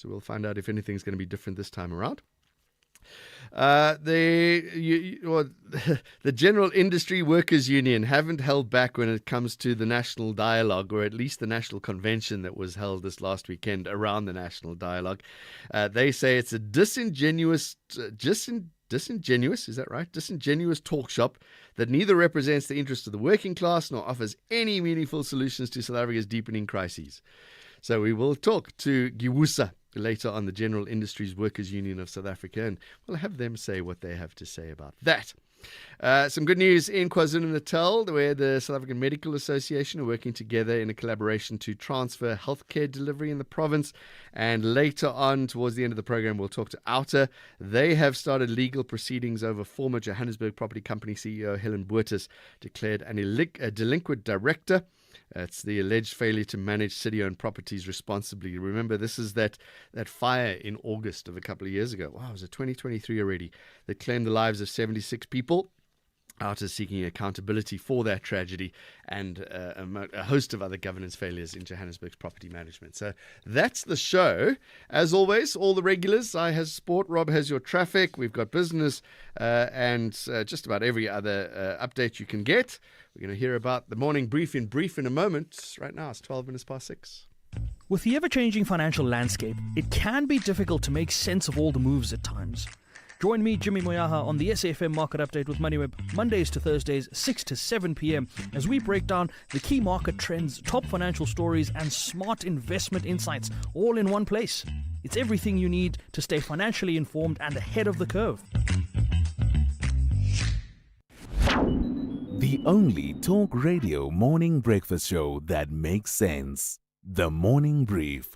So we'll find out if anything's going to be different this time around. The General Industry Workers Union haven't held back when it comes to the national dialogue, or at least the national convention that was held this last weekend around the national dialogue. They say it's a disingenuous, is that right? Disingenuous talk shop that neither represents the interests of the working class nor offers any meaningful solutions to South Africa's deepening crises. So we will talk to GIWUSA later on, the General Industries Workers Union of South Africa, and we'll have them say what they have to say about that. Some good news in KwaZulu-Natal, where the South African Medical Association are working together in a collaboration to transfer healthcare delivery in the province. And later on, towards the end of the program, we'll talk to OUTA. They have started legal proceedings over former Johannesburg property company CEO Helen Boertes, declared a delinquent director. It's the alleged failure to manage city-owned properties responsibly. Remember, this is that fire in August of a couple of years ago. Wow, it was 2023 already, that claimed the lives of 76 people. OUTA is seeking accountability for that tragedy and a host of other governance failures in Johannesburg's property management. So that's the show. As always, all the regulars. I has sport, Rob has your traffic. We've got business and just about every other update you can get. We're going to hear about the morning brief in a moment. Right now, it's 12 minutes past 6. With the ever-changing financial landscape, it can be difficult to make sense of all the moves at times. Join me, Jimmy Moyaha, on the SAFM Market Update with MoneyWeb, Mondays to Thursdays, 6 to 7 p.m, as we break down the key market trends, top financial stories, and smart investment insights, all in one place. It's everything you need to stay financially informed and ahead of the curve. The only talk radio morning breakfast show that makes sense. The Morning Brief.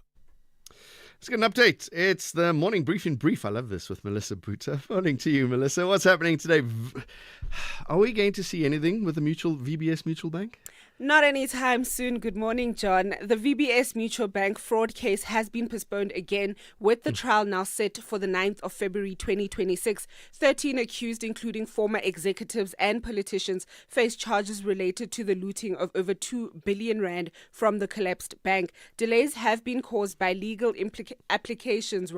Let's get an update. It's the morning brief in brief. I love this with Melissa Buta. Morning to you, Melissa. What's happening today? Are we going to see anything with the VBS Mutual Bank? Not anytime soon. Good morning, John. The VBS Mutual Bank fraud case has been postponed again, with the trial now set for the 9th of February 2026. 13 accused, including former executives and politicians, face charges related to the looting of over 2 billion rand from the collapsed bank. Delays have been caused by legal applications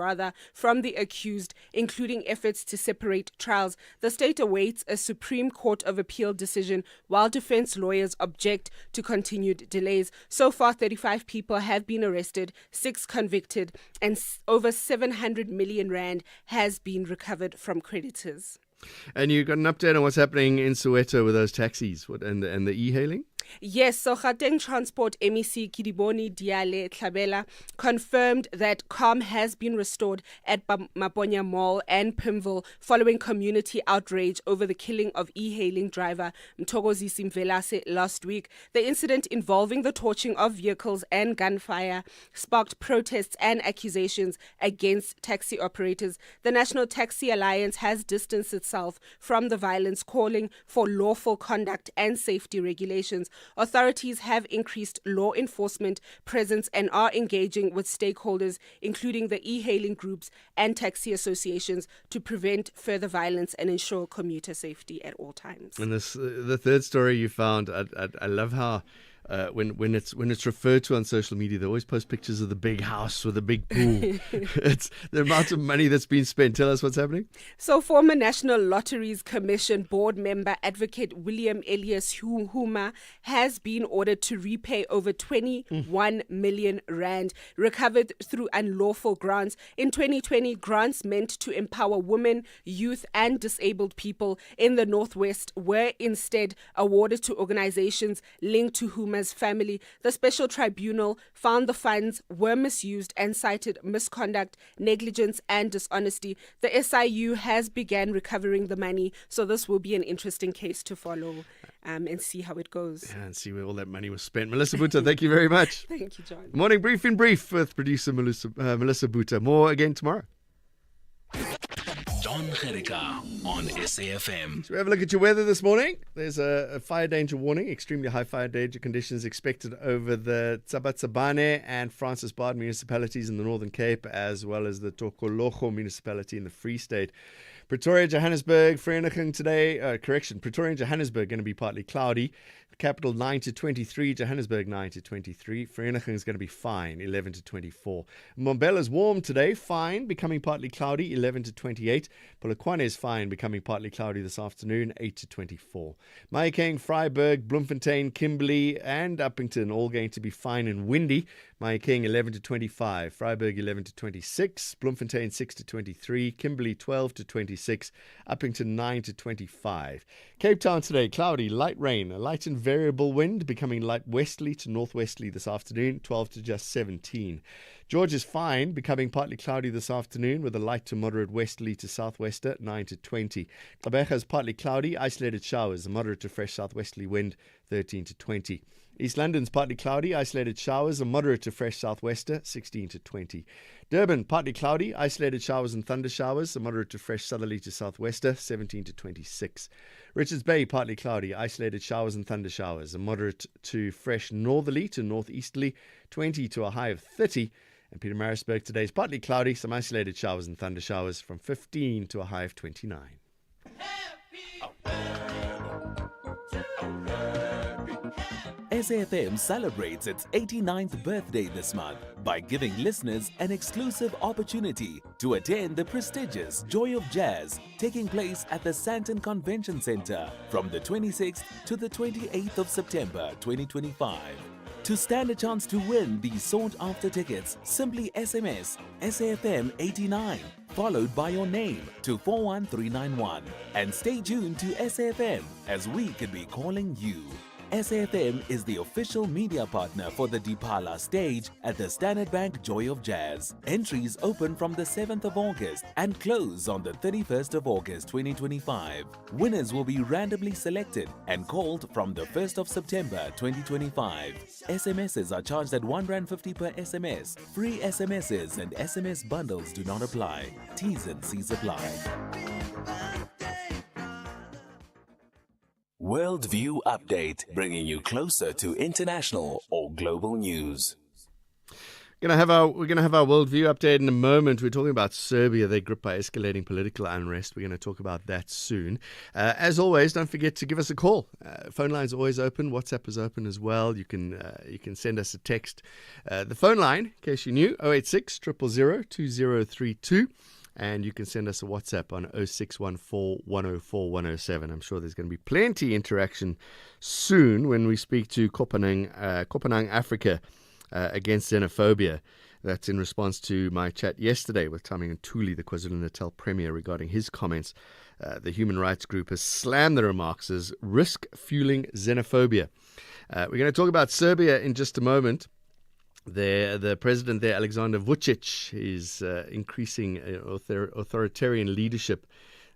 from the accused, including efforts to separate trials. The state awaits a Supreme Court of Appeal decision, while defense lawyers object to continued delays. So far, 35 people have been arrested, 6 convicted, and over 700 million rand has been recovered from creditors. And you got an update on what's happening in Soweto with those taxis and the e-hailing? Yes, so Gauteng Transport MEC Kidiboni Diale Tlhabela confirmed that calm has been restored at Maponya Mall and Pimville following community outrage over the killing of e-hailing driver Mthokozisi Mvelase last week. The incident involving the torching of vehicles and gunfire sparked protests and accusations against taxi operators. The National Taxi Alliance has distanced itself from the violence, calling for lawful conduct and safety regulations. Authorities have increased law enforcement presence and are engaging with stakeholders, including the e-hailing groups and taxi associations, to prevent further violence and ensure commuter safety at all times. And the third story you found, I love how when it's referred to on social media, they always post pictures of the big house with a big pool. It's the amount of money that's been spent. Tell us what's happening. So former National Lotteries Commission board member advocate William Elias Huma has been ordered to repay over 21 million rand recovered through unlawful grants. In 2020, grants meant to empower women, youth and disabled people in the Northwest were instead awarded to organizations linked to Huma's family. The special tribunal found the funds were misused and cited misconduct, negligence and dishonesty. The SIU has begun recovering the money, so this will be an interesting case to follow and see how it goes. Yeah, and see where all that money was spent. Melissa Buta, thank you very much. Thank you, John. Morning brief in brief with producer Melissa Buta. More again tomorrow. Jon Gericke on SAFM. So we have a look at your weather this morning. There's a fire danger warning, extremely high fire danger conditions expected over the Tsabatsabane and Francis Baard municipalities in the Northern Cape, as well as the Tokologo municipality in the Free State. Pretoria, Johannesburg, Vereeniging today. Pretoria and Johannesburg going to be partly cloudy. Capital 9 to 23, Johannesburg 9 to 23. Vereeniging is going to be fine, 11 to 24. Mbombela is warm today, fine, becoming partly cloudy, 11 to 28. Polokwane is fine, becoming partly cloudy this afternoon, 8 to 24. Mahikeng, Vryburg, Bloemfontein, Kimberley, and Uppington all going to be fine and windy. Mahikeng 11 to 25, Vryburg 11 to 26, Bloemfontein 6 to 23, Kimberley 12 to 26, Uppington 9 to 25. Cape Town today, cloudy, light rain, a light and variable wind, becoming light westerly to northwesterly this afternoon, 12 to just 17. George is fine, becoming partly cloudy this afternoon with a light to moderate westerly to southwester, 9 to 20. Gqeberha is partly cloudy, isolated showers, a moderate to fresh southwesterly wind, 13 to 20. East London's partly cloudy, isolated showers, a moderate to fresh southwester, 16 to 20. Durban, partly cloudy, isolated showers and thunder showers, a moderate to fresh southerly to southwester, 17 to 26. Richards Bay, partly cloudy, isolated showers and thunder showers, a moderate to fresh northerly to northeasterly, 20 to a high of 30. And Pietermaritzburg today is partly cloudy, some isolated showers and thunder showers from 15 to a high of 29. SAFM celebrates its 89th birthday this month by giving listeners an exclusive opportunity to attend the prestigious Joy of Jazz taking place at the Sandton Convention Centre from the 26th to the 28th of September 2025. To stand a chance to win these sought-after tickets, simply SMS SAFM 89 followed by your name to 41391 and stay tuned to SAFM as we could be calling you. SAFM is the official media partner for the Dipala stage at the Standard Bank Joy of Jazz. Entries open from the 7th of August and close on the 31st of August 2025. Winners will be randomly selected and called from the 1st of September 2025. SMSs are charged at R1.50 per SMS. Free SMSs and SMS bundles do not apply. T's and C's apply. Worldview Update, bringing you closer to international or global news. We're gonna have our worldview update in a moment. We're talking about Serbia. They're gripped by escalating political unrest. We're going to talk about that soon. As always, don't forget to give us a call. Phone line's always open. WhatsApp is open as well. You can send us a text. The phone line, in case you knew, 086 000 2032. And you can send us a WhatsApp on 0614 104 107. I'm sure there's going to be plenty interaction soon when we speak to Kopanang Africa against xenophobia. That's in response to my chat yesterday with Tami Ntuli, the KwaZulu-Natal Premier, regarding his comments. The human rights group has slammed the remarks as risk-fueling xenophobia. We're going to talk about Serbia in just a moment. The president there, Alexander Vučić, is increasing authoritarian leadership.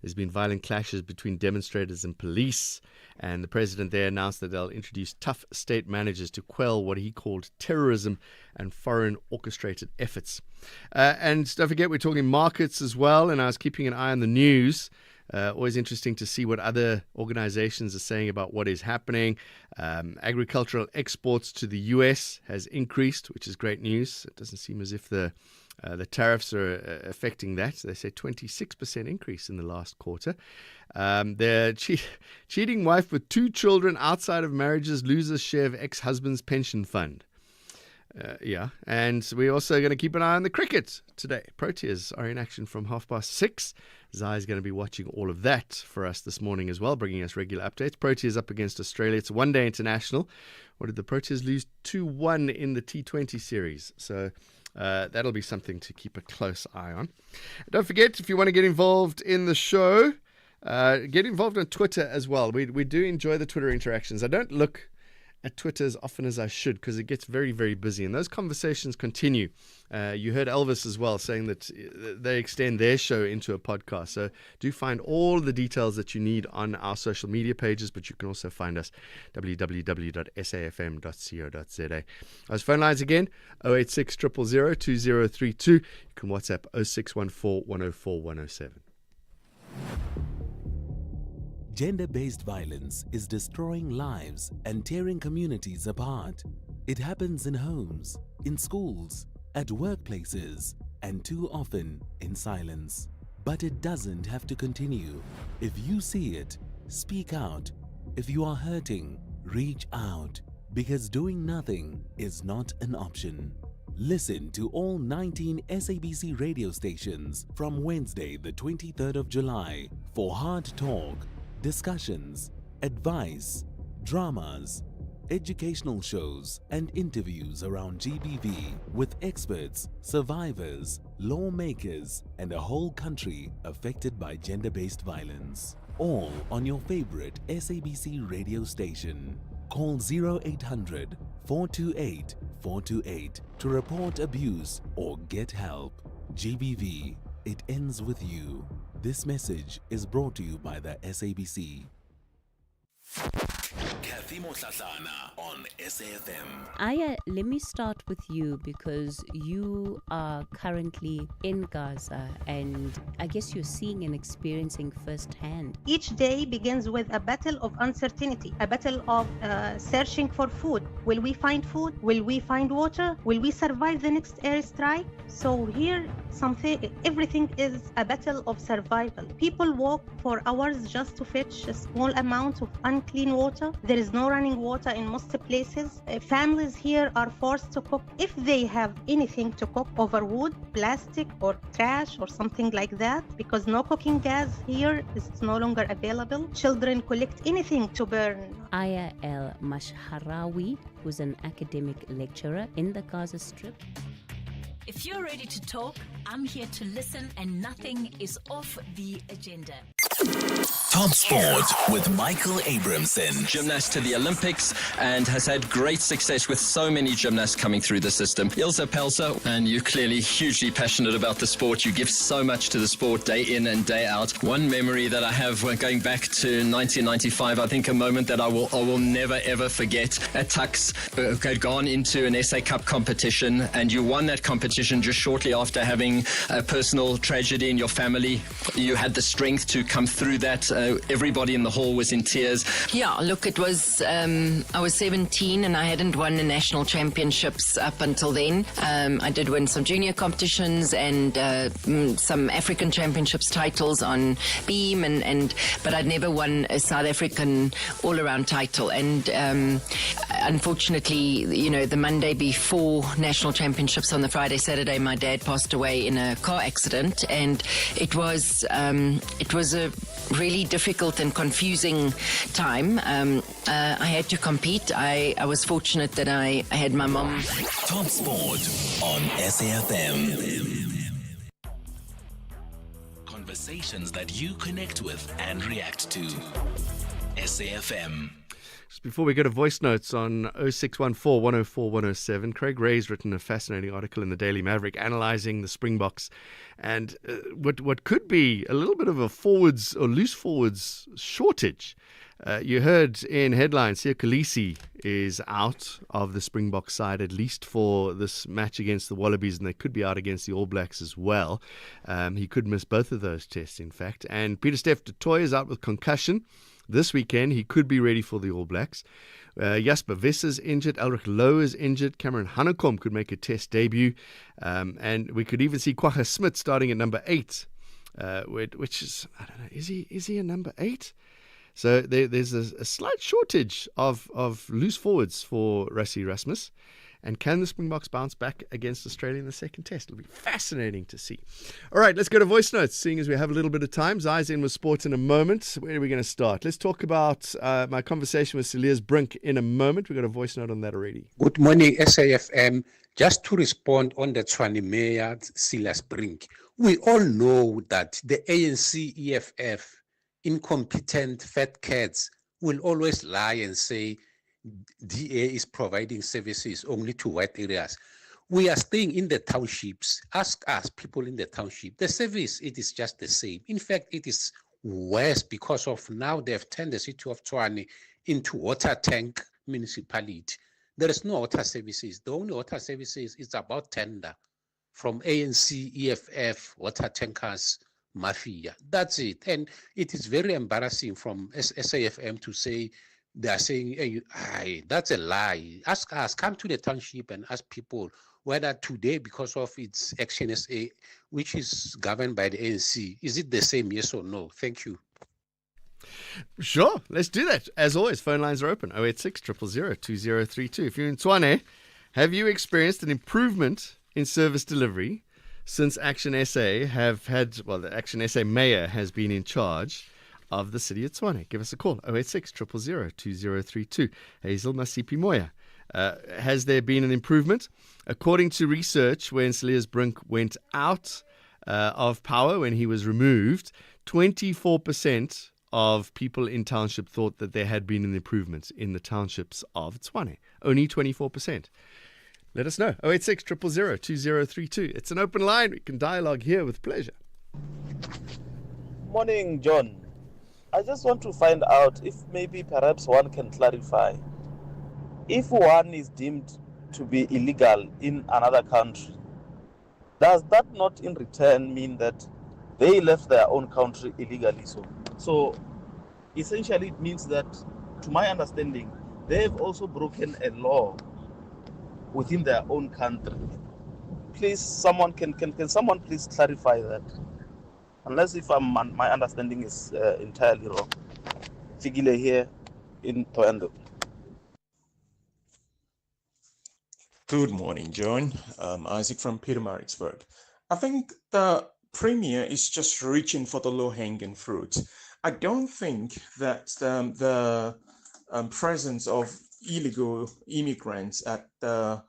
There's been violent clashes between demonstrators and police, and the president there announced that they'll introduce tough state measures to quell what he called terrorism and foreign orchestrated efforts. And don't forget, we're talking markets as well, and I was keeping an eye on the news. Always interesting to see what other organizations are saying about what is happening. Agricultural exports to the US has increased, which is great news. It doesn't seem as if the tariffs are affecting that. They say 26% increase in the last quarter. Their cheating wife with 2 children outside of marriages loses share of ex-husband's pension fund. And we're also going to keep an eye on the cricket today. Proteas are in action from 6:30. Zai is going to be watching all of that for us this morning as well, bringing us regular updates. Proteas up against Australia. It's a one-day international. What did the Proteas lose? 2-1 in the T20 series. So that'll be something to keep a close eye on. Don't forget, if you want to get involved in the show, get involved on Twitter as well. We do enjoy the Twitter interactions. I don't look at Twitter as often as I should because it gets very, very busy, and those conversations continue. You heard Elvis as well saying that they extend their show into a podcast. So do find all the details that you need on our social media pages, but you can also find us www.safm.co.za. Those phone lines again, 086 000 2032. You can WhatsApp 0614 104 107. Gender-based violence is destroying lives and tearing communities apart. It happens in homes, in schools, at workplaces, and too often in silence. But it doesn't have to continue. If you see it, speak out. If you are hurting, reach out. Because doing nothing is not an option. Listen to all 19 SABC radio stations from Wednesday the 23rd of July for hard talk, discussions, advice, dramas, educational shows and interviews around GBV with experts, survivors, lawmakers and a whole country affected by gender-based violence. All on your favorite SABC radio station. Call 0800 428 428 to report abuse or get help. GBV, it ends with you. This message is brought to you by the SABC. On SAFM. Aya, let me start with you because you are currently in Gaza and I guess you're seeing and experiencing firsthand. Each day begins with a battle of uncertainty, a battle of searching for food. Will we find food? Will we find water? Will we survive the next airstrike? So here, everything is a battle of survival. People walk for hours just to fetch a small amount of unclean water. There is no running water in most places. Families here are forced to cook, if they have anything to cook, over wood, plastic or trash or something like that, because no cooking gas here is no longer available. Children collect anything to burn. Aya El Mashharawi, who's an academic lecturer in the Gaza Strip. If you're ready to talk, I'm here to listen and nothing is off the agenda. Top Sport with Michael Abramson. Gymnast to the Olympics and has had great success with so many gymnasts coming through the system. Ilse Pelser, and you're clearly hugely passionate about the sport. You give so much to the sport day in and day out. One memory that I have going back to 1995, I think a moment that I will never ever forget. At Tux, had gone into an SA Cup competition and you won that competition just shortly after having a personal tragedy in your family. You had the strength to come through that. Everybody in the hall was in tears. Yeah, look, it was, I was 17 and I hadn't won the national championships up until then. I did win some junior competitions and some African championships titles on beam, but I'd never won a South African all-around title. And unfortunately, you know, the Monday before national championships on the Friday, Saturday, my dad passed away in a car accident, and it was a really difficult and confusing time. I had to compete. I was fortunate that I had my mom. Top Sport on SAFM. Conversations that you connect with and react to. SAFM. Just before we go to voice notes on 0614 104 107, Craig Ray's written a fascinating article in the Daily Maverick analysing the Springboks and what could be a little bit of a forwards or loose forwards shortage. You heard in headlines here, Cilliers is out of the Springbok side, at least for this match against the Wallabies, and they could be out against the All Blacks as well. He could miss both of those tests, in fact. And Pieter-Steph du Toit is out with concussion. This weekend, he could be ready for the All Blacks. Jasper Visser's injured. Elrich Lowe is injured. Cameron Hanekom could make a test debut. And we could even see Kwagga Smith starting at number 8, which is, I don't know, is he a number 8? So there's a slight shortage of loose forwards for Rassie Erasmus. And can the Springboks bounce back against Australia in the second test? It'll be fascinating to see. All right, let's go to voice notes, seeing as we have a little bit of time. Zai's in with sports in a moment. Where are we going to start? Let's talk about my conversation with Cilliers Brink in a moment. We've got a voice note on that already. Good morning, SAFM. Just to respond on the Tshwane Mayor, Cilliers Brink. We all know that the ANC, EFF, incompetent fat cats will always lie and say DA is providing services only to white areas. We are staying in the townships. Ask us, people in the township. The service, it is just the same. In fact, it is worse because of now they have turned the city of Tshwane into water tank municipality. There is no water services. The only water services is about tender from ANC, EFF, water tankers, mafia. That's it. And it is very embarrassing from SAFM to say, they are saying, hey, that's a lie. Ask us, come to the township and ask people whether today, because of its Action SA, which is governed by the ANC, is it the same, yes or no? Thank you. Sure, let's do that. As always, phone lines are open 086 000 2032. If you're in Tshwane, have you experienced an improvement in service delivery since Action SA the Action SA mayor has been in charge of the city of Tshwane? Give us a call 086 000 2032. Hazel Masipi Moya. Has there been an improvement? According to research, when Cilliers Brink went out of power, when he was removed, 24% of people in township thought that there had been an improvement in the townships of Tshwane. Only 24%. Let us know. 086 000 2032. It's an open line. We can dialogue here with pleasure. Morning, John. I just want to find out if maybe perhaps one can clarify. If one is deemed to be illegal in another country, does that not in return mean that they left their own country illegally? So essentially it means that, to my understanding, they have also broken a law within their own country. Please, someone can someone please clarify that? Unless if my understanding is entirely wrong. Figile here in Toendo. Good morning, John. Isaac from Pietermaritzburg. I think the Premier is just reaching for the low-hanging fruit. I don't think that the presence of illegal immigrants at the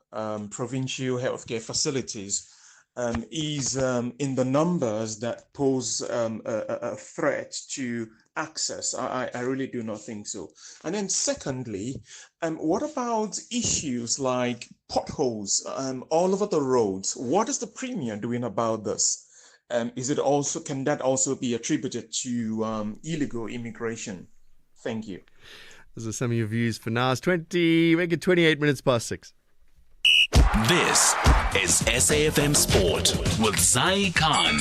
provincial healthcare facilities is in the numbers that pose a threat to access. I really do not think so. And then secondly, what about issues like potholes all over the roads? What is the Premier doing about this? Can that also be attributed to illegal immigration? Thank you. Those are some of your views for now. It's 28 minutes past 6. This is SAFM Sport with Zai Khan.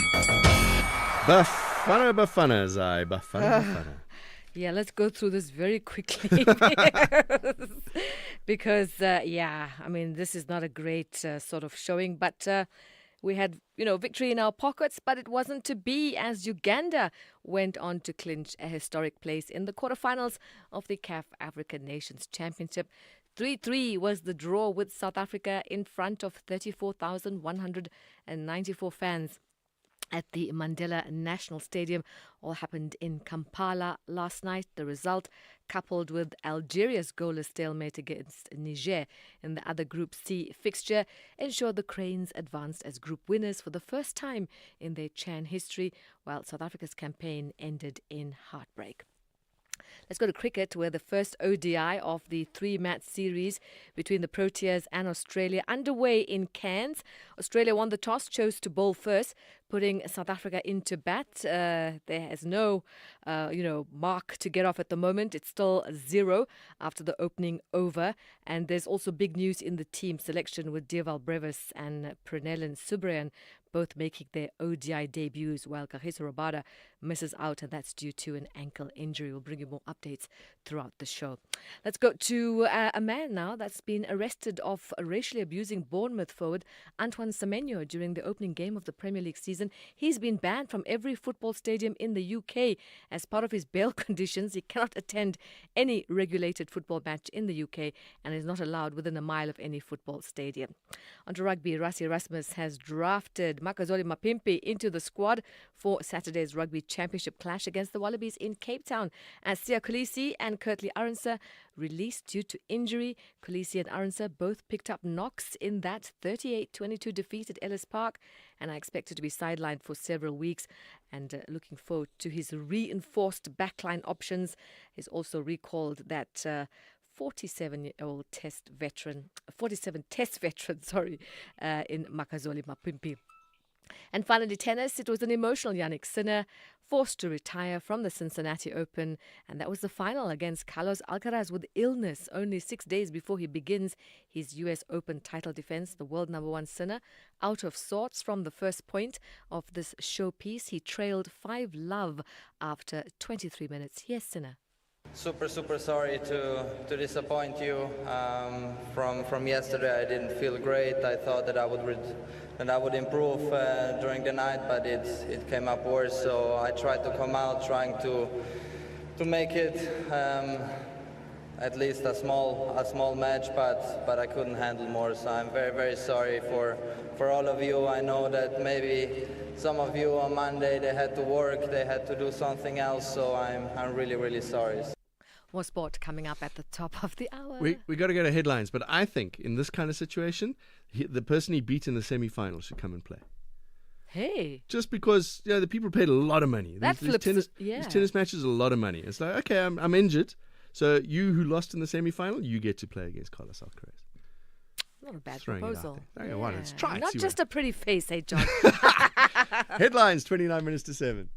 Bafana, Zai. Bafana. Yeah, let's go through this very quickly because this is not a great sort of showing, but we had, victory in our pockets, but it wasn't to be, as Uganda went on to clinch a historic place in the quarterfinals of the CAF African Nations Championship. 3-3 was the draw, with South Africa in front of 34,194 fans at the Mandela National Stadium. All happened in Kampala last night. The result, coupled with Algeria's goalless stalemate against Niger in the other Group C fixture, ensured the Cranes advanced as group winners for the first time in their CHAN history, while South Africa's campaign ended in heartbreak. Let's go to cricket, where the first ODI of the 3-match series between the Proteas and Australia underway in Cairns. Australia won the toss, chose to bowl first, putting South Africa into bat. There is no, mark to get off at the moment. It's still 0 after the opening over. And there's also big news in the team selection, with Deval Brevis and Pranellan Subrayan both making their ODI debuts, while Kagiso Rabada misses out, and that's due to an ankle injury. We'll bring you more updates throughout the show. Let's go to a man now that's been arrested of racially abusing Bournemouth forward Antoine Semenyo during the opening game of the Premier League season. He's been banned from every football stadium in the UK. As part of his bail conditions, he cannot attend any regulated football match in the UK and is not allowed within a mile of any football stadium. Onto rugby, Rassie Erasmus has drafted Makazole Mapimpi into the squad for Saturday's Rugby Championship clash against the Wallabies in Cape Town, as Sia Kolisi and Kurtley Arendse released due to injury. Kolisi and Arendse both picked up knocks in that 38-22 defeat at Ellis Park, and are expected to be sidelined for several weeks. And looking forward to his reinforced backline options. He's also recalled that 47 test veteran in Makazole Mapimpi. And finally, tennis. It was an emotional Yannick Sinner forced to retire from the Cincinnati Open, and that was the final against Carlos Alcaraz with illness only 6 days before he begins his US Open title defense. The world number 1 Sinner out of sorts from the first point of this showpiece. He trailed 5-love after 23 minutes. Here's Sinner. Super sorry to disappoint you. From yesterday, I didn't feel great. I thought that I would improve during the night, but it came up worse. So I tried to come out, trying to make it at least a small match, but I couldn't handle more. So I'm very sorry for all of you. I know that maybe some of you on Monday they had to work, they had to do something else. So I'm really sorry. More sport coming up at the top of the hour. We got to go to headlines, but I think in this kind of situation, the person he beat in the semi-final should come and play. Hey. Just because the people paid a lot of money. These tennis matches are a lot of money. It's like, okay, I'm injured, so you who lost in the semi-final, you get to play against Carlos Alcaraz. Not a bad proposal. Why not? Try it. Not just a pretty face, hey, John. Headlines, 29 minutes to 7.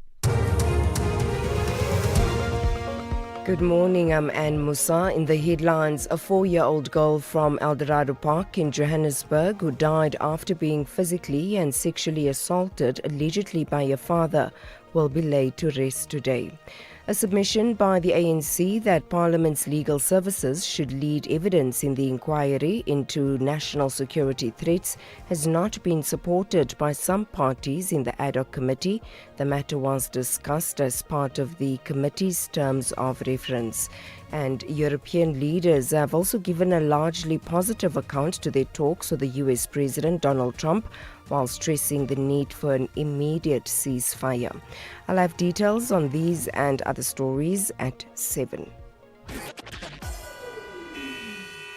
Good morning, I'm Anne Musa. In the headlines, a 4-year-old girl from Eldorado Park in Johannesburg who died after being physically and sexually assaulted, allegedly by her father, will be laid to rest today. A submission by the ANC that Parliament's legal services should lead evidence in the inquiry into national security threats has not been supported by some parties in the ad hoc committee. The matter was discussed as part of the committee's terms of reference. And European leaders have also given a largely positive account to their talks with the US President Donald Trump, while stressing the need for an immediate ceasefire. I'll have details on these and other stories at 7.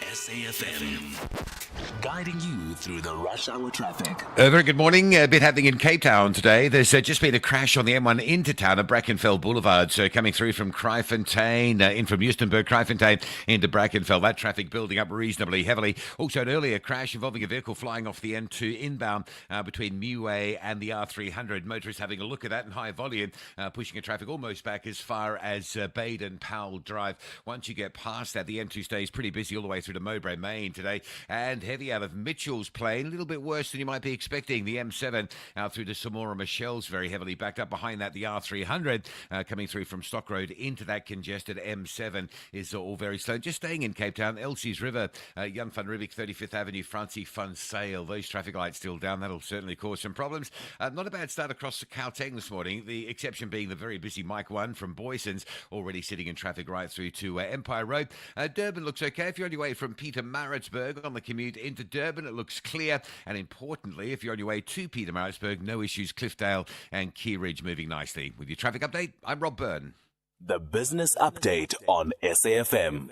SAFM, guiding you through the rush hour traffic. Very good morning. A bit happening in Cape Town today. There's just been a crash on the M1 into town at Brackenfell Boulevard. So coming through from Kraaifontein, in from Eustenburg, Kraaifontein into Brackenfell. That traffic building up reasonably heavily. Also an earlier crash involving a vehicle flying off the N2 inbound between Meway and the R300. Motorists having a look at that in high volume, pushing a traffic almost back as far as Baden-Powell Drive. Once you get past that, the N2 stays pretty busy all the way through to Mowbray Main today. And heavy out of Mitchell's Plain, a little bit worse than you might be expecting. The M7 out through to Samora Michelle's very heavily backed up. Behind that, the R300 coming through from Stock Road into that congested M7 is all very slow. Just staying in Cape Town, Elsie's River, Jan van Riebeeck, 35th Avenue, Francie Van Sale. Those traffic lights still down. That'll certainly cause some problems. Not a bad start across the Gauteng this morning. The exception being the very busy Mike 1 from Boyson's, already sitting in traffic right through to Empire Road. Durban looks okay. If you're on your way from Pietermaritzburg on the commute into Durban, it looks clear. And importantly, if you're on your way to Pietermaritzburg, no issues. Cliffdale and Key Ridge moving nicely. With your traffic update, I'm Rob Byrne. The business update on SAFM.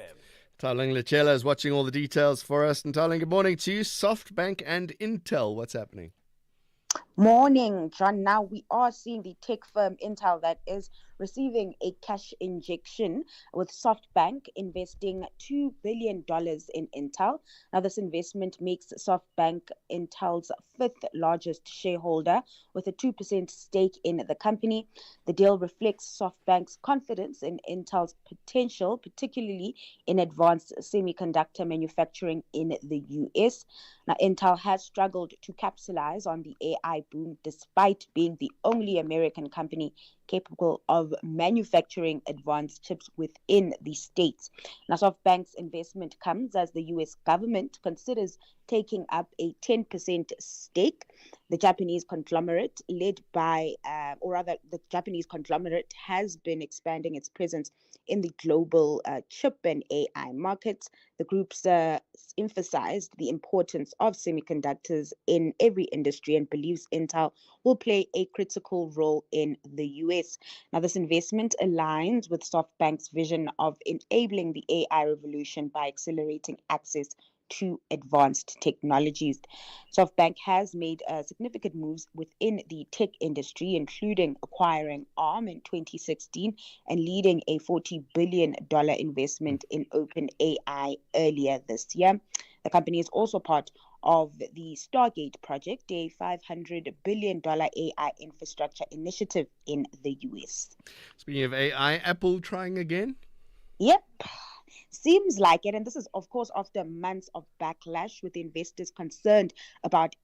Tarling Lachela is watching all the details for us. And Tarling, good morning to you. SoftBank and Intel, what's happening? Morning, John. Now we are seeing the tech firm Intel that is receiving a cash injection, with SoftBank investing $2 billion in Intel. Now, this investment makes SoftBank Intel's fifth largest shareholder, with a 2% stake in the company. The deal reflects SoftBank's confidence in Intel's potential, particularly in advanced semiconductor manufacturing in the US. Now, Intel has struggled to capitalize on the AI boom, despite being the only American company capable of manufacturing advanced chips within the States. Now, SoftBank's investment comes as the US government considers taking up a 10% stake. The Japanese conglomerate, the Japanese conglomerate has been expanding its presence in the global chip and AI markets. The groups emphasized the importance of semiconductors in every industry and believes Intel will play a critical role in the US. Now, this investment aligns with SoftBank's vision of enabling the AI revolution by accelerating access to advanced technologies. SoftBank has made significant moves within the tech industry, including acquiring ARM in 2016 and leading a $40 billion investment in OpenAI earlier this year. The company is also part of the Stargate project, a $500 billion AI infrastructure initiative in the US. Speaking of AI, Apple trying again? Yep. Seems like it, and this is, of course, after months of backlash with investors concerned about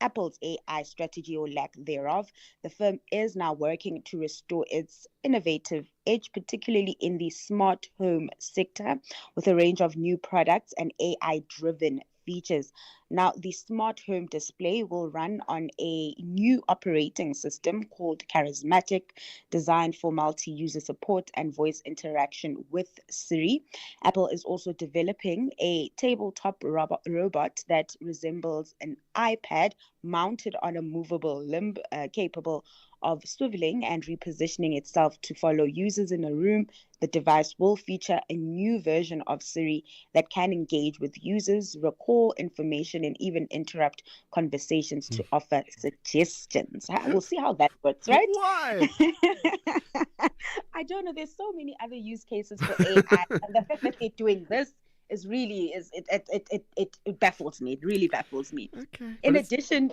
Apple's AI strategy or lack thereof, the firm is now working to restore its innovative edge, particularly in the smart home sector, with a range of new products and AI-driven features. Now, the smart home display will run on a new operating system called Charismatic, designed for multi-user support and voice interaction with Siri. Apple is also developing a tabletop robot that resembles an iPad mounted on a movable limb, capable of swiveling and repositioning itself to follow users in a room. The device will feature a new version of Siri that can engage with users, recall information, and even interrupt conversations to offer suggestions. We'll see how that works, right? Why? I don't know. There's so many other use cases for AI, and the fact that they're doing this is really it baffles me. It really baffles me. Okay. In addition,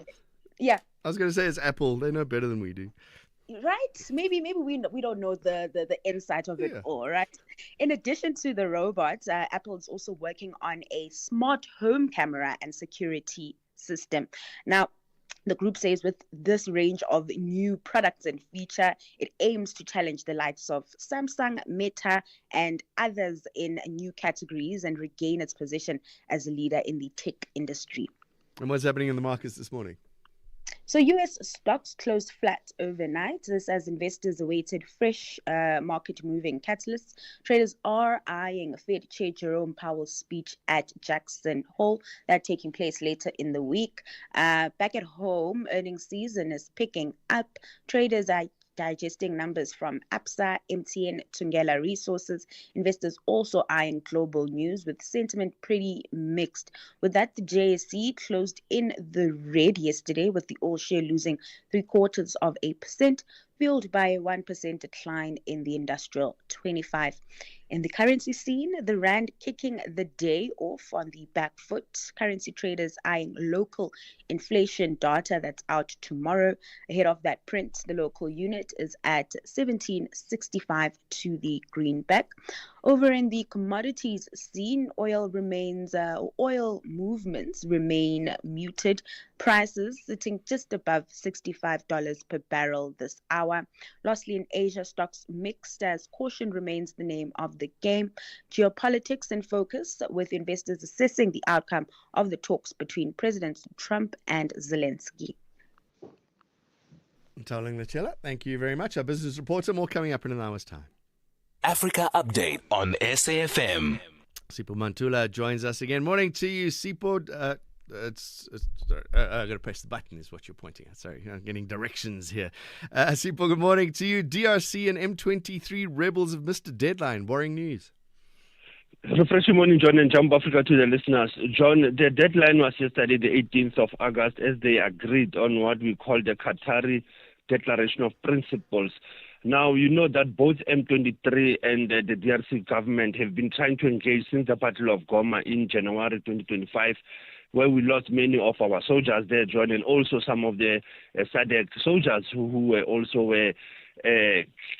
yeah. I was going to say it's Apple. They know better than we do. Right? Maybe we don't know the insight of it all, right? In addition to the robot, Apple is also working on a smart home camera and security system. Now, the group says with this range of new products and feature, it aims to challenge the likes of Samsung, Meta, and others in new categories and regain its position as a leader in the tech industry. And what's happening in the markets this morning? So U.S. stocks closed flat overnight. This as investors awaited fresh market-moving catalysts. Traders are eyeing Fed Chair Jerome Powell's speech at Jackson Hole, that taking place later in the week. Back at home, earnings season is picking up. Traders are digesting numbers from ABSA, MTN, Tungela Resources. Investors also eyeing global news with sentiment pretty mixed. With that, the JSE closed in the red yesterday, with the all-share losing 0.75%, fueled by a 1% decline in the industrial 25. In the currency scene, the rand kicking the day off on the back foot. Currency traders eyeing local inflation data that's out tomorrow. Ahead of that print, the local unit is at 17.65 to the greenback. Over in the commodities scene, oil movements remain muted. Prices sitting just above $65 per barrel this hour. Lastly, in Asia, stocks mixed as caution remains the name of the game. Geopolitics in focus, with investors assessing the outcome of the talks between Presidents Trump and Zelensky. Telling the chiller, thank you very much. Our business reports are more coming up in an hour's time. Africa Update on SAFM. Sipho Mantula joins us again. Morning to you, Sipho. I got to press the button is what you're pointing at. Sorry, I'm getting directions here. Sipho, good morning to you. DRC and M23 rebels have missed a deadline. Worrying news. Refreshing morning, John, and Jump Africa to the listeners. John, the deadline was yesterday, the 18th of August, as they agreed on what we call the Qatari Declaration of Principles. Now, you know that both M23 and the DRC government have been trying to engage since the Battle of Goma in January 2025, where we lost many of our soldiers there, John, and also some of the SADC soldiers who were also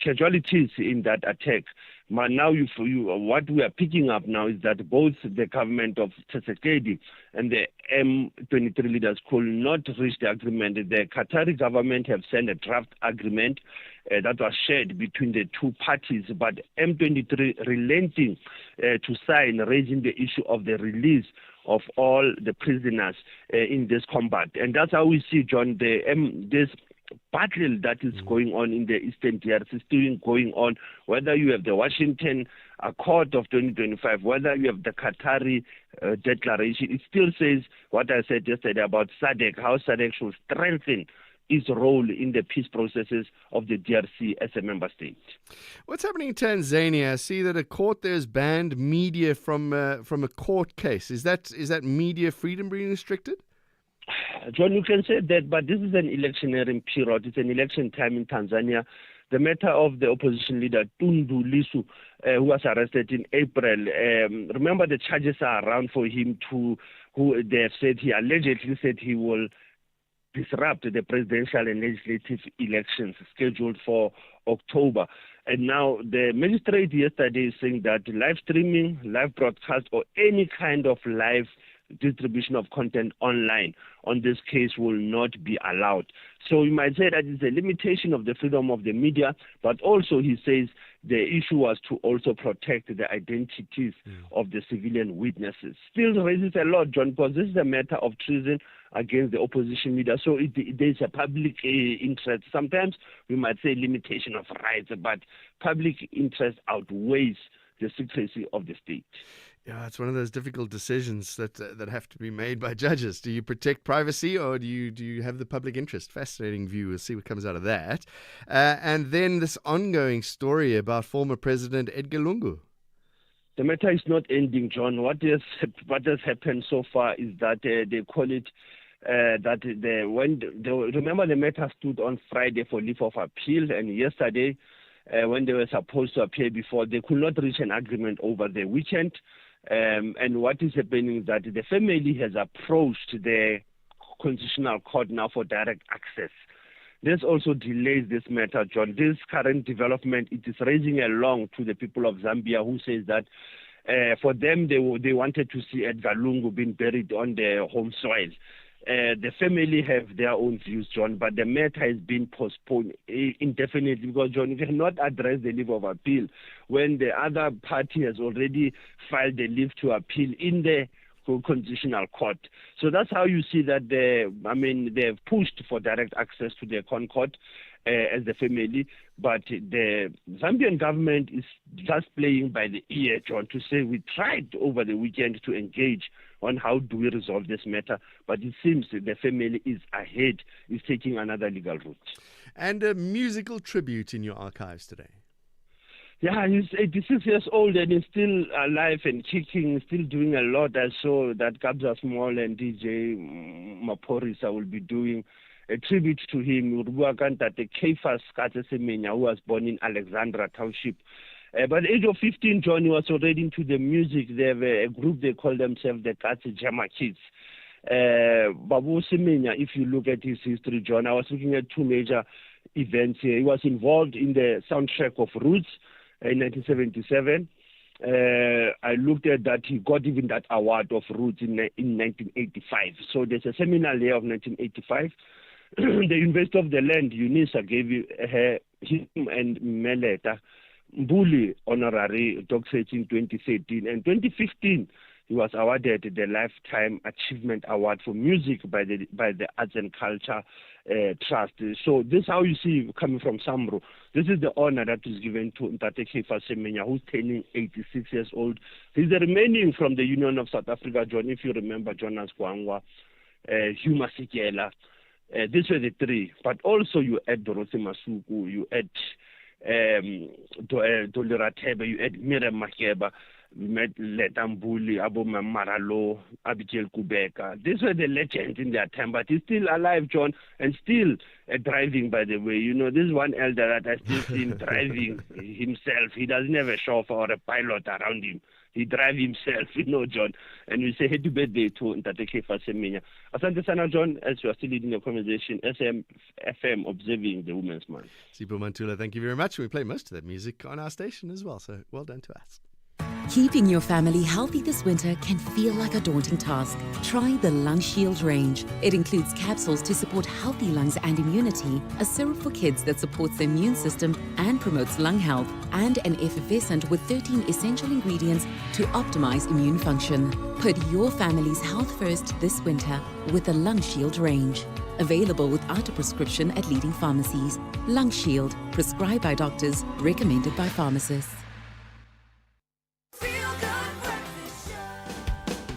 casualties in that attack. But now what we are picking up now is that both the government of Tshisekedi and the M23 leaders could not reach the agreement. The Qatari government have sent a draft agreement that was shared between the two parties, but M23 relenting to sign, raising the issue of the release of all the prisoners in this combat. And that's how we see, John, this battle that is going on in the Eastern DRC is still going on, whether you have the Washington Accord of 2025, whether you have the Qatari Declaration. It still says what I said yesterday about SADC, how SADC should strengthen its role in the peace processes of the DRC as a member state. What's happening in Tanzania? I see that a court there has banned media from a court case. Is that media freedom being restricted? John, you can say that, but this is an electioneering period. It's an election time in Tanzania. The matter of the opposition leader, Tundu Lissu, who was arrested in April, remember the charges are around for him who they have said he allegedly said he will disrupt the presidential and legislative elections scheduled for October. And now the magistrate yesterday is saying that live streaming, live broadcast, or any kind of live distribution of content online on this case will not be allowed. So you might say that it's a limitation of the freedom of the media, but also he says the issue was to also protect the identities of the civilian witnesses. Still raises a lot, John, because this is a matter of treason against the opposition leader. So there's a public interest. Sometimes we might say limitation of rights, but public interest outweighs the secrecy of the state. Yeah, it's one of those difficult decisions that have to be made by judges. Do you protect privacy or do you have the public interest? Fascinating view. We'll see what comes out of that. And then this ongoing story about former President Edgar Lungu. The matter is not ending, John. What has happened so far is that they call it remember the matter stood on Friday for leave of appeal, and yesterday when they were supposed to appear before, they could not reach an agreement over the weekend. And what is happening is that the family has approached the Constitutional Court now for direct access. This also delays this matter, John. This current development, it is raising along to the people of Zambia, who says that for them, they wanted to see Edgar Lungu being buried on their home soil. The family have their own views, John, but the matter has been postponed indefinitely because, John, you cannot address the leave of appeal when the other party has already filed the leave to appeal in the Constitutional Court. So that's how you see that they've pushed for direct access to the Con Court as the family, but the Zambian government is just playing by the ear, John, to say we tried over the weekend to engage on how do we resolve this matter, but it seems the family is ahead, is taking another legal route. And a musical tribute in your archives today. Yeah, he's 86 years old and he's still alive and kicking, still doing a lot. I saw that GIWUSA Small and DJ Maporisa will be doing a tribute to him. The Keifas Katesemenya, who was born in Alexandra Township. By the age of 15, John, he was already into the music. They have a group, they call themselves the Katse Jama Kids. Babu Semenya, if you look at his history, John, I was looking at two major events here. He was involved in the soundtrack of Roots in 1977. I looked at that. He got even that award of Roots in 1985. So there's a seminal year of 1985. The University of the Land, UNISA, gave him and Meleta Mbuli honorary doctorate in 2013. And 2015, he was awarded the Lifetime Achievement Award for Music by the Arts and Culture Trust. So this is how you see coming from Samro. This is the honor that is given to Ntate Kefa Semenya, who's turning 86 years old. He's the remaining from the Union of South Africa, John, if you remember Jonas Kwangwa, Hugh Masekela. These were the three. But also you add Dorothy Masuku, you add Dolly Ratebe, you add Miriam Makeba, we met Letambuli, Abu Maralo, Abigail Kubeka. These were the legends in their time, but he's still alive, John, and still driving, by the way. You know, this is one elder that I still see him driving himself. He doesn't have a chauffeur or a pilot around him. He drives himself, you know, John. And we say happy birthday to Ntate Kefa Semenya. Asante sana, John, as you are still leading the conversation, FM observing the Women's Month. Sipho Mantula, thank you very much. We play most of that music on our station as well, so well done to us. Keeping your family healthy this winter can feel like a daunting task. Try the Lung Shield range. It includes capsules to support healthy lungs and immunity, a syrup for kids that supports the immune system and promotes lung health, and an effervescent with 13 essential ingredients to optimize immune function. Put your family's health first this winter with the Lung Shield range. Available without a prescription at leading pharmacies. Lung Shield, prescribed by doctors, recommended by pharmacists.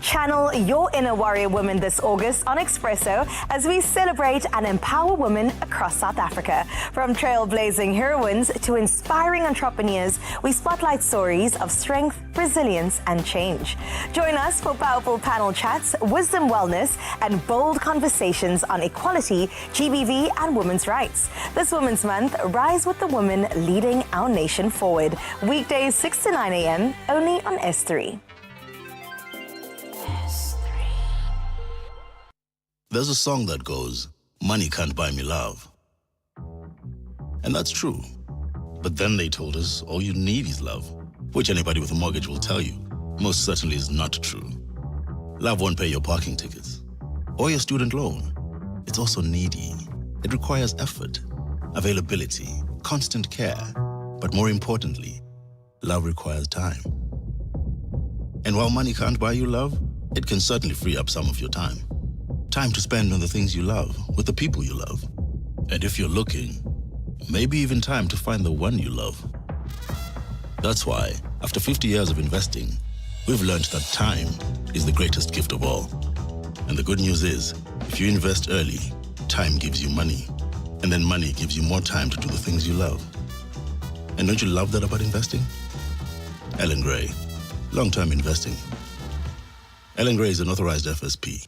Channel your inner warrior woman this August on Expresso as we celebrate and empower women across South Africa. From trailblazing heroines to inspiring entrepreneurs, we spotlight stories of strength, resilience, and change. Join us for powerful panel chats, wisdom, wellness, and bold conversations on equality, GBV, and women's rights. This Women's Month, rise with the women leading our nation forward. Weekdays 6 to 9 a.m. only on S3. There's a song that goes, "Money can't buy me love." And that's true. But then they told us all you need is love, which anybody with a mortgage will tell you most certainly is not true. Love won't pay your parking tickets or your student loan. It's also needy. It requires effort, availability, constant care. But more importantly, love requires time. And while money can't buy you love, it can certainly free up some of your time. Time to spend on the things you love, with the people you love. And if you're looking, maybe even time to find the one you love. That's why, after 50 years of investing, we've learned that time is the greatest gift of all. And the good news is, if you invest early, time gives you money. And then money gives you more time to do the things you love. And don't you love that about investing? Ellen Gray, long-term investing. Ellen Gray is an authorized FSP.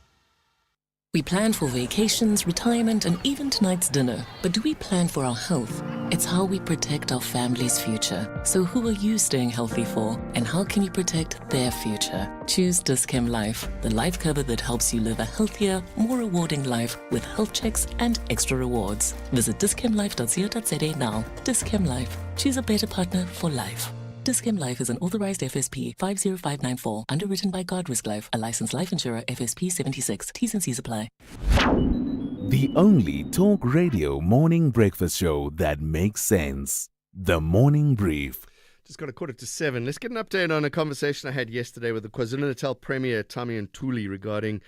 We plan for vacations, retirement, and even tonight's dinner. But do we plan for our health? It's how we protect our family's future. So who are you staying healthy for? And how can you protect their future? Choose Dis-Chem Life, the life cover that helps you live a healthier, more rewarding life with health checks and extra rewards. Visit dischemlife.co.za now. Dis-Chem Life. Choose a better partner for life. Dis-Chem Life is an authorized FSP 50594, underwritten by Guardrisk Life, a licensed life insurer, FSP 76. T's and C's apply. The only talk radio morning breakfast show that makes sense. The Morning Brief. Just got a 7:15. Let's get an update on a conversation I had yesterday with the KwaZulu-Natal Premier, Tami Ntuli, regarding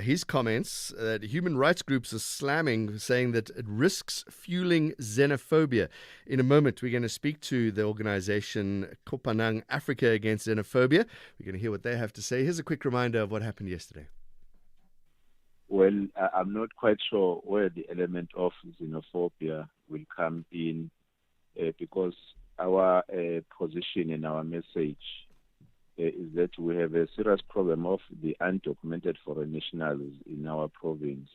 his comments that human rights groups are slamming, saying that it risks fueling xenophobia. In a moment, we're going to speak to the organization Kopanang Africa Against Xenophobia. We're going to hear what they have to say. Here's a quick reminder of what happened yesterday. Well, I'm not quite sure where the element of xenophobia will come in because our position and our message is that we have a serious problem of the undocumented foreign nationals in our province.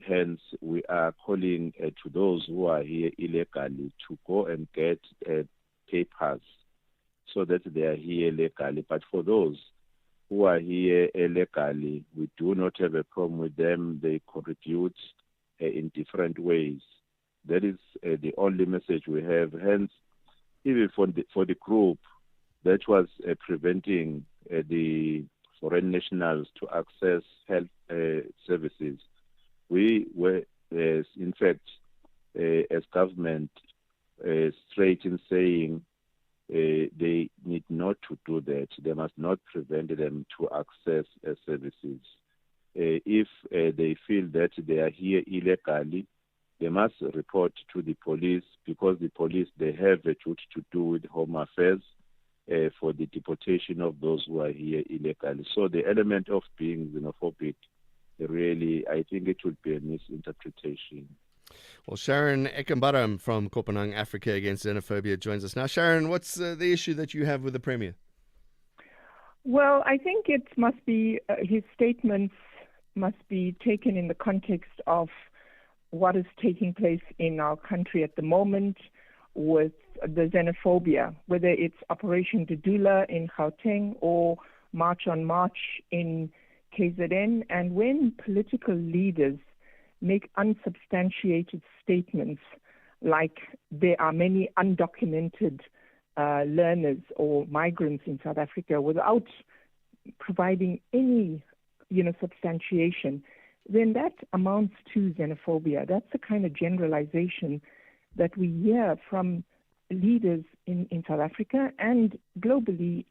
Hence, we are calling to those who are here illegally to go and get papers so that they are here legally. But for those who are here illegally, we do not have a problem with them. They contribute in different ways. That is the only message we have. Hence, even for the group that was preventing the foreign nationals to access health services, we were, in fact, as government, straight in saying they need not to do that. They must not prevent them to access services. If they feel that they are here illegally, they must report to the police, because the police, they have a duty to do with Home Affairs for the deportation of those who are here illegally. So the element of being xenophobic, really, I think it would be a misinterpretation. Well, Sharon Ekambaram from Kopanang Africa Against Xenophobia joins us now. Sharon, what's the issue that you have with the Premier? Well, I think it must be, his statements must be taken in the context of what is taking place in our country at the moment with the xenophobia, whether it's Operation Dudula in Gauteng or March on March in KZN. And when political leaders make unsubstantiated statements like there are many undocumented learners or migrants in South Africa without providing any, substantiation, then that amounts to xenophobia. That's the kind of generalization that we hear from leaders in South Africa and globally,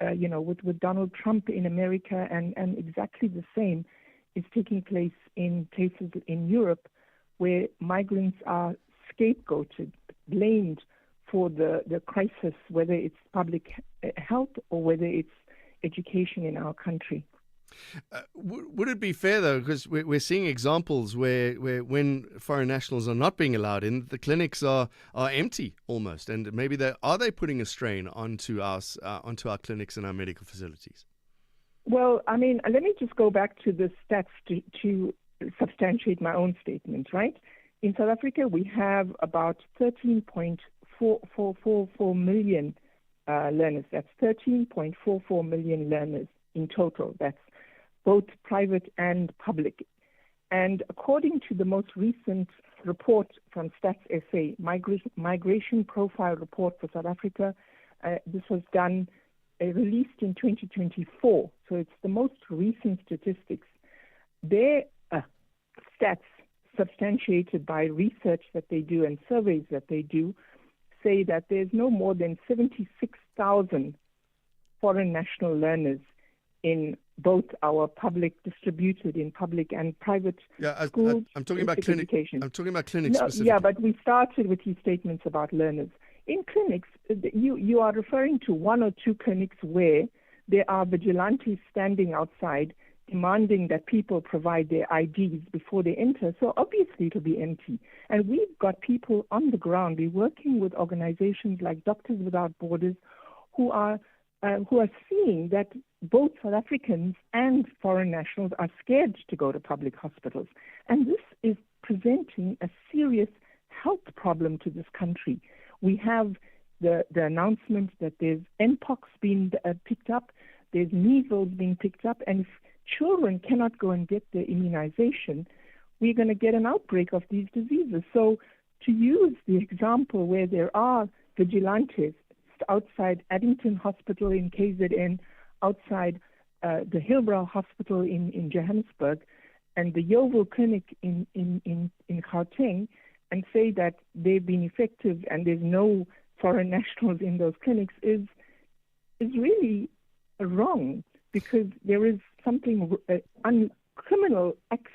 with Donald Trump in America, and exactly the same is taking place in places in Europe where migrants are scapegoated, blamed for the crisis, whether it's public health or whether it's education in our country. Would it be fair, though, because we're seeing examples where when foreign nationals are not being allowed in, the clinics are empty almost, and maybe are they putting a strain onto our clinics and our medical facilities? Well, I mean, let me just go back to the stats to substantiate my own statement, right? In South Africa, we have about 13.444 million learners. That's 13.44 million learners in total. That's both private and public. And according to the most recent report from Stats SA, Migration Profile Report for South Africa, this was done released in 2024, so it's the most recent statistics. Their stats, substantiated by research that they do and surveys that they do, say that there's no more than 76,000 foreign national learners in both our distributed in public and private schools. I'm talking about clinics. I'm talking about clinics specifically. Yeah, but we started with these statements about learners. In clinics, you are referring to one or two clinics where there are vigilantes standing outside demanding that people provide their IDs before they enter. So obviously it will be empty. And we've got people on the ground. We're working with organizations like Doctors Without Borders who are seeing that both South Africans and foreign nationals are scared to go to public hospitals. And this is presenting a serious health problem to this country. We have the announcement that there's Mpox being picked up, there's measles being picked up, and if children cannot go and get their immunization, we're going to get an outbreak of these diseases. So to use the example where there are vigilantes outside Addington Hospital in KZN, outside the Hillbrow Hospital in Johannesburg, and the Yeovil Clinic in Gauteng, and say that they've been effective and there's no foreign nationals in those clinics is really wrong, because there is something criminal acts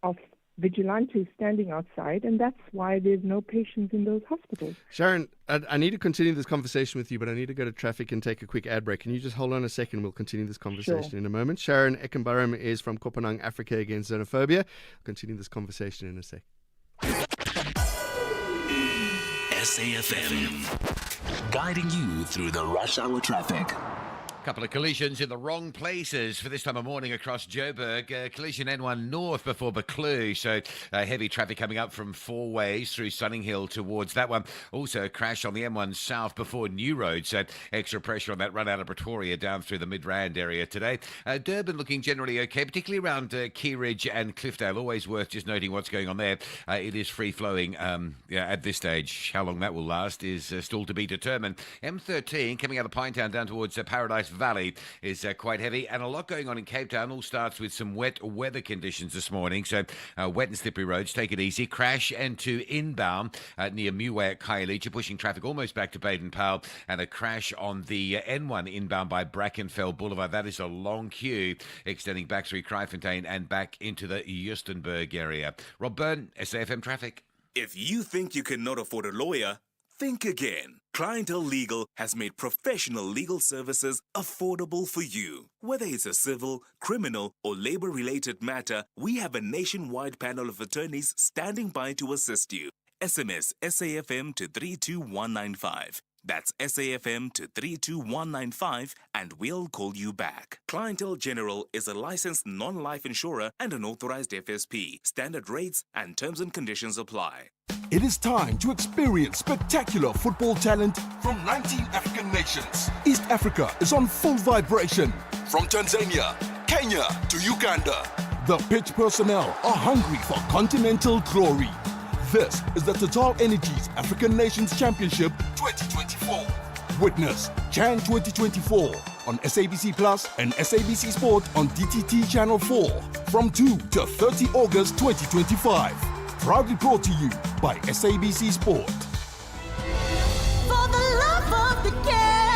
of vigilantes standing outside, and that's why there's no patients in those hospitals. Sharon, I need to continue this conversation with you, but I need to go to traffic and take a quick ad break. Can you just hold on a second? We'll continue this conversation in a moment. Sharon Eckenbarum is from Kopanang, Africa Against Xenophobia. I'll continue this conversation in a sec. SAFM, guiding you through the rush hour traffic. Couple of collisions in the wrong places for this time of morning across Joburg. Collision N1 north before Buccleuch, so heavy traffic coming up from four ways through Sunninghill towards that one. Also a crash on the M1 south before New Road, so extra pressure on that run out of Pretoria down through the Midrand area today. Durban looking generally okay, particularly around Key Ridge and Cliffdale. Always worth just noting what's going on there. It is free flowing at this stage. How long that will last is still to be determined. M13 coming out of Pinetown down towards Paradise Valley is quite heavy, and a lot going on in Cape Town. All starts with some wet weather conditions this morning, so wet and slippery roads, take it easy. Crash into inbound near Muway at Khayelitsha, you're pushing traffic almost back to Baden-Powell, and a crash on the N1 inbound by Brackenfell Boulevard. That is a long queue extending back through Kraaifontein and back into the Justenburg area. Rob Byrne, SAFM Traffic. If you think you cannot afford a lawyer, think again. Clientele Legal has made professional legal services affordable for you. Whether it's a civil, criminal, or labor-related matter, we have a nationwide panel of attorneys standing by to assist you. SMS SAFM to 32195. That's SAFM to 32195, and we'll call you back. Clientele General is a licensed non-life insurer and an authorized FSP. Standard rates and terms and conditions apply. It is time to experience spectacular football talent from 19 African nations. East Africa is on full vibration. From Tanzania, Kenya to Uganda, the pitch personnel are hungry for continental glory. This is the Total Energies African Nations Championship 2024. Witness Chan 2024 on SABC Plus and SABC Sport on DTT Channel 4 from 2 to 30 August 2025. Proudly brought to you by SABC Sport. For the love of the game.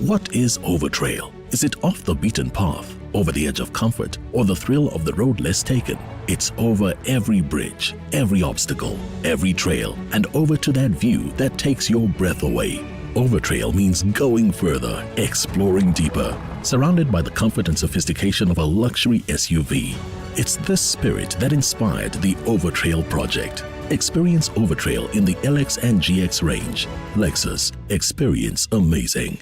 What is Overtrail? Is it off the beaten path, over the edge of comfort, or the thrill of the road less taken? It's over every bridge, every obstacle, every trail, and over to that view that takes your breath away. Overtrail means going further, exploring deeper, surrounded by the comfort and sophistication of a luxury SUV. It's this spirit that inspired the Overtrail project. Experience Overtrail in the LX and GX range. Lexus. Experience amazing.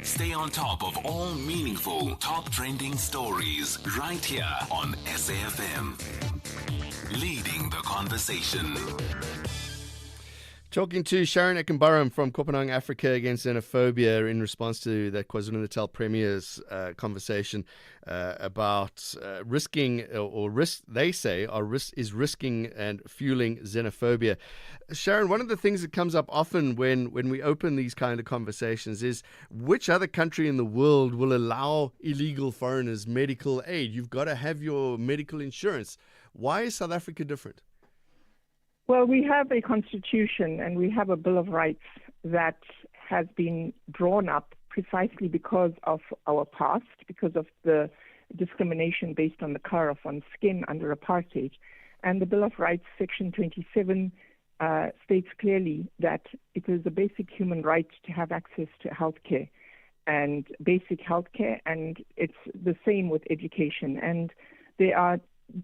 Stay on top of all meaningful, top trending stories right here on SAFM. Leading the conversation. Talking to Sharon Ekenbarum from Kopanang Africa Against Xenophobia in response to that KwaZulu-Natal Premier's conversation about risking or risk, they say, is risking and fueling xenophobia. Sharon, one of the things that comes up often when we open these kind of conversations is which other country in the world will allow illegal foreigners medical aid? You've got to have your medical insurance. Why is South Africa different? Well, we have a constitution and we have a Bill of Rights that has been drawn up precisely because of our past, because of the discrimination based on the color of one's skin under apartheid. And the Bill of Rights, Section 27, states clearly that it is a basic human right to have access to health care and basic health care, and it's the same with education. And there are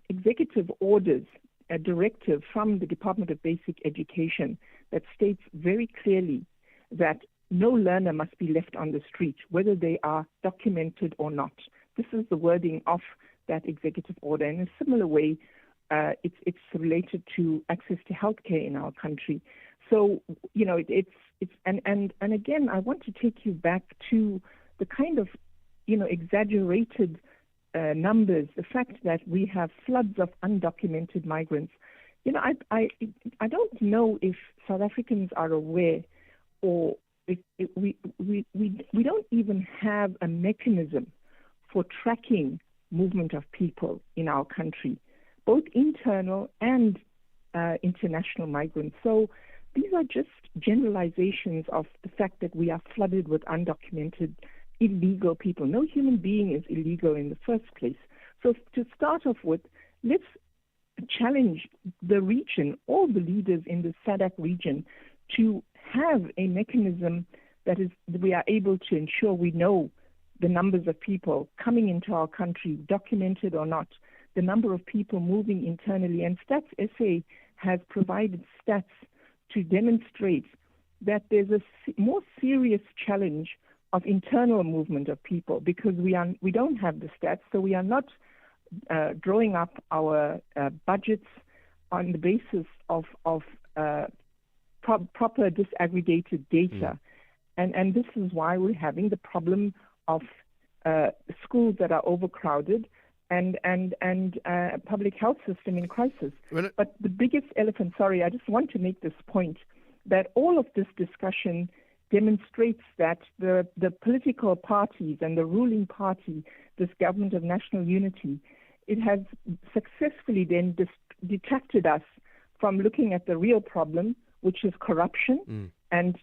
executive orders, a directive from the Department of Basic Education that states very clearly that no learner must be left on the street, whether they are documented or not. This is the wording of that executive order. In a similar way, it's related to access to healthcare in our country. So, you know, and again, I want to take you back to the kind of, you know, exaggerated numbers, the fact that we have floods of undocumented migrants. You know, I don't know if South Africans are aware, or if we don't even have a mechanism for tracking movement of people in our country, both internal and international migrants. So these are just generalizations of the fact that we are flooded with undocumented illegal people. No human being is illegal in the first place. So to start off with, let's challenge the region, all the leaders in the SADC region, to have a mechanism that we are able to ensure we know the numbers of people coming into our country, documented or not, the number of people moving internally. And Stats SA has provided stats to demonstrate that there's a more serious challenge of internal movement of people, because we don't have the stats, so we are not drawing up our budgets on the basis of proper disaggregated data, and this is why we're having the problem of schools that are overcrowded and public health system in crisis. But the biggest elephant, I just want to make this point, that all of this discussion demonstrates that the political parties and the ruling party, this government of national unity, it has successfully then detracted us from looking at the real problem, which is corruption and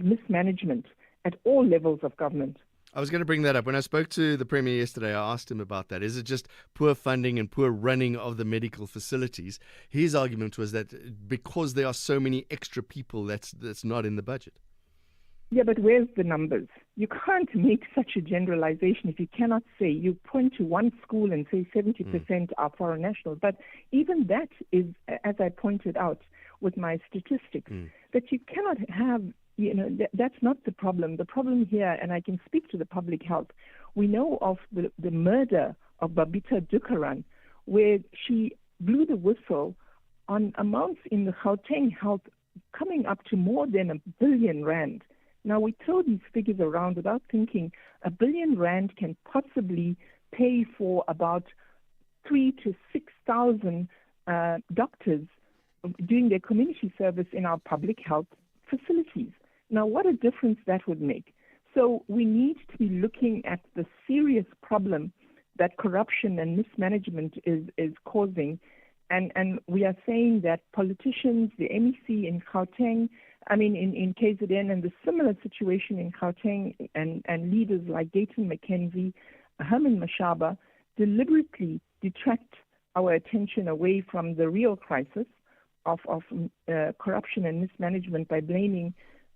mismanagement at all levels of government. I was going to bring that up. When I spoke to the Premier yesterday, I asked him about that. Is it just poor funding and poor running of the medical facilities? His argument was that because there are so many extra people, that's not in the budget. Yeah, but where's the numbers? You can't make such a generalization if you cannot say, you point to one school and say 70% are foreign nationals. But even that is, as I pointed out with my statistics, that you cannot have, you know, that's not the problem. The problem here, and I can speak to the public health, we know of the murder of Babita Dukaran, where she blew the whistle on amounts in the Gauteng health coming up to more than R1 billion. Now, we throw these figures around without thinking R1 billion can possibly pay for about 3,000 to 6,000 doctors doing their community service in our public health facilities. Now, what a difference that would make. So we need to be looking at the serious problem that corruption and mismanagement is causing. And we are saying that politicians, the MEC in Gauteng, in KZN, and the similar situation in Gauteng, and leaders like Gayton McKenzie, Herman Mashaba, deliberately detract our attention away from the real crisis of corruption and mismanagement by blaming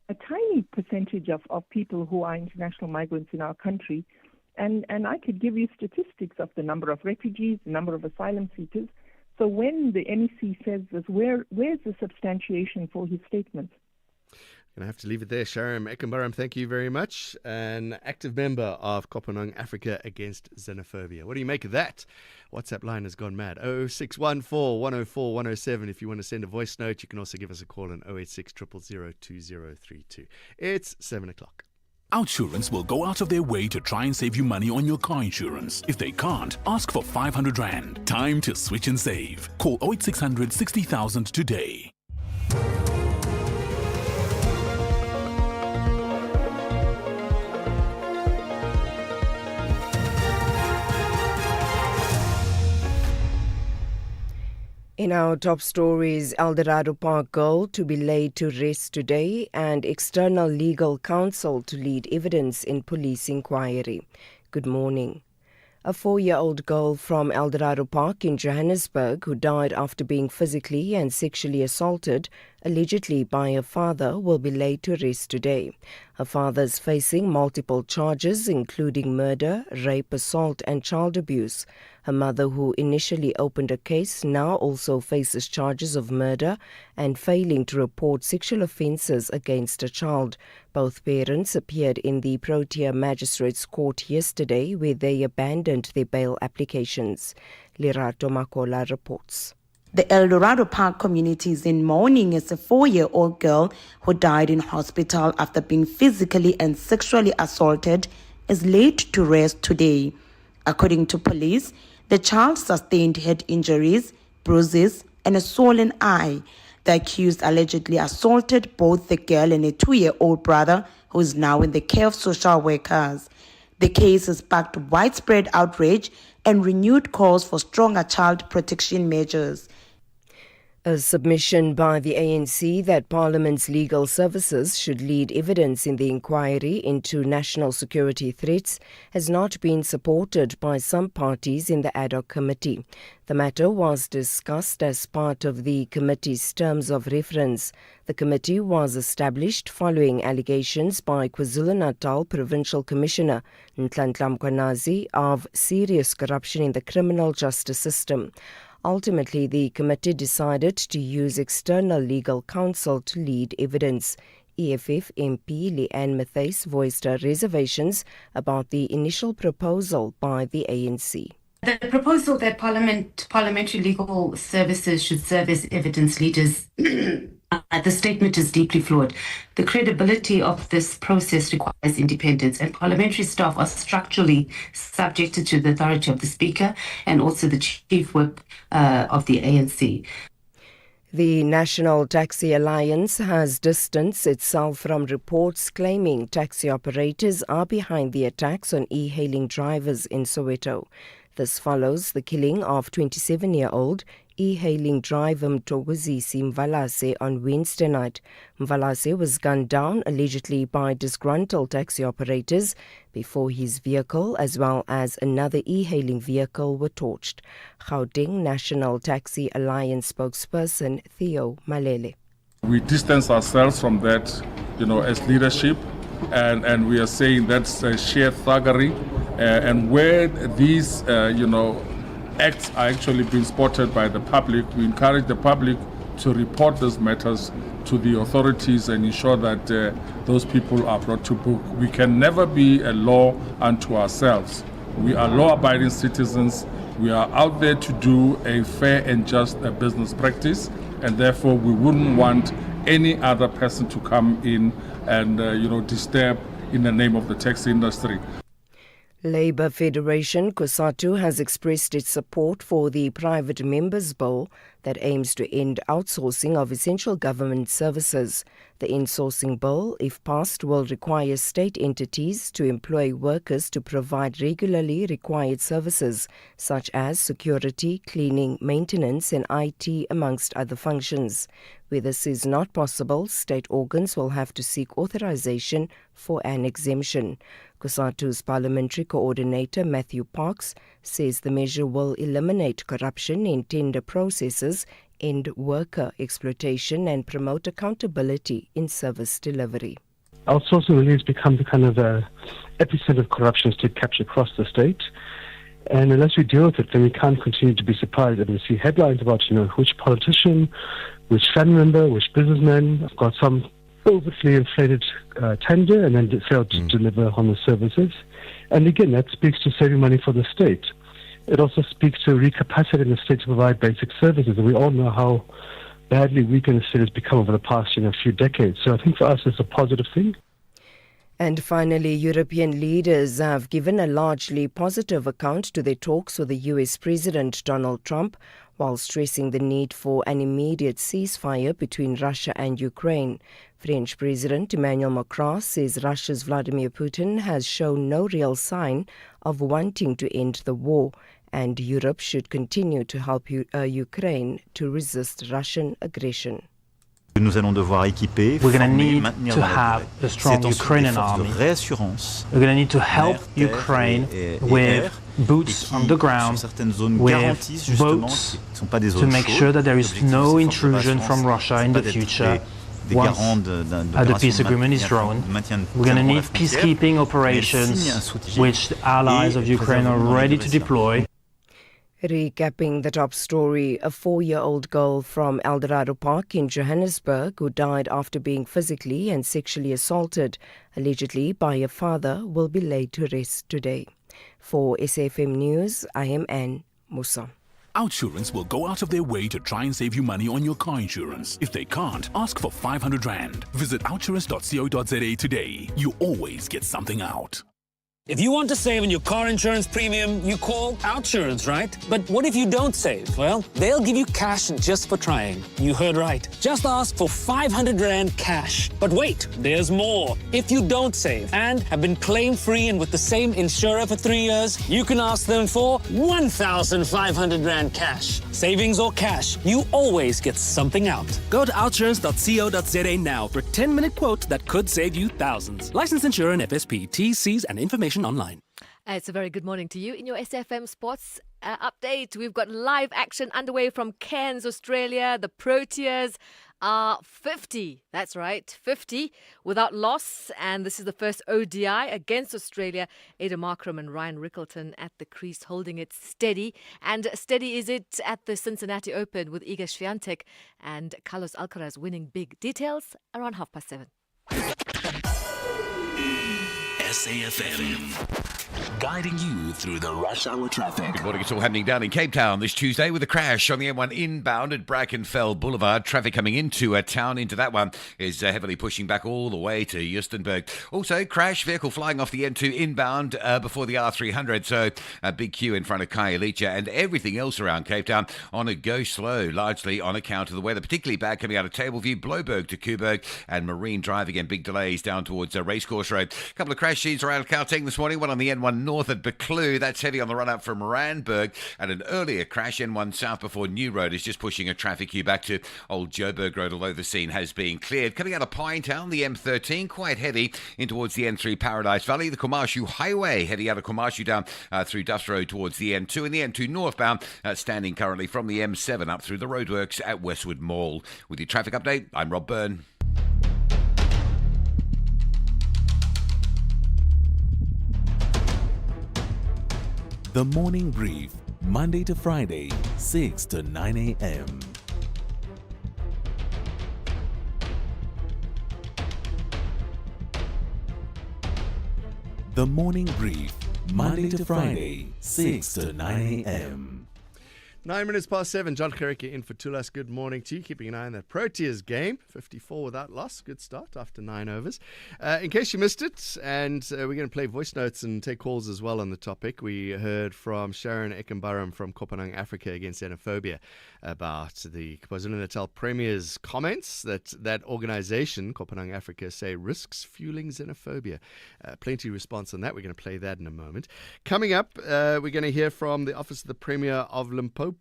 a tiny percentage of people who are international migrants in our country. And I could give you statistics of the number of refugees, the number of asylum seekers. So when the MEC says this, where's the substantiation for his statement? Going to have to leave it there. Sharam Ekambaram, thank you very much. An active member of Kopanang Africa Against Xenophobia. What do you make of that? WhatsApp line has gone mad. 0614 104 107. If you want to send a voice note, you can also give us a call on 086 000 2032. It's 7 o'clock. Outsurance will go out of their way to try and save you money on your car insurance. If they can't, ask for 500 Rand. Time to switch and save. Call 08600 60,000 today. In our top stories, Eldorado Park girl to be laid to rest today and external legal counsel to lead evidence in police inquiry. Good morning. A 4-year-old girl from Eldorado Park in Johannesburg who died after being physically and sexually assaulted, allegedly by her father, will be laid to rest today. Her father is facing multiple charges, including murder, rape, assault and child abuse. Her mother, who initially opened a case, now also faces charges of murder and failing to report sexual offences against a child. Both parents appeared in the Protea Magistrates Court yesterday, where they abandoned their bail applications. Lerato Makola reports. The Eldorado Park community is in mourning as a 4-year-old girl who died in hospital after being physically and sexually assaulted is laid to rest today. According to police, the child sustained head injuries, bruises, and a swollen eye. The accused allegedly assaulted both the girl and a 2-year-old brother, who is now in the care of social workers. The case has sparked widespread outrage and renewed calls for stronger child protection measures. A submission by the ANC that Parliament's legal services should lead evidence in the inquiry into national security threats has not been supported by some parties in the ad hoc committee. The matter was discussed as part of the committee's terms of reference. The committee was established following allegations by KwaZulu-Natal Provincial Commissioner Nhlanhla Mkhwanazi of serious corruption in the criminal justice system. Ultimately, the committee decided to use external legal counsel to lead evidence. EFF MP Leanne Matthys voiced her reservations about the initial proposal by the ANC. The proposal that parliamentary legal services should serve as evidence leaders, the statement is deeply flawed. The credibility of this process requires independence, and parliamentary staff are structurally subjected to the authority of the Speaker and also the Chief Whip of the ANC. The National Taxi Alliance has distanced itself from reports claiming taxi operators are behind the attacks on e-hailing drivers in Soweto. This follows the killing of 27-year-old e-hailing driver Mthokozisi Mvalase on Wednesday night. Mvalase was gunned down allegedly by disgruntled taxi operators before his vehicle as well as another e-hailing vehicle were torched. Gauteng National Taxi Alliance spokesperson Theo Malele. We distance ourselves from that, as leadership, and we are saying that's sheer thuggery. And where these, acts are actually being spotted by the public, we encourage the public to report those matters to the authorities and ensure that those people are brought to book. We can never be a law unto ourselves. We are law-abiding citizens. We are out there to do a fair and just business practice, and therefore we wouldn't want any other person to come in and, disturb in the name of the taxi industry. Labour Federation COSATU has expressed its support for the private members' bill that aims to end outsourcing of essential government services. The insourcing bill, if passed, will require state entities to employ workers to provide regularly required services such as security, cleaning, maintenance and IT, amongst other functions. Where this is not possible, state organs will have to seek authorization for an exemption. COSATU's parliamentary coordinator Matthew Parks says the measure will eliminate corruption in tender processes, end worker exploitation and promote accountability in service delivery. Outsourcing really has become the kind of epicenter of corruption state capture across the state. And unless we deal with it, then we can't continue to be surprised. And we see headlines about, which politician, which family member, which businessman. I've got some overtly inflated tender and then failed to deliver on the services. And again, that speaks to saving money for the state. It also speaks to recapacitating the state to provide basic services. And we all know how badly weak the state has become over the past few decades. So I think for us it's a positive thing. And finally, European leaders have given a largely positive account to their talks with the US President Donald Trump, while stressing the need for an immediate ceasefire between Russia and Ukraine. French President Emmanuel Macron says Russia's Vladimir Putin has shown no real sign of wanting to end the war, and Europe should continue to help Ukraine to resist Russian aggression. We're going to need to have a strong Ukrainian army. We're going to need to help Ukraine with boots on the ground, with boats, to make sure that there is no intrusion from Russia in the future once the peace agreement is drawn. We're going to need peacekeeping operations, which the allies of Ukraine are ready to deploy. Recapping the top story, a 4-year-old girl from Eldorado Park in Johannesburg who died after being physically and sexually assaulted, allegedly by her father, will be laid to rest today. For SAFM News, I am Anne Musa. OUTsurance will go out of their way to try and save you money on your car insurance. If they can't, ask for 500 Rand. Visit outsurance.co.za today. You always get something out. If you want to save on your car insurance premium, you call OUTsurance, right? But what if you don't save? Well, they'll give you cash just for trying. You heard right. Just ask for 500 Rand cash. But wait, there's more. If you don't save and have been claim-free and with the same insurer for 3 years, you can ask them for 1,500 Rand cash. Savings or cash, you always get something out. Go to outsurance.co.za now for a 10-minute quote that could save you thousands. Licensed insurer and FSP. T's, C's and information online. It's a very good morning to you. In your SFM Sports update, we've got live action underway from Cairns, Australia. The Proteas are 50, that's right, 50 without loss. And this is the first ODI against Australia. Ada Markram and Ryan Rickleton at the crease holding it steady. And steady is it at the Cincinnati Open with Iga Swiatek and Carlos Alcaraz winning big. Details around 7:30. SAFM, guiding you through the rush hour traffic. Good morning. It's all happening down in Cape Town this Tuesday with a crash on the M1 inbound at Brackenfell Boulevard. Traffic coming into town into that one is heavily pushing back all the way to Justenburg. Also, crash vehicle flying off the N2 inbound before the R300. So a big queue in front of Khayelitsha, and everything else around Cape Town on a go slow, largely on account of the weather. Particularly bad coming out of Tableview, Bloberg to Kuberg, and Marine Drive. Again, big delays down towards Racecourse Road. A couple of crash scenes around Gauteng this morning. One on the N1 north at Buccleuch. That's heavy on the run up from Randburg. And an earlier crash, N1 south before New Road, is just pushing a traffic queue back to Old Joburg Road, although the scene has been cleared. Coming out of Pinetown, the M13, quite heavy in towards the N3 Paradise Valley. The Komashu Highway, heavy out of Komashu down through Duffs Road towards the N2. And the N2 northbound, standing currently from the M7 up through the roadworks at Westwood Mall. With your traffic update, I'm Rob Byrne. The Morning Brief, Monday to Friday, 6 to 9 a.m. The Morning Brief, Monday to Friday, 6 to 9 a.m. 9 minutes past 7. Jon Gericke in for Tulas. Good morning to you. Keeping an eye on that Proteas game. 54 without loss. Good start after 9 overs. In case you missed it, and we're going to play voice notes and take calls as well on the topic. We heard from Sharon Ekenbarum from Kopanang Africa against Xenophobia about the KwaZulu-Natal Premier's comments that organization, Kopanang Africa, say risks fueling xenophobia. Plenty of response on that. We're going to play that in a moment. Coming up, we're going to hear from the Office of the Premier of Limpopo.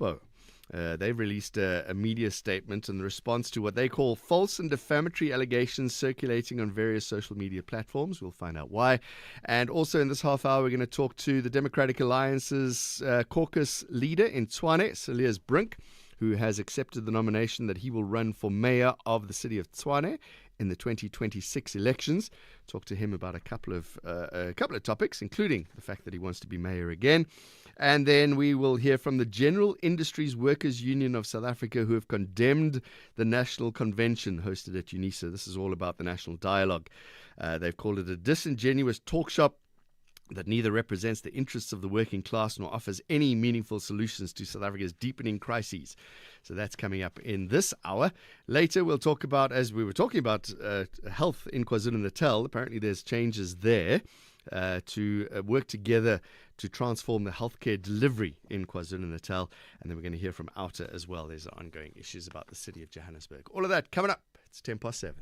They've released a media statement in response to what they call false and defamatory allegations circulating on various social media platforms. We'll find out why. And also in this half hour, we're going to talk to the Democratic Alliance's caucus leader in Tshwane, Cilliers Brink, who has accepted the nomination that he will run for mayor of the city of Tshwane in the 2026 elections. Talk to him about a couple of topics, including the fact that he wants to be mayor again. And then we will hear from the General Industries Workers Union of South Africa, who have condemned the National Convention hosted at UNISA. This is all about the National Dialogue. They've called it a disingenuous talk shop that neither represents the interests of the working class nor offers any meaningful solutions to South Africa's deepening crises. So that's coming up in this hour. Later, we'll talk about, as we were talking about health in KwaZulu-Natal, apparently there's changes there to work together to transform the healthcare delivery in KwaZulu-Natal. And then we're going to hear from OUTA as well. There's ongoing issues about the city of Johannesburg. All of that coming up. It's 7:10.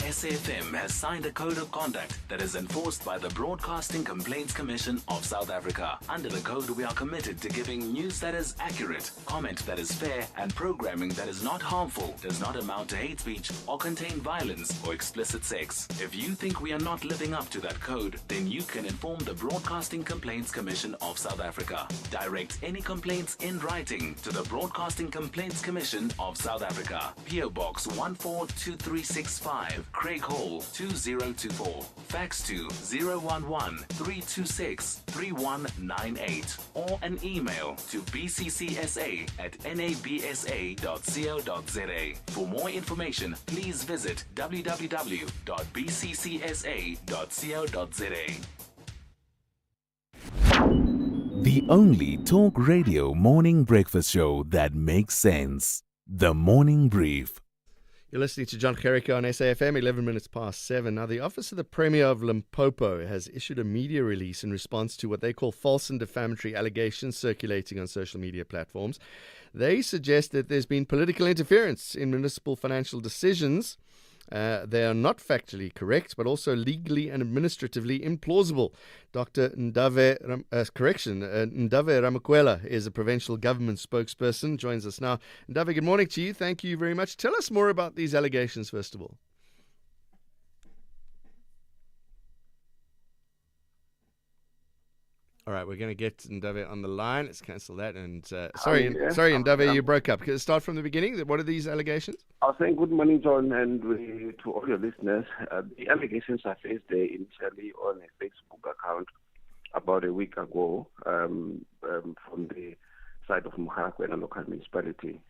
SAFM has signed a code of conduct that is enforced by the Broadcasting Complaints Commission of South Africa. Under the code, we are committed to giving news that is accurate, comment that is fair, and programming that is not harmful, does not amount to hate speech, or contain violence or explicit sex. If you think we are not living up to that code, then you can inform the Broadcasting Complaints Commission of South Africa. Direct any complaints in writing to the Broadcasting Complaints Commission of South Africa. PO Box 142365. Craig Hall 2024. Fax to 011-326-3198 or an email to bccsa@nabsa.co.za. For more information, please visit www.bccsa.co.za. The only talk radio morning breakfast show that makes sense. The Morning Brief. You're listening to Jon Gericke on SAFM, 11 minutes past 7. Now, the Office of the Premier of Limpopo has issued a media release in response to what they call false and defamatory allegations circulating on social media platforms. They suggest that there's been political interference in municipal financial decisions. They are not factually correct, but also legally and administratively implausible. Dr. Ndave Ramakwela is a provincial government spokesperson, joins us now. Ndave, good morning to you. Thank you very much. Tell us more about these allegations, first of all. All right, we're going to get Ndave on the line. Let's cancel that. And sorry, Ndave, you broke up. Start from the beginning. What are these allegations? I was saying good morning, John, and to all your listeners. The allegations are faced initially on a Facebook account about a week ago from the side of Mukarakwena local municipality,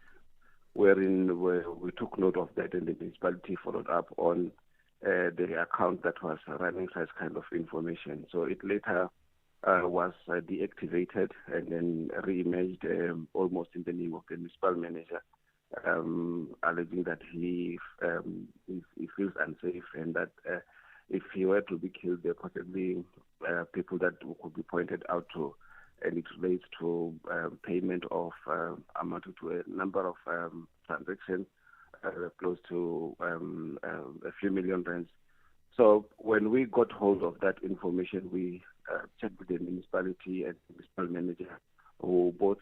wherein we took note of that, and the municipality followed up on the account that was running such kind of information. So it later was deactivated and then re-imaged almost in the name of the municipal manager, alleging that he feels unsafe and that if he were to be killed, there are possibly people that could be pointed out to, and it relates to payment of amounted to a number of transactions close to a few million rands. So when we got hold of that information, we checked with the municipality and the municipal manager, who both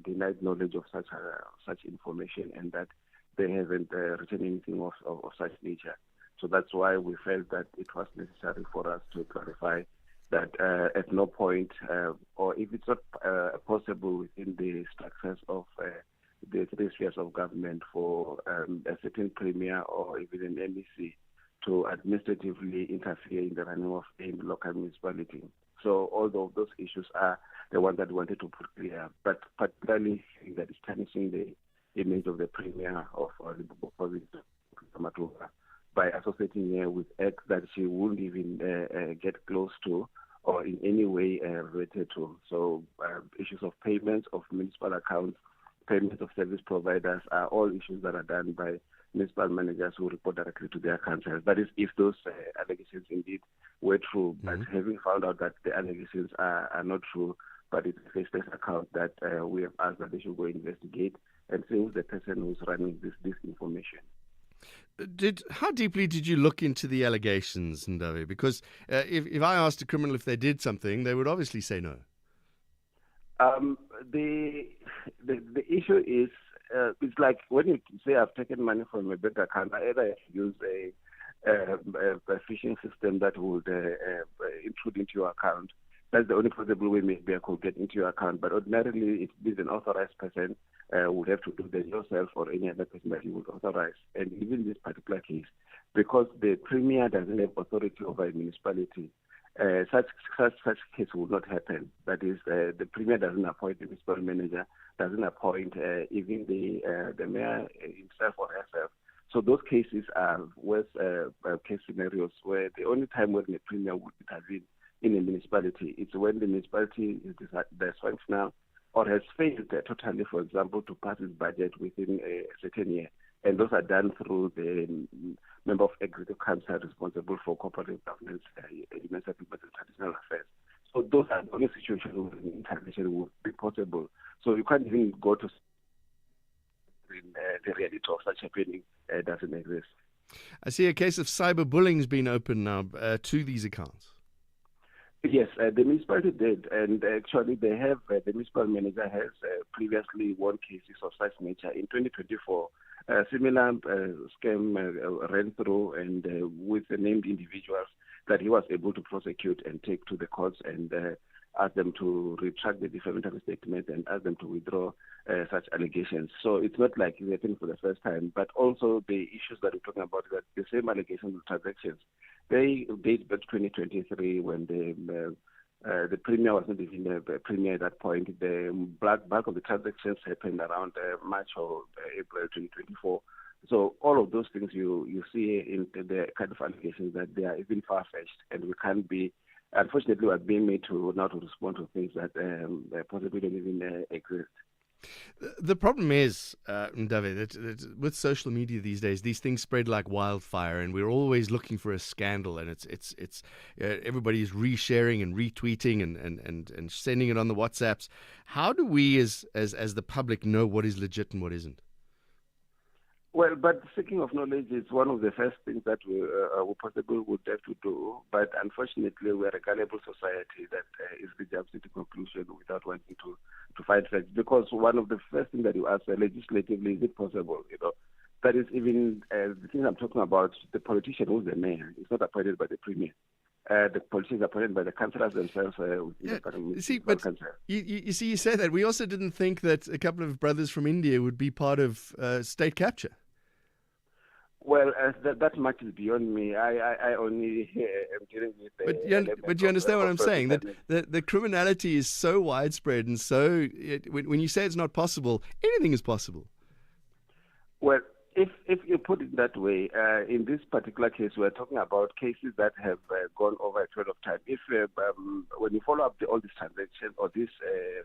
denied knowledge of such information and that they haven't written anything of such nature. So that's why we felt that it was necessary for us to clarify that at no point, or if it's not possible within the structures of the three spheres of government for a certain premier or even an MEC to administratively interfere in the running of a local municipality. So all of those issues are the ones that we wanted to put clear, but particularly that is tarnishing the image of the premier of Limpopo province by associating her with acts that she wouldn't even get close to or in any way related to. So issues of payments of municipal accounts, payments of service providers are all issues that are done by municipal managers who report directly to their councils. That is, if those allegations indeed were true. But having found out that the allegations are not true, but it's a face-to-face account that we have asked that they should go investigate and see who's the person who's running this information. How deeply did you look into the allegations, Ndave? Because if I asked a criminal if they did something, they would obviously say no. The issue is, it's like when you say I've taken money from a bank account, I either use a phishing system that would intrude into your account That's the only possible way maybe I could get into your account. But ordinarily, if it is an authorized person, would have to do that yourself or any other person that you would authorize. And even in this particular case, because the Premier doesn't have authority over a municipality, such case would not happen. That is, the Premier doesn't appoint the municipal manager, doesn't appoint even the mayor himself or herself. So those cases are worse case scenarios where the only time when the Premier would intervene in a municipality is when the municipality is dysfunctional or has failed totally, for example, to pass its budget within a certain year. And those are done through the member of executive council responsible for cooperative governance, human services, and traditional affairs. So those are the only situations where intervention would be possible. So you can't even go to the reality of such happening doesn't exist. I see a case of cyberbullying has been opened now to these accounts. Yes, the municipality did, and actually they have, the municipal manager has previously won cases of such nature. In 2024, a similar scam ran through and with the named individuals that he was able to prosecute and take to the courts and ask them to retract the defamatory statement and ask them to withdraw such allegations. So it's not like it's happening for the first time, but also the issues that we're talking about, that the same allegations of transactions, they date back to 2023 when the Premier was not even the Premier at that point. The bulk of the transactions happened around March or April 2024. So all of those things you see in the kind of allegations that they are even far-fetched, and we can't be, unfortunately, we are being made to not to respond to things that possibly don't even exist. The problem is, Ndave, that with social media these days, these things spread like wildfire, and we're always looking for a scandal, and it's everybody's resharing and retweeting and sending it on the WhatsApps. How do we, as the public, know what is legit and what isn't? Well, but seeking of knowledge is one of the first things that we possibly would have to do. But unfortunately, we are a gullible society that easily jumps into conclusion without wanting to find facts. Because one of the first things that you ask legislatively, is it possible? That is even the thing I'm talking about. The politician who's the mayor is not appointed by the Premier. The politicians are appointed by the councillors themselves. You see, you say that. We also didn't think that a couple of brothers from India would be part of state capture. Well, that much is beyond me. I only am dealing with But you understand what I'm saying? That the criminality is so widespread, and so when you say it's not possible, anything is possible. Well, if you put it that way, in this particular case, we're talking about cases that have gone over a period of time. If when you follow up all these transactions or these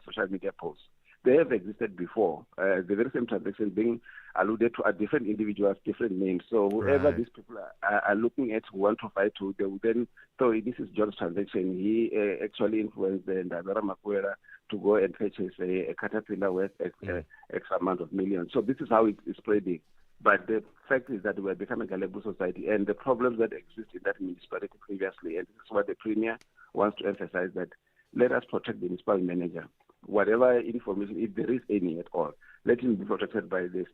social media posts, they have existed before. The very same transaction being alluded to at different individuals, different names. So whoever these people are looking at who want to fight to, they will then say, this is John's transaction. He actually influenced the Ndavera Makwera to go and purchase a caterpillar worth X amount of millions. So this is how it is spreading. But the fact is that we are becoming a gullible society, and the problems that exist in that municipality previously, and this is what the Premier wants to emphasize, that let us protect the municipal manager. Whatever information, if there is any at all, let him be protected by the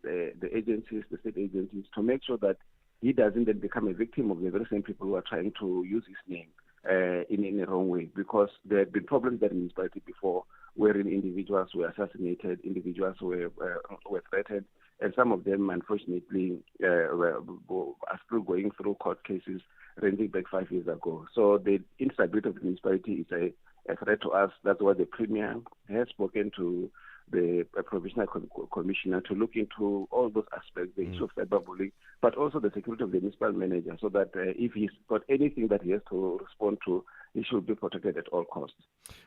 agencies, the state agencies, to make sure that he doesn't then become a victim of the very same people who are trying to use his name in a wrong way. Because there have been problems that in municipality before, wherein individuals were assassinated, individuals were threatened, and some of them, unfortunately, are still going through court cases ranging back 5 years ago. So the instability of the municipality is a threat to us. That's why the Premier has spoken to the Provisional Commissioner to look into all those aspects, the issue of cyberbullying, but also the security of the municipal manager, so that if he's got anything that he has to respond to, he should be protected at all costs.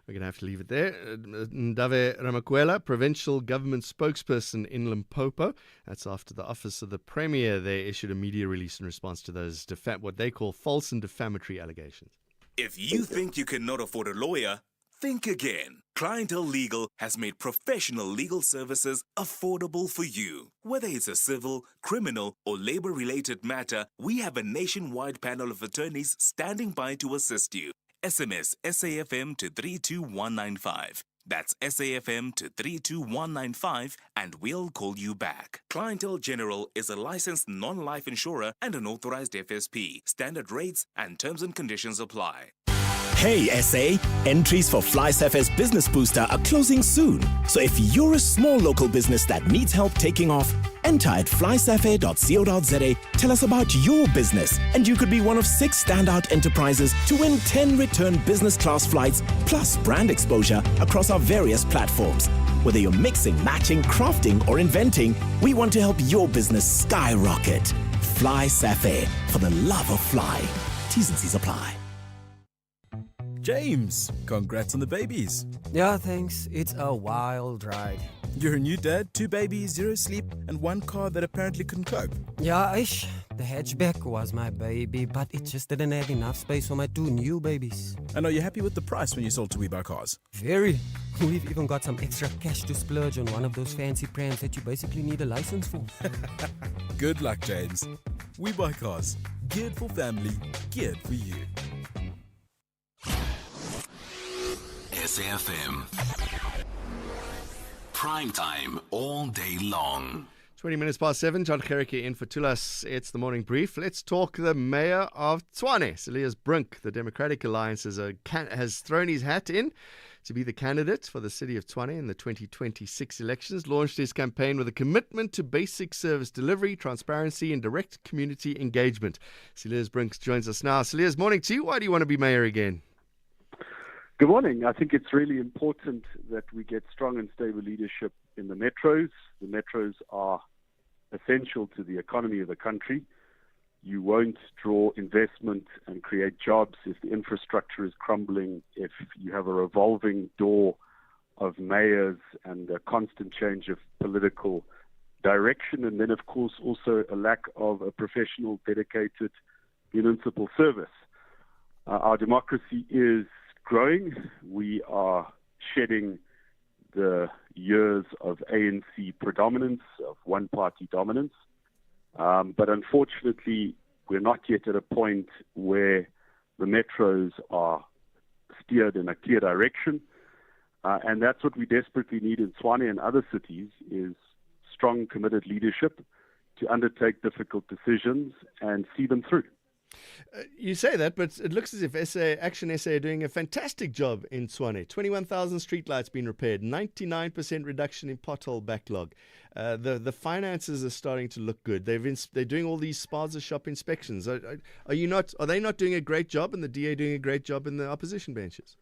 We're going to have to leave it there. Ndave Ramakwela, provincial government spokesperson in Limpopo. That's after the office of the Premier there issued a media release in response to those what they call false and defamatory allegations. If you think you cannot afford a lawyer, think again. Clientele Legal has made professional legal services affordable for you. Whether it's a civil, criminal, or labor-related matter, we have a nationwide panel of attorneys standing by to assist you. SMS SAFM to 32195. That's SAFM to 32195 and we'll call you back. Clientele General is a licensed non-life insurer and an authorized FSP. Standard rates and terms and conditions apply. Hey SA, entries for FlySafe's Business Booster are closing soon. So if you're a small local business that needs help taking off, enter at flysafe.co.za, tell us about your business, and you could be one of 6 standout enterprises to win 10 return business class flights plus brand exposure across our various platforms. Whether you're mixing, matching, crafting, or inventing, we want to help your business skyrocket. FlySafe, for the love of fly. T's and C's apply. James, congrats on the babies. Yeah, thanks. It's a wild ride. You're a new dad, 2 babies, 0 sleep, and 1 car that apparently couldn't cope. Yeah, the hatchback was my baby, but it just didn't have enough space for my 2 new babies. And are you happy with the price when you sold to WeBuy Cars? Very. We've even got some extra cash to splurge on one of those fancy brands that you basically need a license for. Good luck, James. WeBuy Cars. Geared for family, geared for you. SAFM. Prime time all day long. 20 minutes past 7, Jon Gericke in for Tulas. It's the morning brief. Let's talk the mayor of Tshwane, Cilliers Brink. The Democratic Alliance has thrown his hat in to be the candidate for the city of Tshwane in the 2026 elections, launched his campaign with a commitment to basic service delivery, transparency and direct community engagement. Cilliers Brink joins us now. Cilliers, morning to you. Why do you want to be mayor again? Good morning. I think it's really important that we get strong and stable leadership in the metros. The metros are essential to the economy of the country. You won't draw investment and create jobs if the infrastructure is crumbling, if you have a revolving door of mayors and a constant change of political direction, and then, of course, also a lack of a professional, dedicated municipal service. Our democracy is growing. We are shedding the years of ANC predominance, of one-party dominance. But unfortunately, we're not yet at a point where the metros are steered in a clear direction. And that's what we desperately need in Tshwane and other cities, is strong, committed leadership to undertake difficult decisions and see them through. You say that, but it looks as if Action SA are doing a fantastic job in Tshwane. 21,000 streetlights being repaired, 99% reduction in pothole backlog. The finances are starting to look good. They're doing all these spaza shop inspections. Are they not doing a great job, and the DA doing a great job in the opposition benches?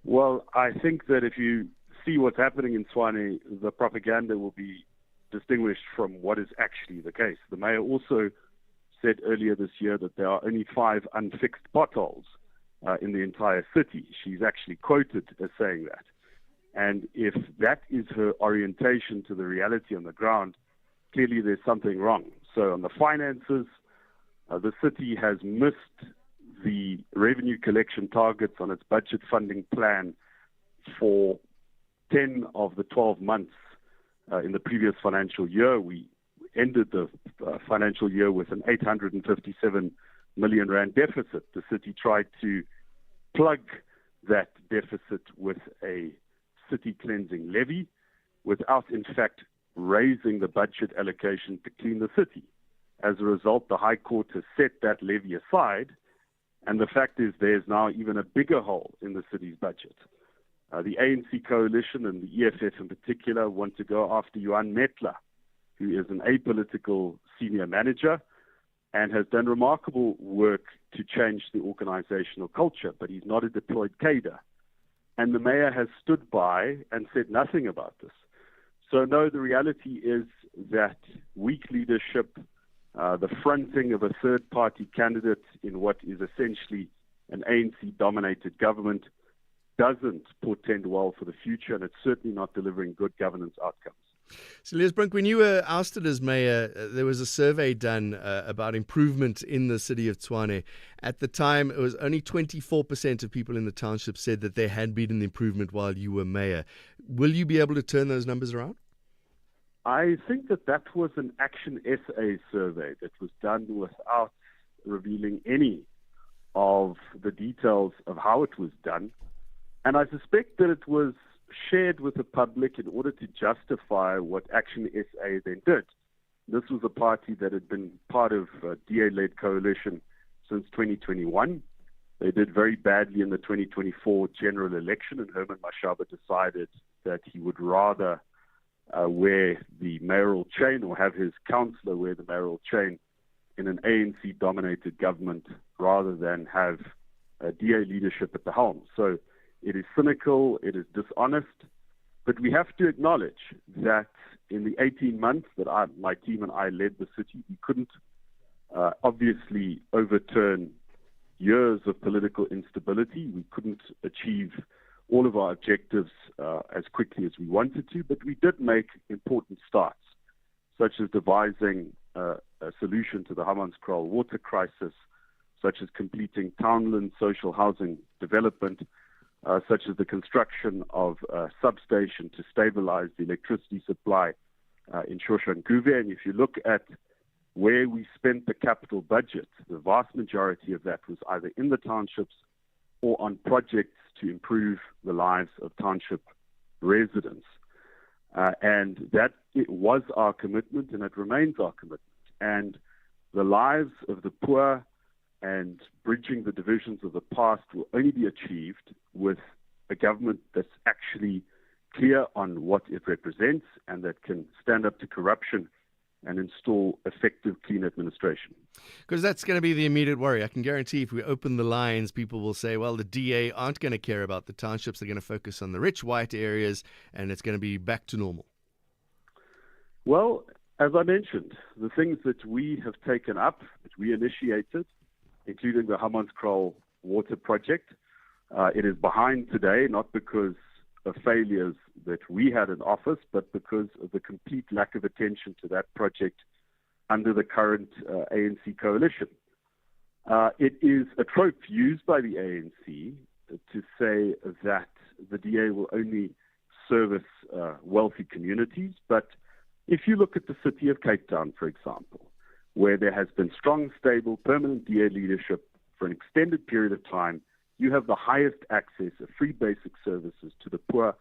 Well, I think that if you see what's happening in Tshwane, the propaganda will be distinguished from what is actually the case. The mayor also said earlier this year that there are only 5 unfixed potholes in the entire city. She's actually quoted as saying that. And if that is her orientation to the reality on the ground, clearly there's something wrong. So on the finances, the city has missed the revenue collection targets on its budget funding plan for 10 of the 12 months in the previous financial year. We ended the financial year with an 857 million rand deficit. The city tried to plug that deficit with a city cleansing levy without, in fact, raising the budget allocation to clean the city. As a result, the High Court has set that levy aside, and the fact is there's now even a bigger hole in the city's budget. The ANC coalition and the EFF in particular want to go after Johan Metler, who is an apolitical senior manager and has done remarkable work to change the organizational culture, but he's not a deployed cadre. And the mayor has stood by and said nothing about this. So no, the reality is that weak leadership, the fronting of a third-party candidate in what is essentially an ANC-dominated government doesn't portend well for the future, and it's certainly not delivering good governance outcomes. Cilliers Brink, when you were ousted as mayor, there was a survey done about improvement in the city of Tshwane. At the time, it was only 24% of people in the township said that there had been an improvement while you were mayor. Will you be able to turn those numbers around? I think that was an Action SA survey that was done without revealing any of the details of how it was done. And I suspect that it was shared with the public in order to justify what Action SA then did. This was a party that had been part of a DA-led coalition since 2021. They did very badly in the 2024 general election, and Herman Mashaba decided that he would rather wear the mayoral chain or have his councillor wear the mayoral chain in an ANC-dominated government rather than have DA leadership at the helm. So it is cynical, it is dishonest, but we have to acknowledge that in the 18 months that my team and I led the city, we couldn't obviously overturn years of political instability. We couldn't achieve all of our objectives as quickly as we wanted to, but we did make important starts, such as devising a solution to the Hammanskraal water crisis, such as completing townland social housing development, such as the construction of a substation to stabilize the electricity supply in Shoshanguve. And if you look at where we spent the capital budget, the vast majority of that was either in the townships or on projects to improve the lives of township residents. And that it was our commitment, and it remains our commitment. And the lives of the poor and bridging the divisions of the past will only be achieved with a government that's actually clear on what it represents and that can stand up to corruption and install effective, clean administration. Because that's going to be the immediate worry. I can guarantee if we open the lines, people will say, well, the DA aren't going to care about the townships. They're going to focus on the rich white areas, and it's going to be back to normal. Well, as I mentioned, the things that we have taken up, that we initiated, including the Hammanskraal water project, it is behind today, not because of failures that we had in office, but because of the complete lack of attention to that project under the current ANC coalition. It is a trope used by the ANC to say that the DA will only service wealthy communities, but if you look at the city of Cape Town, for example, where there has been strong, stable, permanent DA leadership for an extended period of time, you have the highest access of free basic services to the poor,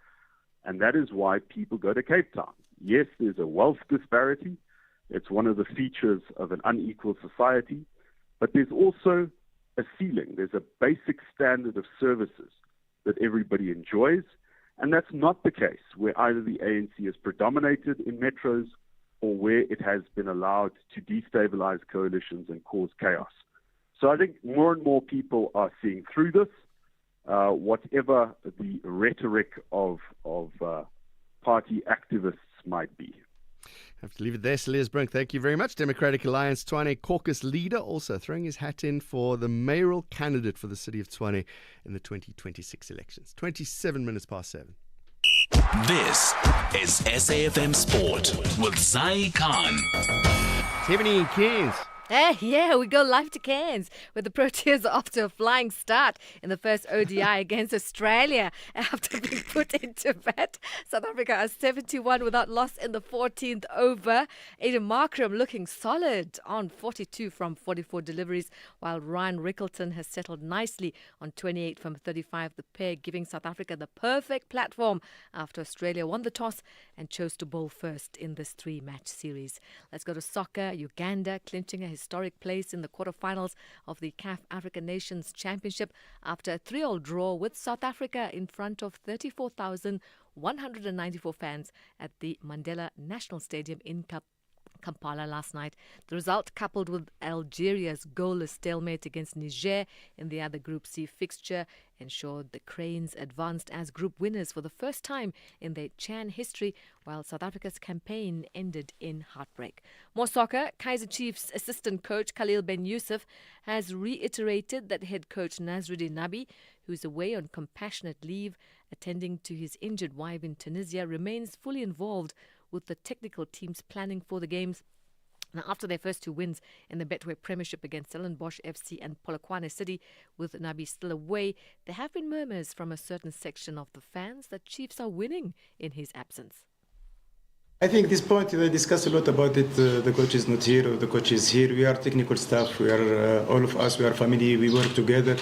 and that is why people go to Cape Town. Yes, there's a wealth disparity. It's one of the features of an unequal society, but there's also a ceiling. There's a basic standard of services that everybody enjoys, and that's not the case where either the ANC is predominated in metros or where it has been allowed to destabilize coalitions and cause chaos. So I think more and more people are seeing through this, whatever the rhetoric of party activists might be. I have to leave it there. Cilliers Brink, thank you very much. Democratic Alliance Tshwane caucus leader, also throwing his hat in for the mayoral candidate for the city of Tshwane in the 2026 elections. 27 minutes past 7. This is SAFM Sport with Zai Khan. Tiffany Cairns. Yeah, we go live to Cairns, where the Proteas are off to a flying start in the first ODI against Australia after being put into bed. South Africa are 7-1 without loss in the 14th over. Aiden Markram looking solid on 42 from 44 deliveries, while Ryan Rickleton has settled nicely on 28 from 35. The pair giving South Africa the perfect platform after Australia won the toss and chose to bowl first in this 3-match series. Let's go to soccer. Uganda clinching a historic place in the quarterfinals of the CAF African Nations Championship after a 3-3 draw with South Africa in front of 34,194 fans at the Mandela National Stadium in Kampala last night. The result, coupled with Algeria's goalless stalemate against Niger in the other Group C fixture, ensured the Cranes advanced as group winners for the first time in their CHAN history, while South Africa's campaign ended in heartbreak. More soccer. Kaizer Chiefs assistant coach Khalil Ben Yusuf has reiterated that head coach Nasruddin Nabi, who's away on compassionate leave attending to his injured wife in Tunisia, remains fully involved with the technical teams planning for the games. Now, after their first 2 wins in the Betway Premiership against Stellenbosch FC and Polokwane City, with Nabi still away, there have been murmurs from a certain section of the fans that Chiefs are winning in his absence. I think at this point they discuss a lot about it. The coach is not here, or the coach is here. We are technical staff. We are all of us. We are family. We work together.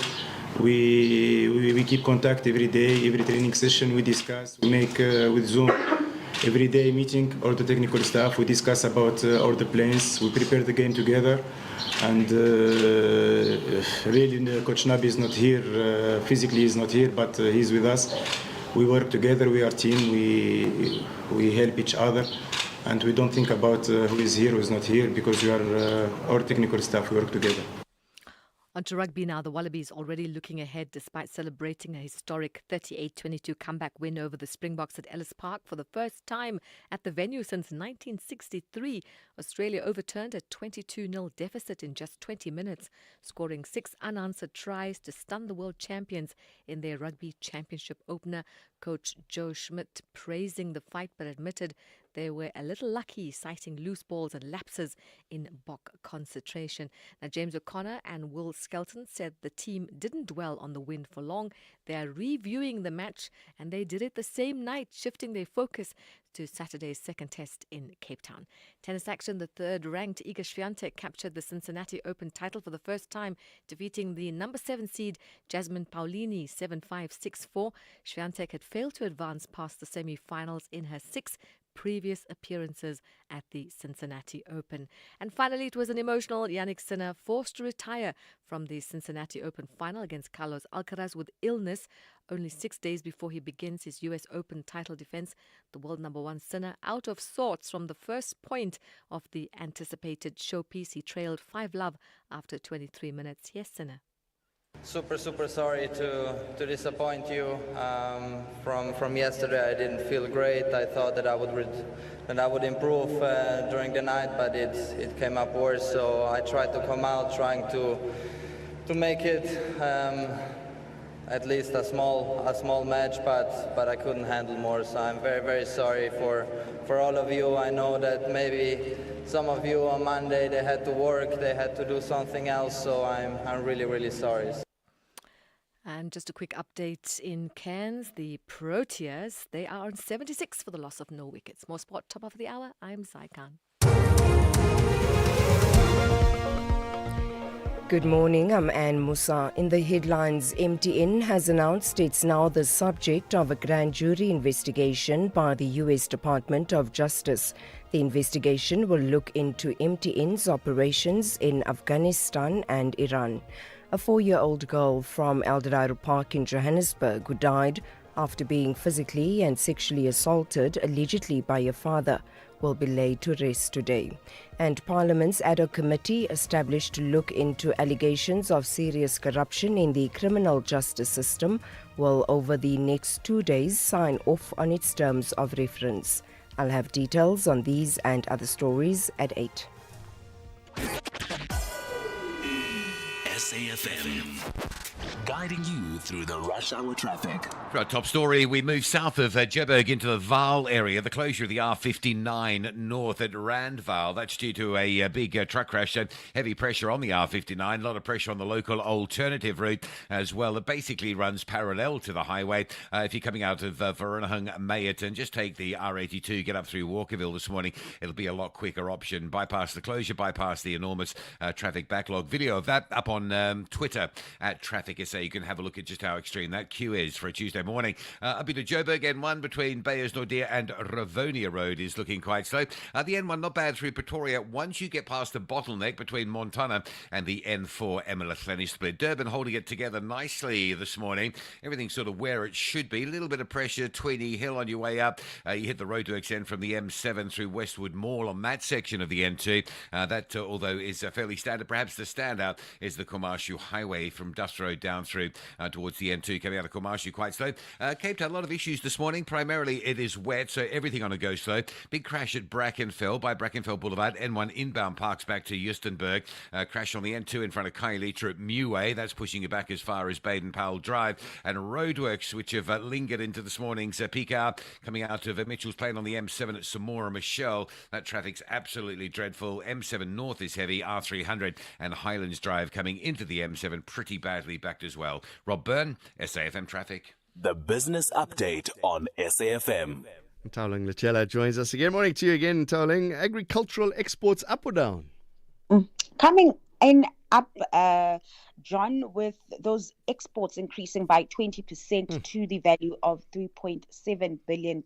We keep contact every day, every training session. We discuss. We make with Zoom. every day meeting, all the technical staff. We discuss about all the plans. We prepare the game together. And really, Coach Nabi is not here. Physically, he's not here, but he's with us. We work together. We are a team. We help each other. And we don't think about who is here, who is not here, because we are our technical staff. We work together. On to rugby now. The Wallabies already looking ahead despite celebrating a historic 38-22 comeback win over the Springboks at Ellis Park for the first time at the venue since 1963. Australia overturned a 22-0 deficit in just 20 minutes, scoring 6 unanswered tries to stun the world champions in their rugby championship opener. Coach Joe Schmidt praising the fight but admitted they were a little lucky, citing loose balls and lapses in Bok concentration. Now, James O'Connor and Will Skelton said the team didn't dwell on the win for long. They are reviewing the match, and they did it the same night, shifting their focus to Saturday's second test in Cape Town. Tennis action, the third-ranked Iga Swiatek captured the Cincinnati Open title for the first time, defeating the number 7 seed Jasmine Paolini 7-5, 6-4. Swiatek had failed to advance past the semi-finals in her 6 previous appearances at the Cincinnati Open. And finally, it was an emotional Jannik Sinner forced to retire from the Cincinnati Open final against Carlos Alcaraz with illness only 6 days before he begins his US Open title defense. The world number 1 Sinner out of sorts from the first point of the anticipated showpiece. He trailed 5-love after 23 minutes. Yes, Sinner. Super sorry to disappoint you. From yesterday, I didn't feel great. I thought that I would improve during the night, but it came up worse. So I tried to come out, trying to make it at least a small match, but I couldn't handle more. So I'm very sorry for all of you. I know that maybe some of you on Monday they had to work, they had to do something else. So I'm really sorry. And just a quick update in Cairns, the Proteas, they are on 76 for the loss of no wickets. More sport, top of the hour. I'm Sai Khan. Good morning, I'm Anne Musa. In the headlines, MTN has announced it's now the subject of a grand jury investigation by the US Department of Justice. The investigation will look into MTN's operations in Afghanistan and Iran. A 4-year-old girl from Eldorado Park in Johannesburg who died after being physically and sexually assaulted, allegedly by her father, will be laid to rest today. And Parliament's ad hoc committee established to look into allegations of serious corruption in the criminal justice system will over the next 2 days sign off on its terms of reference. I'll have details on these and other stories at 8. SAFM, guiding you through the rush hour traffic. For our top story, we move south of Joburg into the Vaal area. The closure of the R59 north at Randvaal. That's due to a big truck crash. So heavy pressure on the R59. A lot of pressure on the local alternative route as well. It basically runs parallel to the highway. If you're coming out of Vereeniging Meyerton, just take the R82, get up through Walkerville this morning. It'll be a lot quicker option. Bypass the closure, bypass the enormous traffic backlog. Video of that up on Twitter at Traffic SA. You can have a look at just how extreme that queue is for a Tuesday morning. Up into Joburg, N1 between Beyers Nordia and Rivonia Road is looking quite slow. The N1 not bad through Pretoria once you get past the bottleneck between Montana and the N4 Emelachlenny split. Durban holding it together nicely this morning. Everything's sort of where it should be. A little bit of pressure, Tweeny Hill on your way up. You hit the road to extend from the M7 through Westwood Mall on that section of the N2. That, although is fairly standard, perhaps the standout is the Komashu Highway from Dust Road down through towards the N2 coming out of Komashu quite slow. Cape Town, a lot of issues this morning. Primarily it is wet, so everything on a go slow. Big crash at Brackenfell by Brackenfell Boulevard. N1 inbound parks back to Justenburg. Crash on the N2 in front of Khayelitsha at Muway. That's pushing you back as far as Baden-Powell Drive. And roadworks which have lingered into this morning's peak hour coming out of Mitchell's Plain on the M7 at Samora Michelle. That traffic's absolutely dreadful. M7 North is heavy. R300 and Highlands Drive coming into the M7 pretty badly backed as well. Rob Byrne, SAFM Traffic. The business update on SAFM. Tauling Lachela joins us again. Morning to you again, Tauling. Agricultural exports up or down? Coming in up, John, with those exports increasing by 20% to the value of $3.7 billion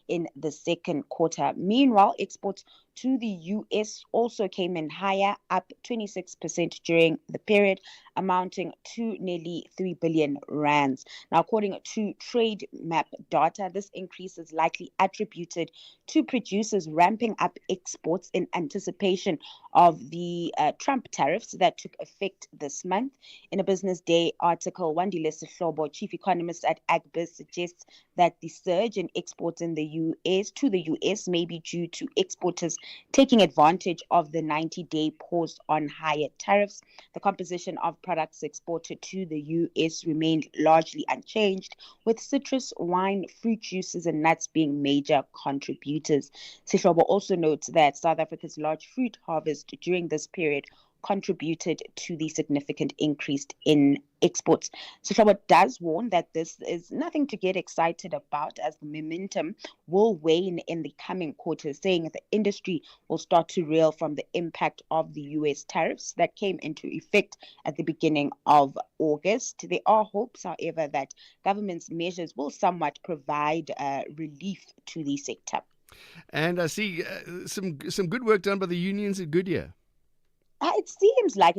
in the second quarter. Meanwhile, exports to the U.S. also came in higher, up 26% during the period, amounting to nearly 3 billion rands. Now, according to trade map data, this increase is likely attributed to producers ramping up exports in anticipation of the Trump tariffs that took effect this month. In a Business Day article, Wandile Sihlobo, chief economist at Agbiz, suggests that the surge in exports in the U.S. to the U.S. may be due to exporters taking advantage of the 90-day pause on higher tariffs. The composition of products exported to the U.S. remained largely unchanged, with citrus, wine, fruit juices, and nuts being major contributors. Sihlobo also notes that South Africa's large fruit harvest during this period contributed to the significant increase in exports. Sihlobo does warn that this is nothing to get excited about, as the momentum will wane in the coming quarters, saying that the industry will start to reel from the impact of the U.S. tariffs that came into effect at the beginning of August. There are hopes, however, that government's measures will somewhat provide relief to the sector. And I see some good work done by the unions at Goodyear. It seems like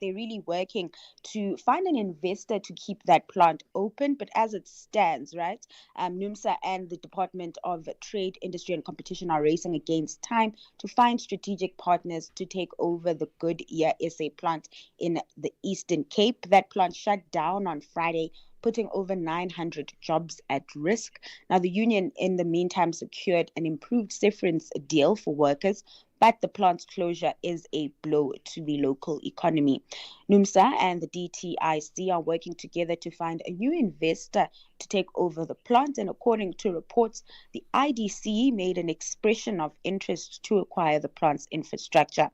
they're really working to find an investor to keep that plant open. But as it stands, right, NUMSA and the Department of Trade, Industry and Competition are racing against time to find strategic partners to take over the Goodyear SA plant in the Eastern Cape. That plant shut down on Friday, putting over 900 jobs at risk. Now, the union, in the meantime, secured an improved severance deal for workers, but the plant's closure is a blow to the local economy. NUMSA and the DTIC are working together to find a new investor to take over the plant, and according to reports, the IDC made an expression of interest to acquire the plant's infrastructure.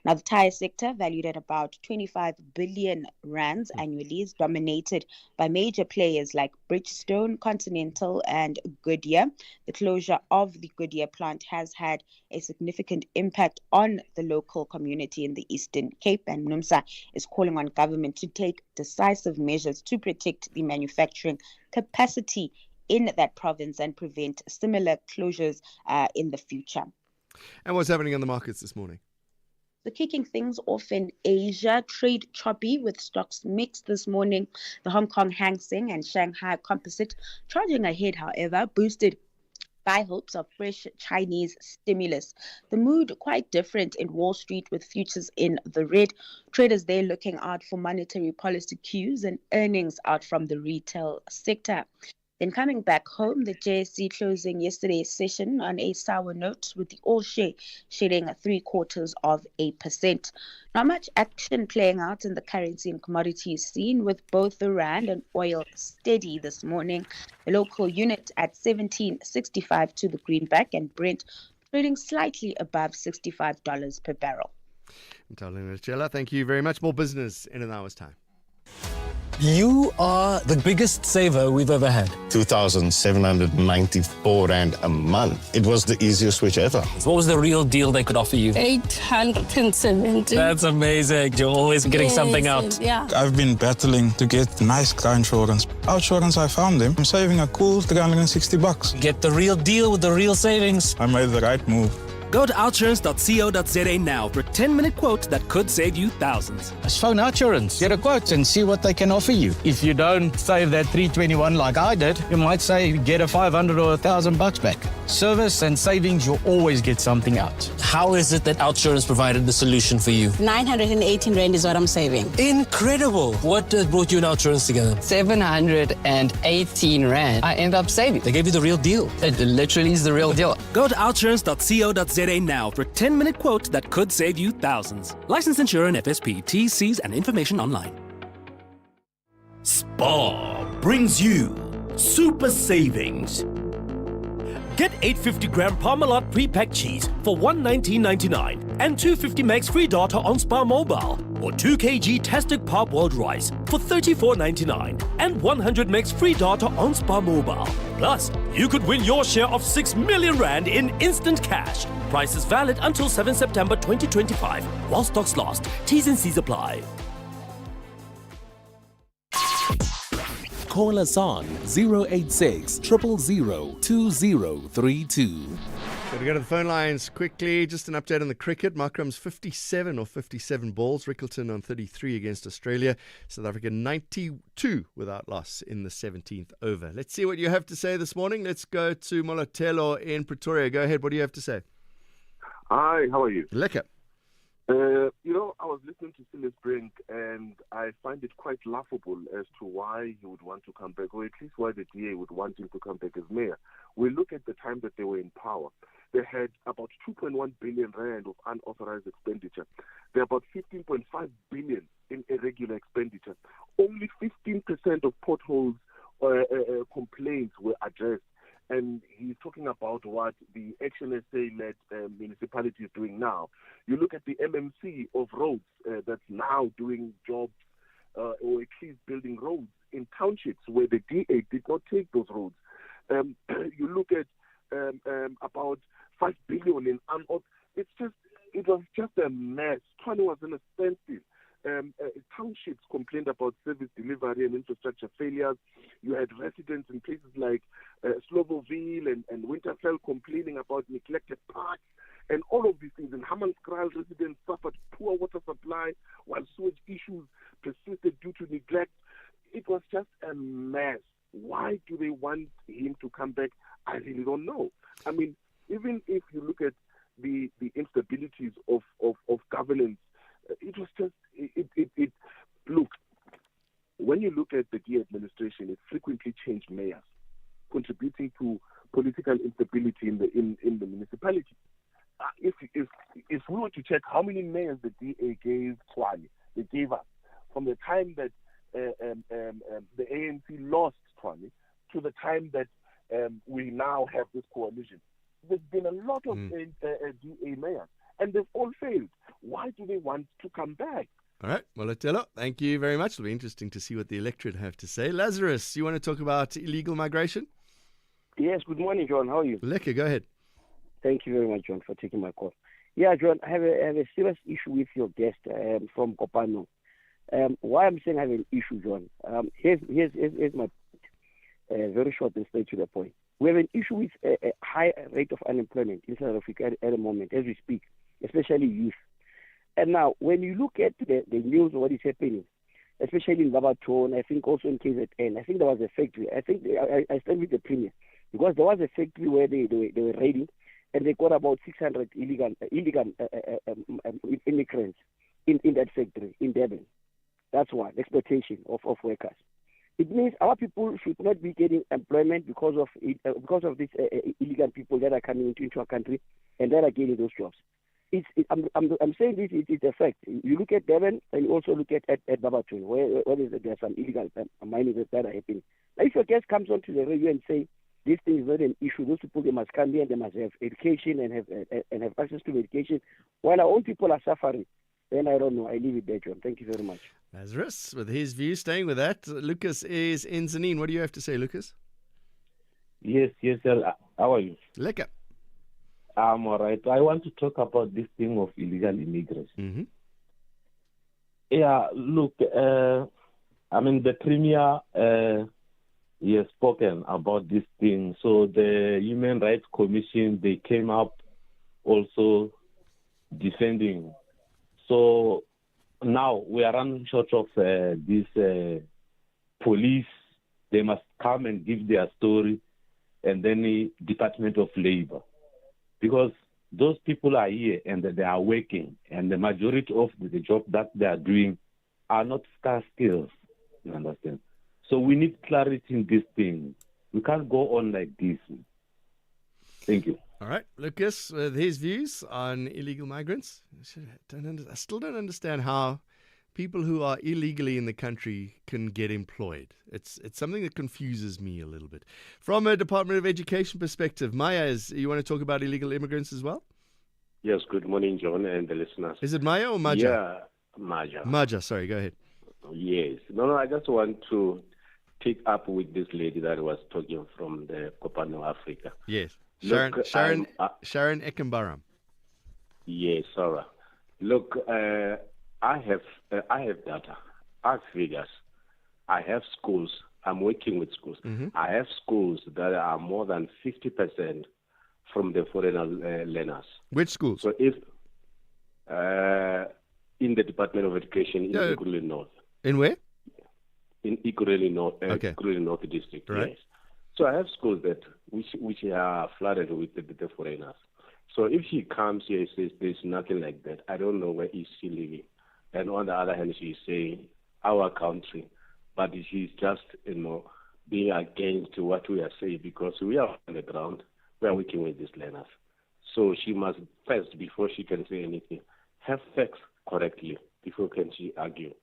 Now, the tire sector, valued at about 25 billion rands annually, is dominated by major players like Bridgestone, Continental, and Goodyear. The closure of the Goodyear plant has had a significant impact on the local community in the Eastern Cape, and NUMSA is calling on government to take decisive measures to protect the manufacturing capacity in that province and prevent similar closures in the future. And what's happening on the markets this morning? So kicking things off in Asia, trade choppy with stocks mixed this morning. The Hong Kong Hang Seng and Shanghai Composite charging ahead, however, boosted by hopes of fresh Chinese stimulus. The mood quite different in Wall Street, with futures in the red. Traders there looking out for monetary policy cues and earnings out from the retail sector. Then coming back home, the JSE closing yesterday's session on a sour note, with the all-share shedding 0.75%. Not much action playing out in the currency and commodities scene, with both the rand and oil steady this morning. The local unit at 17.65 to the greenback, and Brent trading slightly above $65 per barrel. Thank you very much. More business in an hour's time. You are the biggest saver we've ever had. 2,794 rand a month. It was the easiest switch ever. What was the real deal they could offer you? 870. That's amazing. You're always getting something out. Yeah. I've been battling to get nice car insurance. Outsurance, I found them. I'm saving a cool $360. Get the real deal with the real savings. I made the right move. Go to outsurance.co.za now for a 10-minute quote that could save you thousands. Just phone Outsurance, get a quote and see what they can offer you. If you don't save that $321 like I did, you might say get a $500 or $1,000 back. Service and savings, you'll always get something out. How is it that Outsurance provided the solution for you? 918 rand is what I'm saving. Incredible. What brought you and Outsurance together? 718 rand. I end up saving. They gave you the real deal. It literally is the real deal. Go to outsurance.co.za now for a 10-minute quote that could save you thousands. Licensed insurer and FSP. T's, C's and information online. Spar brings you Super Savings. Get 850-gram Parmalat pre-packed cheese for $119.99 and 250 megs free data on Spar Mobile, or 2 kg Tastic Parboiled rice for $34.99 and 100 megs free data on Spar Mobile. Plus, you could win your share of 6 million rand in instant cash. Price is valid until 7 September 2025 while stocks last. T's and C's apply. Call us on 086 000 2032. Got to go to the phone lines quickly. Just an update on the cricket. Markram's 57 or 57 balls. Rickleton on 33 against Australia. South Africa 92 without loss in the 17th over. Let's see what you have to say this morning. Let's go to Molotelo in Pretoria. Go ahead. What do you have to say? Hi, how are you? Lekker. I was listening to Cilliers Brink, and I find it quite laughable as to why he would want to come back, or at least why the DA would want him to come back as mayor. We look at the time that they were in power. They had about 2.1 billion rand of unauthorized expenditure. There are about 15.5 billion in irregular expenditure. Only 15% of potholes complaints were addressed. And he's talking about what the Action SA-led municipality is doing now. You look at the MMC of roads that's now doing jobs or at least building roads in townships where the DA did not take those roads. You look at about 5 billion in it was just a mess. Tshwane was in a standstill. Townships complained about service delivery and infrastructure failures. You had residents in places like Slovoville and Winterfell complaining about neglected parks and all of these things. And Hammanskraal residents suffered poor water supply while sewage issues persisted due to neglect. It was just a mess. Why do they want him to come back? I really don't know. I mean, even if you look at the instabilities of governance, it was just, look, when you look at the DA administration, it frequently changed mayors, contributing to political instability in the municipality. If we were to check how many mayors the DA gave Tshwane, they gave us, from the time that the ANC lost Tshwane to the time that we now have this coalition, there's been a lot of DA mayors, and they've all failed. Why do they want to come back? All right, Molotelo, thank you very much. It'll be interesting to see what the electorate have to say. Lazarus, you want to talk about illegal migration? Yes, good morning, John. How are you? Lekker, go ahead. Thank you very much, John, for taking my call. Yeah, John, I have a serious issue with your guest from Kopano. Why I'm saying I have an issue, John, here's my very short and straight to the point. We have an issue with a high rate of unemployment in South Africa at the moment, as we speak, especially youth. And now, when you look at the news of what is happening, especially in Babaton, I think also in KZN, I think there was a factory. I think I stand with the premier, because there was a factory where they were raiding, and they got about 600 illegal immigrants in that factory in Durban. That's one, exploitation of workers. It means our people should not be getting employment because of these illegal people that are coming into our country and that are getting those jobs. I'm saying this is a fact. You look at Durban and you also look at Babaton, where there's some illegal mining that are happening. Now, if your guest comes onto the radio and say this thing is not an issue, those people, they must come here and they must have education and have access to education, while our own people are suffering, then I don't know. I leave it there, John. Thank you very much. Lazarus, with his view, staying with that. Lucas is in Zanin. What do you have to say, Lucas? Yes, sir. How are you? Lekker. I'm all right. I want to talk about this thing of illegal immigrants. Mm-hmm. Yeah, look, I mean, the Premier, he has spoken about this thing. So the Human Rights Commission, they came up also defending. So now we are running short of this police. They must come and give their story, and then the Department of Labor. Because those people are here and they are working, and the majority of the job that they are doing are not scarce skills, you understand? So we need clarity in this thing. We can't go on like this. Thank you. All right, Lucas, with his views on illegal migrants. I still don't understand how people who are illegally in the country can get employed? It's something that confuses me a little bit. From a Department of Education perspective, Maya, you want to talk about illegal immigrants as well? Yes, good morning, John, and the listeners. Is it Maya or Maja? Yeah, Maja. Maja, sorry, go ahead. Yes. No, I just want to pick up with this lady that was talking from the Copano, Africa. Yes. Look, Sharon Eckenbaram. Yes, Sarah. Look, I have data. I have figures. I have schools. I'm working with schools. I have schools that are more than 50% from the foreigner learners. Which schools? So if in the Department of Education in Ikuruli North. In where? In Ikuruli North, Okay. Ikuruli North District. Right. Yes. So I have schools that which are flooded with the foreigners. So if she comes here and says there's nothing like that, I don't know where is she living. And on the other hand, she's saying our country, but she's just being against what we are saying because we are on the ground. We are working with these learners. So she must first, before she can say anything, have facts correctly before can she argue.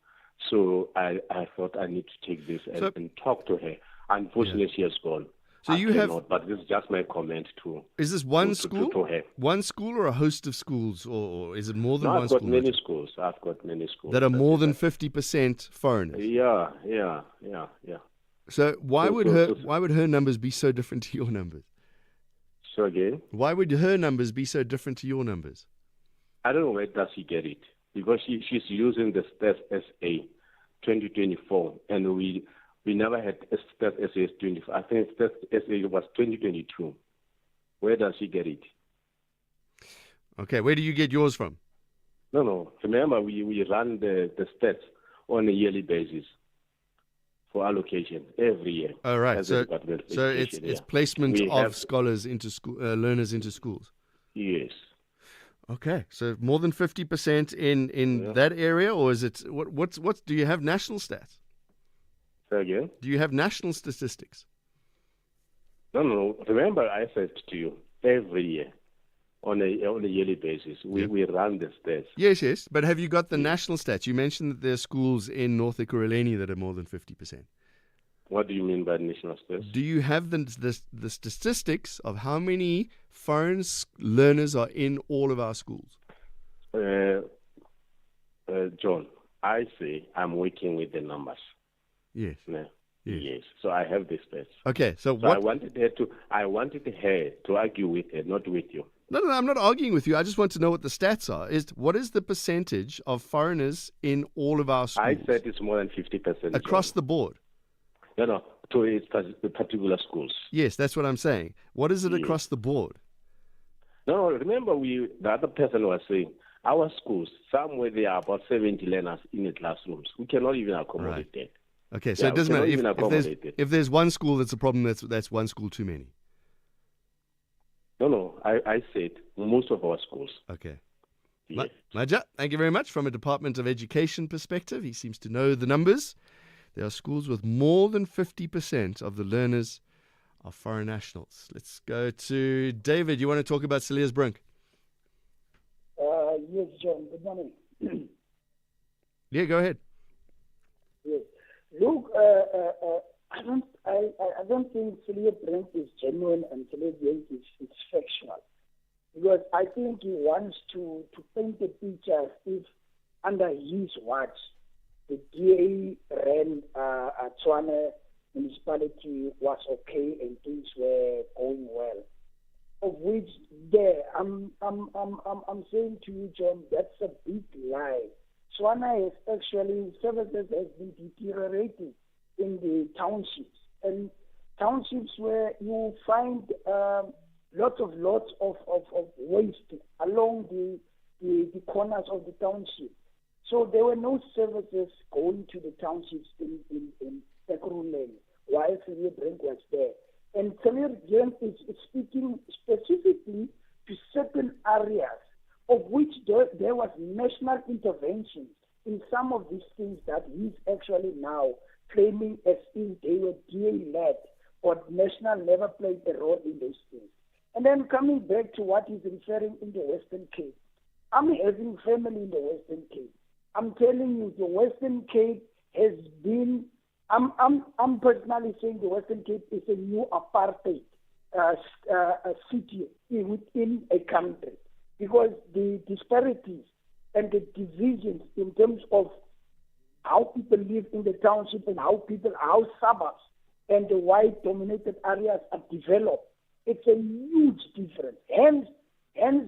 So I thought I need to take this and talk to her. Unfortunately, she has gone. So you have, but this is just my comment too. Is this one school? To her. One school or a host of schools, or is it more than one I've school? got many schools. I've got many schools that are more than 50% foreigners. Yeah. So why would her numbers be so different to your numbers? So again, why would her numbers be so different to your numbers? I don't know where does she get it because she's using the Stats SA 2024, and we never had Stats SA 24. I think Stats SA was 2022. Where does she get it? Okay, where do you get yours from? No. Remember, we run the stats on a yearly basis for allocation every year. Oh, right. So it's placement of scholars into school, learners into schools. Yes. Okay, so more than 50% in that area, or is it what's do you have national stats? Say again? Do you have national statistics? No. Remember, I said to you every year on a yearly basis we run the stats. Yes. But have you got the national stats? You mentioned that there are schools in North Ekurhuleni that are more than 50%. What do you mean by national stats? Do you have the statistics of how many foreign learners are in all of our schools? John, I say I'm working with the numbers. Yes. Yes. So I have the stats. Okay. So what? I wanted her to argue with her, not with you. No, I'm not arguing with you. I just want to know what the stats are. What is the percentage of foreigners in all of our schools? I said it's more than 50%. Across the board? No, to the particular schools. Yes, that's what I'm saying. What is it across the board? No, remember the other person was saying, our schools, somewhere there are about 70 learners in the classrooms. We cannot even accommodate that. Okay, so it doesn't matter. If there's one school that's a problem, that's one school too many. No, I said most of our schools. Okay. Yes. Maja, thank you very much. From a Department of Education perspective, he seems to know the numbers. There are schools with more than 50% of the learners are foreign nationals. Let's go to David. You want to talk about Cilliers Brink? Yes, John. Good morning. Yeah, go ahead. Yes. Look, I don't think Cilliers Brink is genuine and Cilliers Brink is factual. Because I think he wants to paint a picture as if under his watch, the DA ran Tshwane municipality was okay and things were going well. Of which I'm saying to you, John, that's a big lie. Tshwane has actually, services has been deteriorating in the townships. And townships where you find lots of waste along the corners of the township. So there were no services going to the townships in Ekurhuleni while Cilliers Brink was there. And Cilliers Brink is speaking specifically to certain areas of which there was national intervention in some of these things that he's actually now claiming as if they were DA-led, but national never played a role in those things. And then coming back to what he's referring in the Western Cape, I'm having family in the Western Cape. I'm telling you, the Western Cape has been. I'm personally saying the Western Cape is a new apartheid city within a country, because the disparities and the divisions in terms of how people live in the township and how suburbs and the white-dominated areas are developed, it's a huge difference. Hence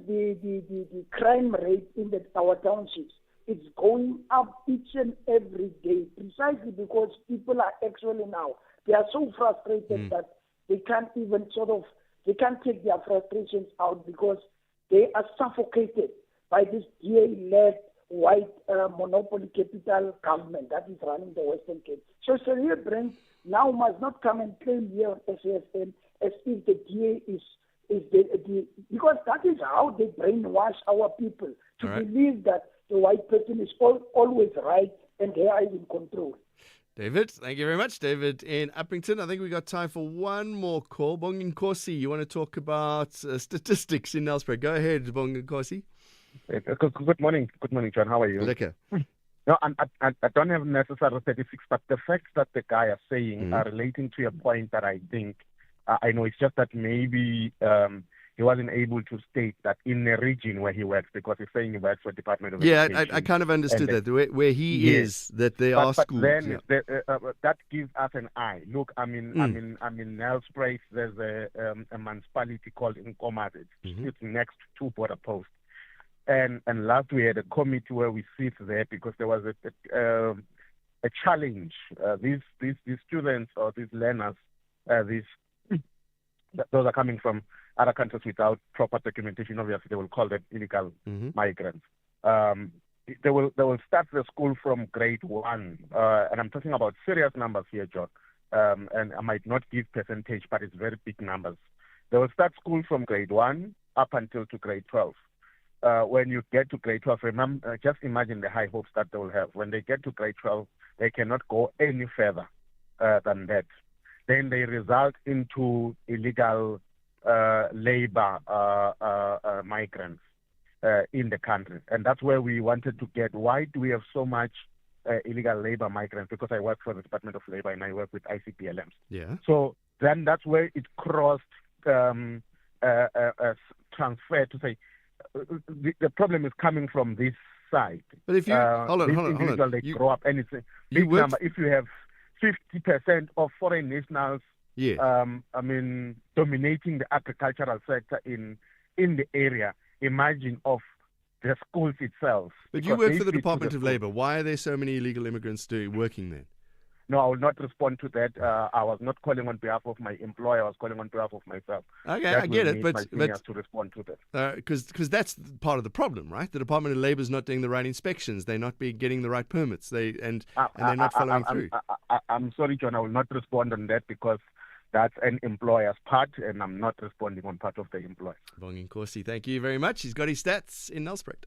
the crime rate in our townships, it's going up each and every day, precisely because people are actually now, they are so frustrated that they can't even they can't take their frustrations out, because they are suffocated by this DA-led white monopoly capital government that is running the Western Cape. So Cilliers Brink now must not come and claim here on SAFM as if the DA is the because that is how they brainwash our people to believe that the white person is always right and they are in control. David, thank you very much. David in Uppington. I think we got time for one more call. Bonginkosi, you want to talk about statistics in Nelspruit? Go ahead, Bonginkosi. Good morning. Good morning, John. How are you? Lekker. No, I don't have necessary statistics, but the facts that the guy is saying are relating to a point that I think, I know it's just that maybe he wasn't able to state that in the region where he works, because he's saying he works for Department of Education. I kind of understood that. Where he is, that there are schools. Then that gives us an eye. Look, I'm in Nelspruit. There's a municipality called Nkomazi. It's next to border post. And last we had a committee where we sit there because there was a challenge. These students or these learners, those are coming from other countries without proper documentation. Obviously, they will call them illegal migrants. They will start the school from grade 1, and I'm talking about serious numbers here, John. And I might not give percentage, but it's very big numbers. They will start school from grade 1 up until to grade 12. When you get to grade 12, remember, just imagine the high hopes that they will have. When they get to grade 12, they cannot go any further than that. Then they result into illegal labor migrants in the country. And that's where we wanted to get. Why do we have so much illegal labor migrants? Because I work for the Department of Labor and I work with ICPLMs. Yeah. So then that's where it crossed transfer to say, the problem is coming from this side. But if you hold on, they grow up, and it's a big number. If you have 50% of foreign nationals, dominating the agricultural sector in the area, imagine of the schools itself. But you work for the Department of Labor. Why are there so many illegal immigrants working there? No, I will not respond to that. I was not calling on behalf of my employer. I was calling on behalf of myself. Okay, I get it, but to respond to that, because that's part of the problem, right? The Department of Labor is not doing the right inspections. They're not getting the right permits. They're not following through. I'm sorry, John. I will not respond on that because that's an employer's part, and I'm not responding on part of the employer. Bonginkosi, thank you very much. He's got his stats in Nelspruit.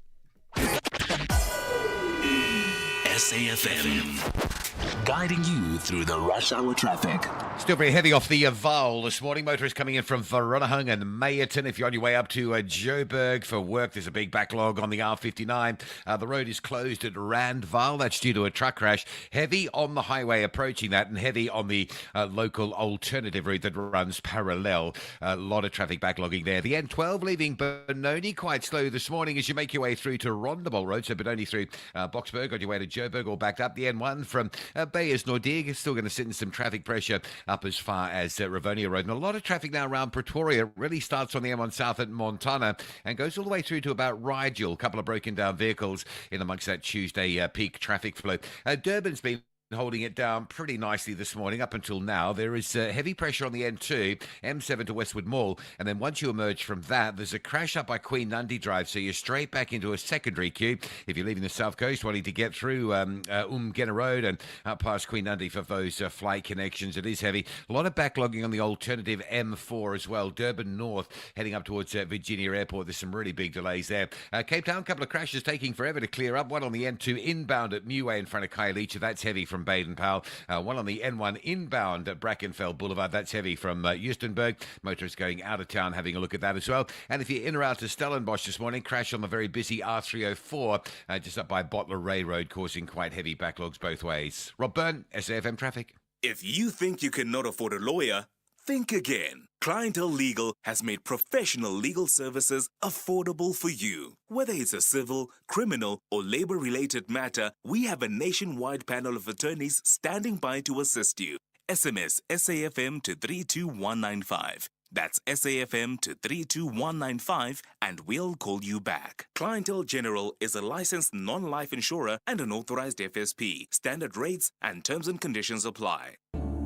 SAFM, guiding you through the rush hour traffic. Still very heavy off the Vaal this morning. Motorists coming in from Vereeniging and Meyerton. If you're on your way up to Joburg for work, there's a big backlog on the R59. The road is closed at Randvaal. That's due to a truck crash. Heavy on the highway approaching that, and heavy on the local alternative route that runs parallel. A lot of traffic backlogging there. The N12 leaving Benoni quite slow this morning as you make your way through to Rondebowl Road. So Benoni through Boksburg on your way to Joburg, or backed up. The N1 from Beyers-Nordigue is still going to sit in some traffic pressure up as far as Rivonia Road. And a lot of traffic now around Pretoria. It really starts on the M1 South at Montana and goes all the way through to about Rigel. A couple of broken down vehicles in amongst that Tuesday peak traffic flow. Durban's been holding it down pretty nicely this morning up until now. There is heavy pressure on the N2, M7 to Westwood Mall, and then once you emerge from that, there's a crash up by Queen Nandi Drive, so you're straight back into a secondary queue if you're leaving the South Coast, wanting to get through Umgena Road and up past Queen Nandi for those flight connections. It is heavy. A lot of backlogging on the alternative M4 as well. Durban North heading up towards Virginia Airport. There's some really big delays there. Cape Town, a couple of crashes taking forever to clear up. One on the N2 inbound at Muway in front of Khayelitsha. That's heavy from from Baden-Powell. One on the N1 inbound at Brackenfell Boulevard. That's heavy from Eustonburg. Motorists going out of town having a look at that as well. And if you're in or out to Stellenbosch this morning, crash on the very busy R304 just up by Bottler Ray Road, causing quite heavy backlogs both ways. Rob Byrne, SAFM Traffic. If you think you cannot afford a lawyer, think again. Clientele Legal has made professional legal services affordable for you. Whether it's a civil, criminal, or labor-related matter, we have a nationwide panel of attorneys standing by to assist you. SMS SAFM to 32195. That's SAFM to 32195 and we'll call you back. Clientele General is a licensed non-life insurer and an authorized FSP. Standard rates and terms and conditions apply.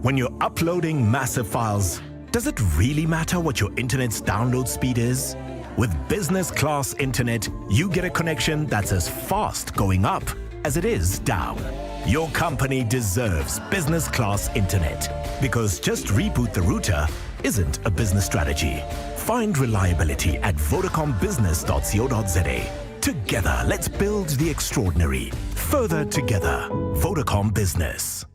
When you're uploading massive files, does it really matter what your internet's download speed is? With business class internet, you get a connection that's as fast going up as it is down. Your company deserves business class internet because just reboot the router isn't a business strategy. Find reliability at vodacombusiness.co.za. Together, let's build the extraordinary. Further together. Vodacom Business.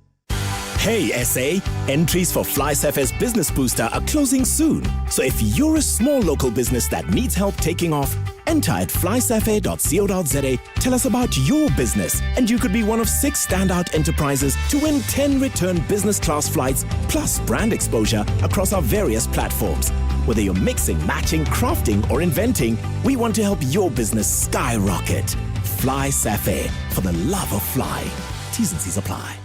Hey SA, entries for FlySafe's Business Booster are closing soon. So if you're a small local business that needs help taking off, enter at flysafe.co.za, tell us about your business, and you could be one of 6 standout enterprises to win 10 return business class flights plus brand exposure across our various platforms. Whether you're mixing, matching, crafting, or inventing, we want to help your business skyrocket. FlySafe, for the love of fly. T's and C's apply.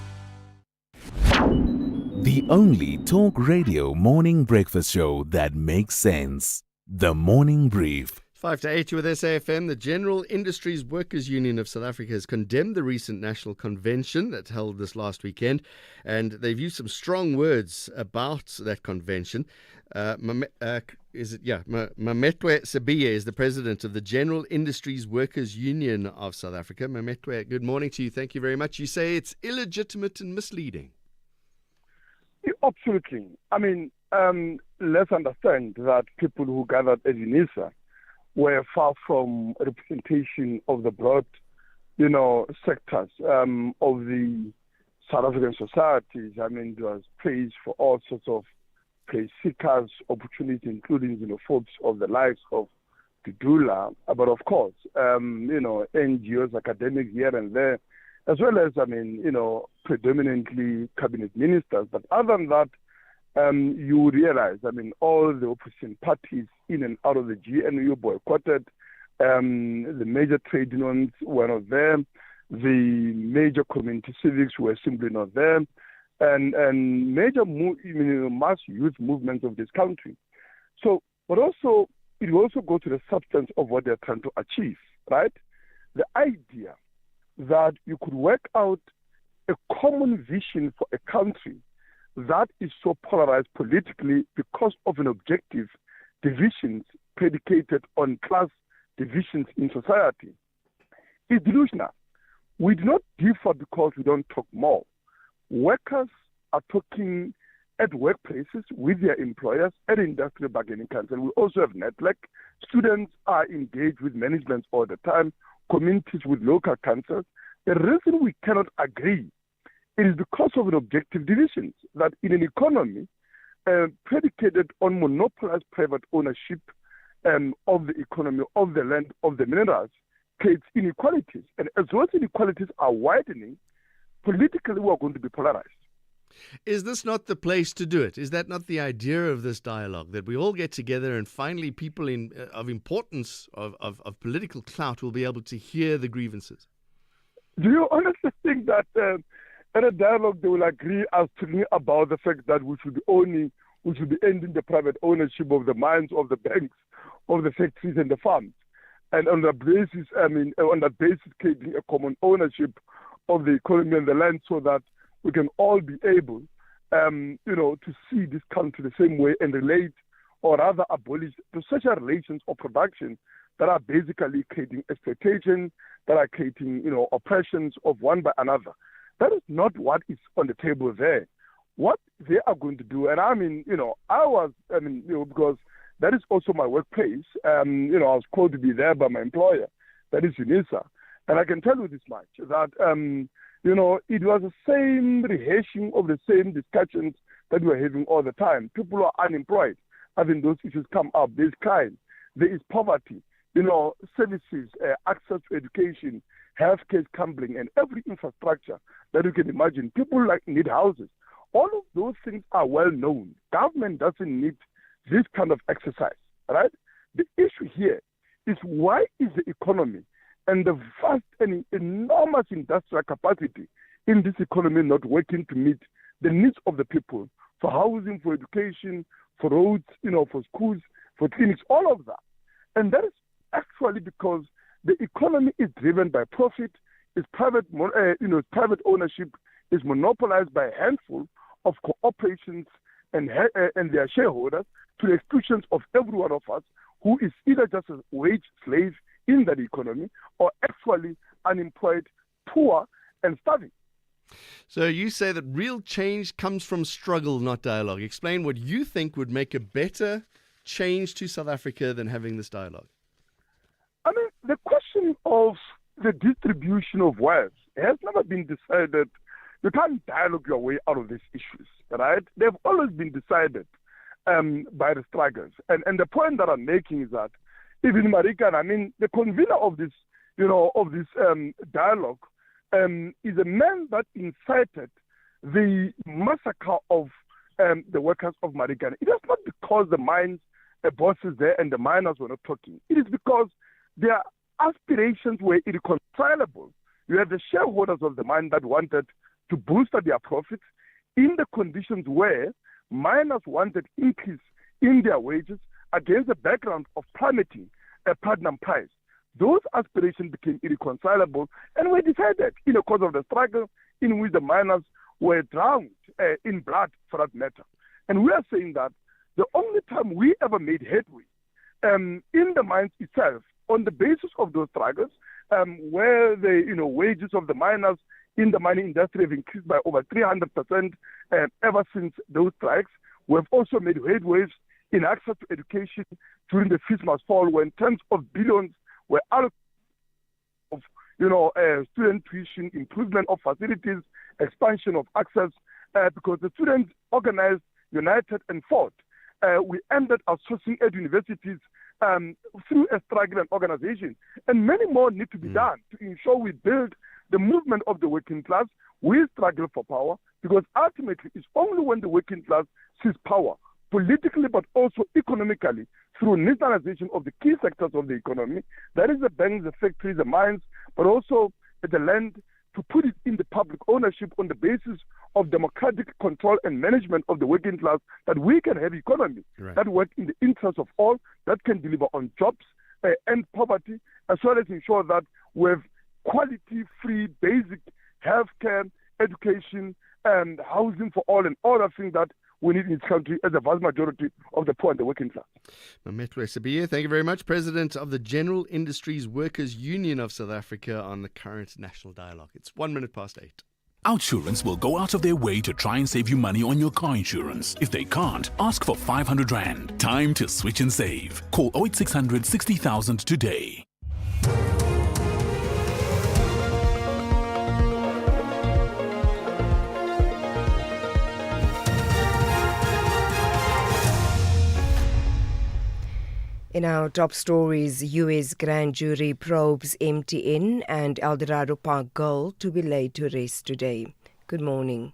The only talk radio morning breakfast show that makes sense. The Morning Brief. 5 to 8 with SAFM. The General Industries Workers Union of South Africa has condemned the recent national convention that held this last weekend, and they've used some strong words about that convention. Mametwe Sibiye is the president of the General Industries Workers Union of South Africa. Mametwe, good morning to you. Thank you very much. You say it's illegitimate and misleading. Absolutely. I mean, let's understand that people who gathered at UNISA were far from representation of the broad, sectors of the South African societies. I mean, there was praise for all sorts of praise seekers, opportunities, including xenophobes of the likes of Dudula. But of course, NGOs, academics here and there, as well as, predominantly cabinet ministers. But other than that, you realize, all the opposition parties in and out of the GNU boycotted. The major trade unions were not there. The major community civics were simply not there. And major mass youth movements of this country. So, but also, it will also go to the substance of what they're trying to achieve, right? The idea that you could work out a common vision for a country that is so polarized politically because of an objective divisions predicated on class divisions in society is delusional. We do not differ because we don't talk more. Workers are talking at workplaces with their employers at industrial bargaining council. We also have network. Students are engaged with management all the time, communities with local councils. The reason we cannot agree is because of an objective divisions that in an economy predicated on monopolized private ownership of the economy, of the land, of the minerals, creates inequalities. And as those inequalities are widening, politically we are going to be polarized. Is this not the place to do it? Is that not the idea of this dialogue, that we all get together and finally people of importance, of political clout, will be able to hear the grievances? Do you honestly think that in a dialogue they will agree as to me about the fact that we should be ending the private ownership of the mines, of the banks, of the factories and the farms, and on that basis creating a common ownership of the economy and the land so that we can all be able, to see this country the same way and relate, or rather abolish the social relations of production that are basically creating exploitation, that are creating, oppressions of one by another. That is not what is on the table there. What they are going to do, and because that is also my workplace. I was called to be there by my employer, that is UNISA, and I can tell you this much that it was the same rehashing of the same discussions that we're having all the time. People are unemployed. Having those issues come up, there's crime, there is poverty, services, access to education, healthcare is crumbling, and every infrastructure that you can imagine. People need houses. All of those things are well known. Government doesn't need this kind of exercise, right? The issue here is, why is the economy and the vast and enormous industrial capacity in this economy not working to meet the needs of the people for housing, for education, for roads, for schools, for clinics, all of that? And that is actually because the economy is driven by profit, is private ownership, is monopolized by a handful of corporations and their shareholders, to the exclusion of every one of us who is either just a wage slave in that economy or actually unemployed, poor, and starving. So you say that real change comes from struggle, not dialogue. Explain what you think would make a better change to South Africa than having this dialogue. I mean, the question of the distribution of wealth has never been decided. You can't dialogue your way out of these issues, right? They've always been decided by the strugglers. And the point that I'm making is that even Marika, the convener of this, dialogue is a man that incited the massacre of the workers of Marikana. It is not because the mines bosses there and the miners were not talking. It is because their aspirations were irreconcilable. You had the shareholders of the mine that wanted to boost their profits in the conditions where miners wanted increase in their wages against the background of plummeting platinum price. Those aspirations became irreconcilable and were decided in the course of the struggle in which the miners were drowned in blood, for that matter. And we are saying that the only time we ever made headway in the mines itself, on the basis of those struggles, where the wages of the miners in the mining industry have increased by over 300% ever since those strikes. We've also made headways in access to education during the Fees Must Fall, when tens of billions were allocated of student tuition, improvement of facilities, expansion of access, because the students organized, united, and fought. We ended outsourcing at universities through a struggle and organization. And many more need to be done to ensure we build the movement of the working class. We struggle for power, because ultimately it's only when the working class sees power, politically but also economically, through nationalization of the key sectors of the economy, that is the banks, the factories, the mines, but also the land, to put it in the public ownership on the basis of democratic control and management of the working class, that we can have economy that work in the interest of all, that can deliver on jobs, end poverty, as well as ensure that we have quality, free, basic healthcare, education, and housing for all, and all the things that we need in this country as a vast majority of the poor and the working class. Mametlo Sibiya, thank you very much. President of the General Industries Workers Union of South Africa, on the current national dialogue. It's 8:01. Outsurance will go out of their way to try and save you money on your car insurance. If they can't, ask for 500 Rand. Time to switch and save. Call 0800 60,000 today. In our top stories, US grand jury probes MTN and Eldorado Park Gold to be laid to rest today. Good morning.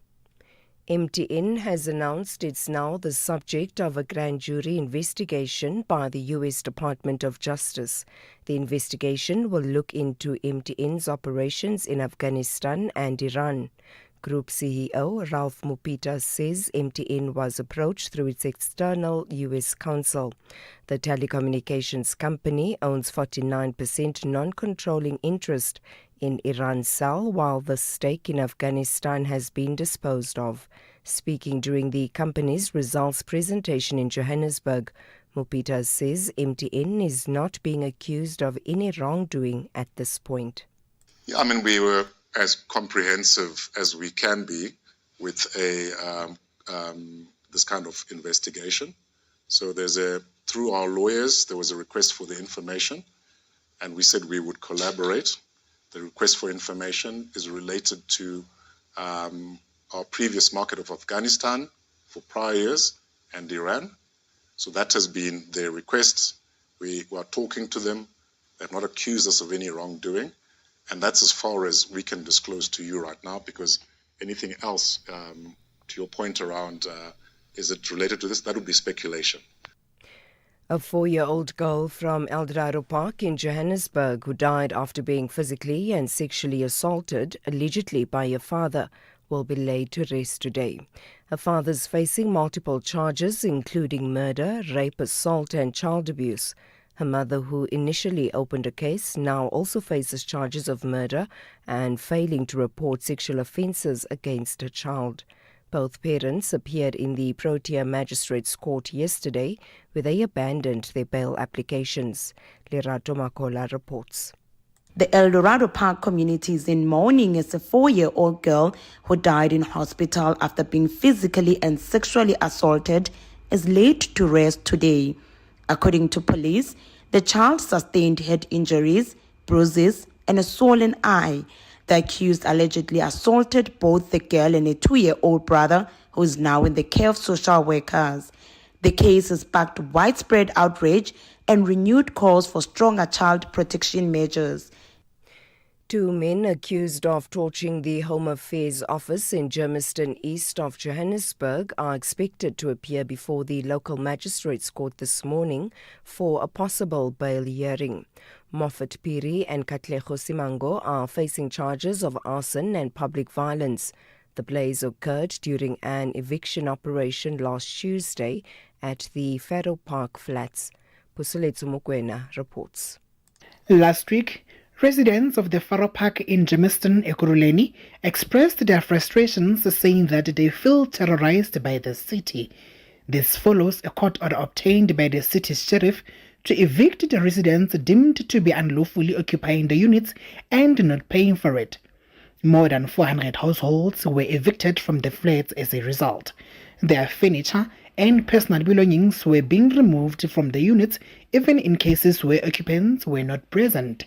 MTN has announced it's now the subject of a grand jury investigation by the US Department of Justice. The investigation will look into MTN's operations in Afghanistan and Iran. Group CEO Ralph Mupita says MTN was approached through its external U.S. counsel. The telecommunications company owns 49% non-controlling interest in Iran Cell, while the stake in Afghanistan has been disposed of. Speaking during the company's results presentation in Johannesburg, Mupita says MTN is not being accused of any wrongdoing at this point. Yeah, we were as comprehensive as we can be with this kind of investigation. So through our lawyers, there was a request for the information, and we said we would collaborate. The request for information is related to our previous market of Afghanistan for prior years and Iran. So that has been their request. We are talking to them. They have not accused us of any wrongdoing. And that's as far as we can disclose to you right now, because anything else, to your point around, is it related to this? That would be speculation. A 4-year-old girl from Eldorado Park in Johannesburg who died after being physically and sexually assaulted, allegedly by her father, will be laid to rest today. Her father is facing multiple charges, including murder, rape, assault and child abuse. Her mother, who initially opened a case, now also faces charges of murder and failing to report sexual offences against her child. Both parents appeared in the Protea Magistrates Court yesterday, where they abandoned their bail applications. Lerato Makola reports. The El Dorado Park community is in mourning as a 4-year-old girl who died in hospital after being physically and sexually assaulted is laid to rest today. According to police, the child sustained head injuries, bruises, and a swollen eye. The accused allegedly assaulted both the girl and a 2-year-old brother, who is now in the care of social workers. The case has sparked widespread outrage and renewed calls for stronger child protection measures. 2 men accused of torching the Home Affairs Office in Germiston, east of Johannesburg, are expected to appear before the local magistrates court this morning for a possible bail hearing. Moffat Piri and Katlego Simango are facing charges of arson and public violence. The blaze occurred during an eviction operation last Tuesday at the Faro Park flats. Pusuletsu Mokwena reports. Last week, residents of the Faro Park in Germiston, Ekurhuleni, expressed their frustrations, saying that they feel terrorized by the city. This follows a court order obtained by the city's sheriff to evict the residents deemed to be unlawfully occupying the units and not paying for it. More than 400 households were evicted from the flats as a result. Their furniture and personal belongings were being removed from the units, even in cases where occupants were not present.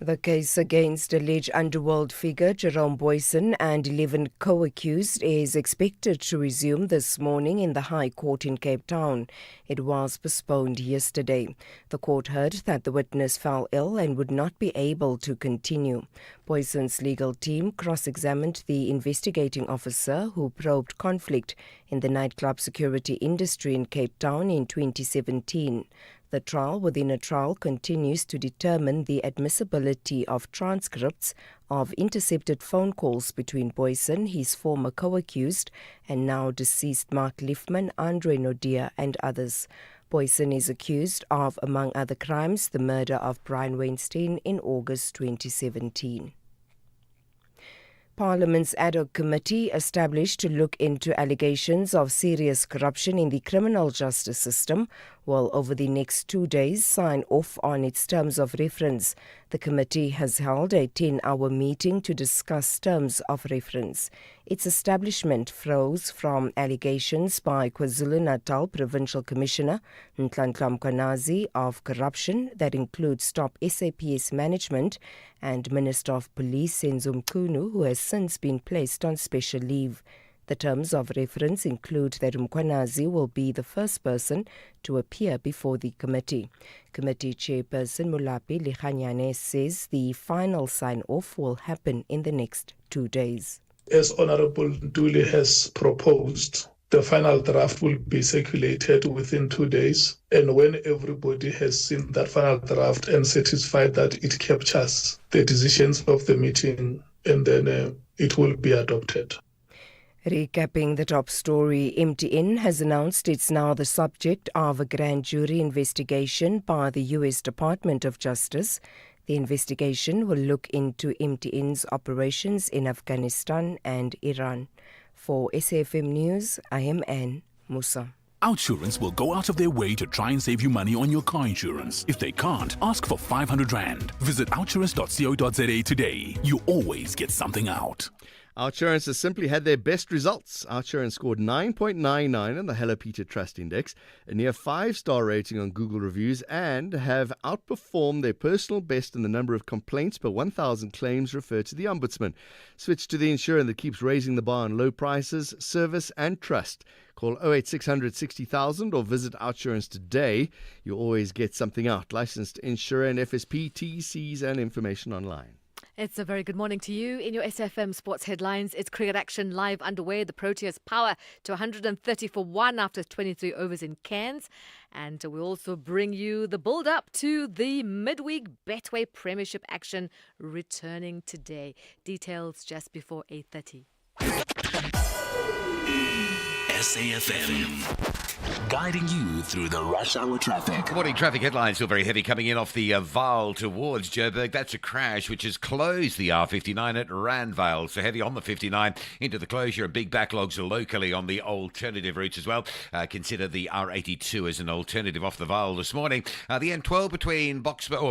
The case against alleged underworld figure Jerome Boyson and 11 co-accused is expected to resume this morning in the High Court in Cape Town. It was postponed yesterday. The court heard that the witness fell ill and would not be able to continue. Boyson's legal team cross-examined the investigating officer who probed conflict in the nightclub security industry in Cape Town in 2017. The trial within a trial continues to determine the admissibility of transcripts of intercepted phone calls between Boyson, his former co-accused, and now deceased Mark Liefman, Andre Nodia, and others. Boyson is accused of, among other crimes, the murder of Brian Weinstein in August 2017. Parliament's ad hoc committee established to look into allegations of serious corruption in the criminal justice system will over the next 2 days sign off on its terms of reference. The committee has held a 10-hour meeting to discuss terms of reference. Its establishment flows from allegations by KwaZulu-Natal Provincial Commissioner Nhlanhla Mkhwanazi of corruption that includes top SAPS management and Minister of Police Senzo Mchunu, who has since been placed on special leave. The terms of reference include that Mkhwanazi will be the first person to appear before the committee. Committee Chairperson Mulapi Likhanyane says the final sign-off will happen in the next 2 days. As Honorable Nduli has proposed, the final draft will be circulated within 2 days. And when everybody has seen that final draft and satisfied that it captures the decisions of the meeting, and then it will be adopted. Recapping the top story, MTN has announced it's now the subject of a grand jury investigation by the U.S. Department of Justice. The investigation will look into MTN's operations in Afghanistan and Iran. For SAFM News, I am Anne Musa. OUTsurance will go out of their way to try and save you money on your car insurance. If they can't, ask for 500 Rand. Visit outsurance.co.za today. You always get something out. OUTsurance has simply had their best results. OUTsurance scored 9.99 on the Hello Peter Trust Index, a near 5-star rating on Google reviews, and have outperformed their personal best in the number of complaints per 1,000 claims referred to the Ombudsman. Switch to the insurer that keeps raising the bar on low prices, service and trust. Call 08600 60,000 or visit OUTsurance today. You always get something out. Licensed insurer and FSP, TCs and information online. It's a very good morning to you. In your SFM sports headlines, it's cricket action live underway. The Proteas power to 130 for 1 after 23 overs in Cairns. And we also bring you the build-up to the midweek Betway Premiership action returning today. Details just before 8:30. SAFM, guiding you through the rush hour traffic. Morning traffic headlines still very heavy coming in off the Vaal towards Joburg. That's a crash which has closed the R59 at Randvale. So heavy on the 59 into the closure. Big backlogs locally on the alternative routes as well. Consider the R82 as an alternative off the Vaal this morning. The N12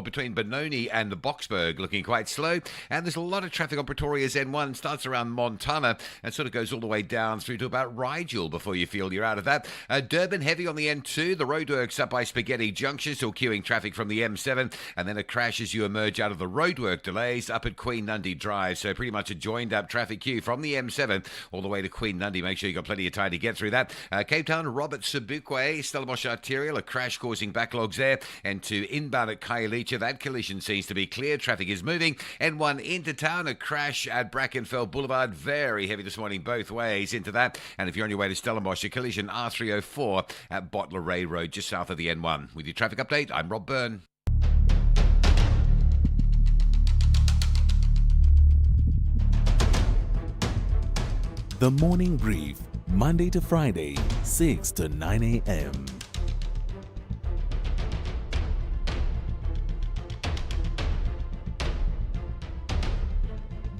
between Benoni and the Boksburg looking quite slow. And there's a lot of traffic on Pretoria's N1. Starts around Montana and sort of goes all the way down through to about Rigel before you feel you're out of that. Durban heavy on the N2. The roadworks up by Spaghetti Junction, still queuing traffic from the M7. And then a crash as you emerge out of the roadwork delays up at Queen Nundy Drive. So pretty much a joined up traffic queue from the M7 all the way to Queen Nundy. Make sure you've got plenty of time to get through that. Cape Town, Robert Sobukwe, Stellenbosch Arterial, a crash causing backlogs there. And to inbound at Khayelitsha, that collision seems to be clear. Traffic is moving. N1 into town, a crash at Brackenfell Boulevard. Very heavy this morning both ways into that. And if you're on your way to Stellenbosch, a collision R304 at Bottler Ray Road, just south of the N1. With your traffic update, I'm Rob Byrne. The Morning Brief, Monday to Friday, 6 to 9 a.m.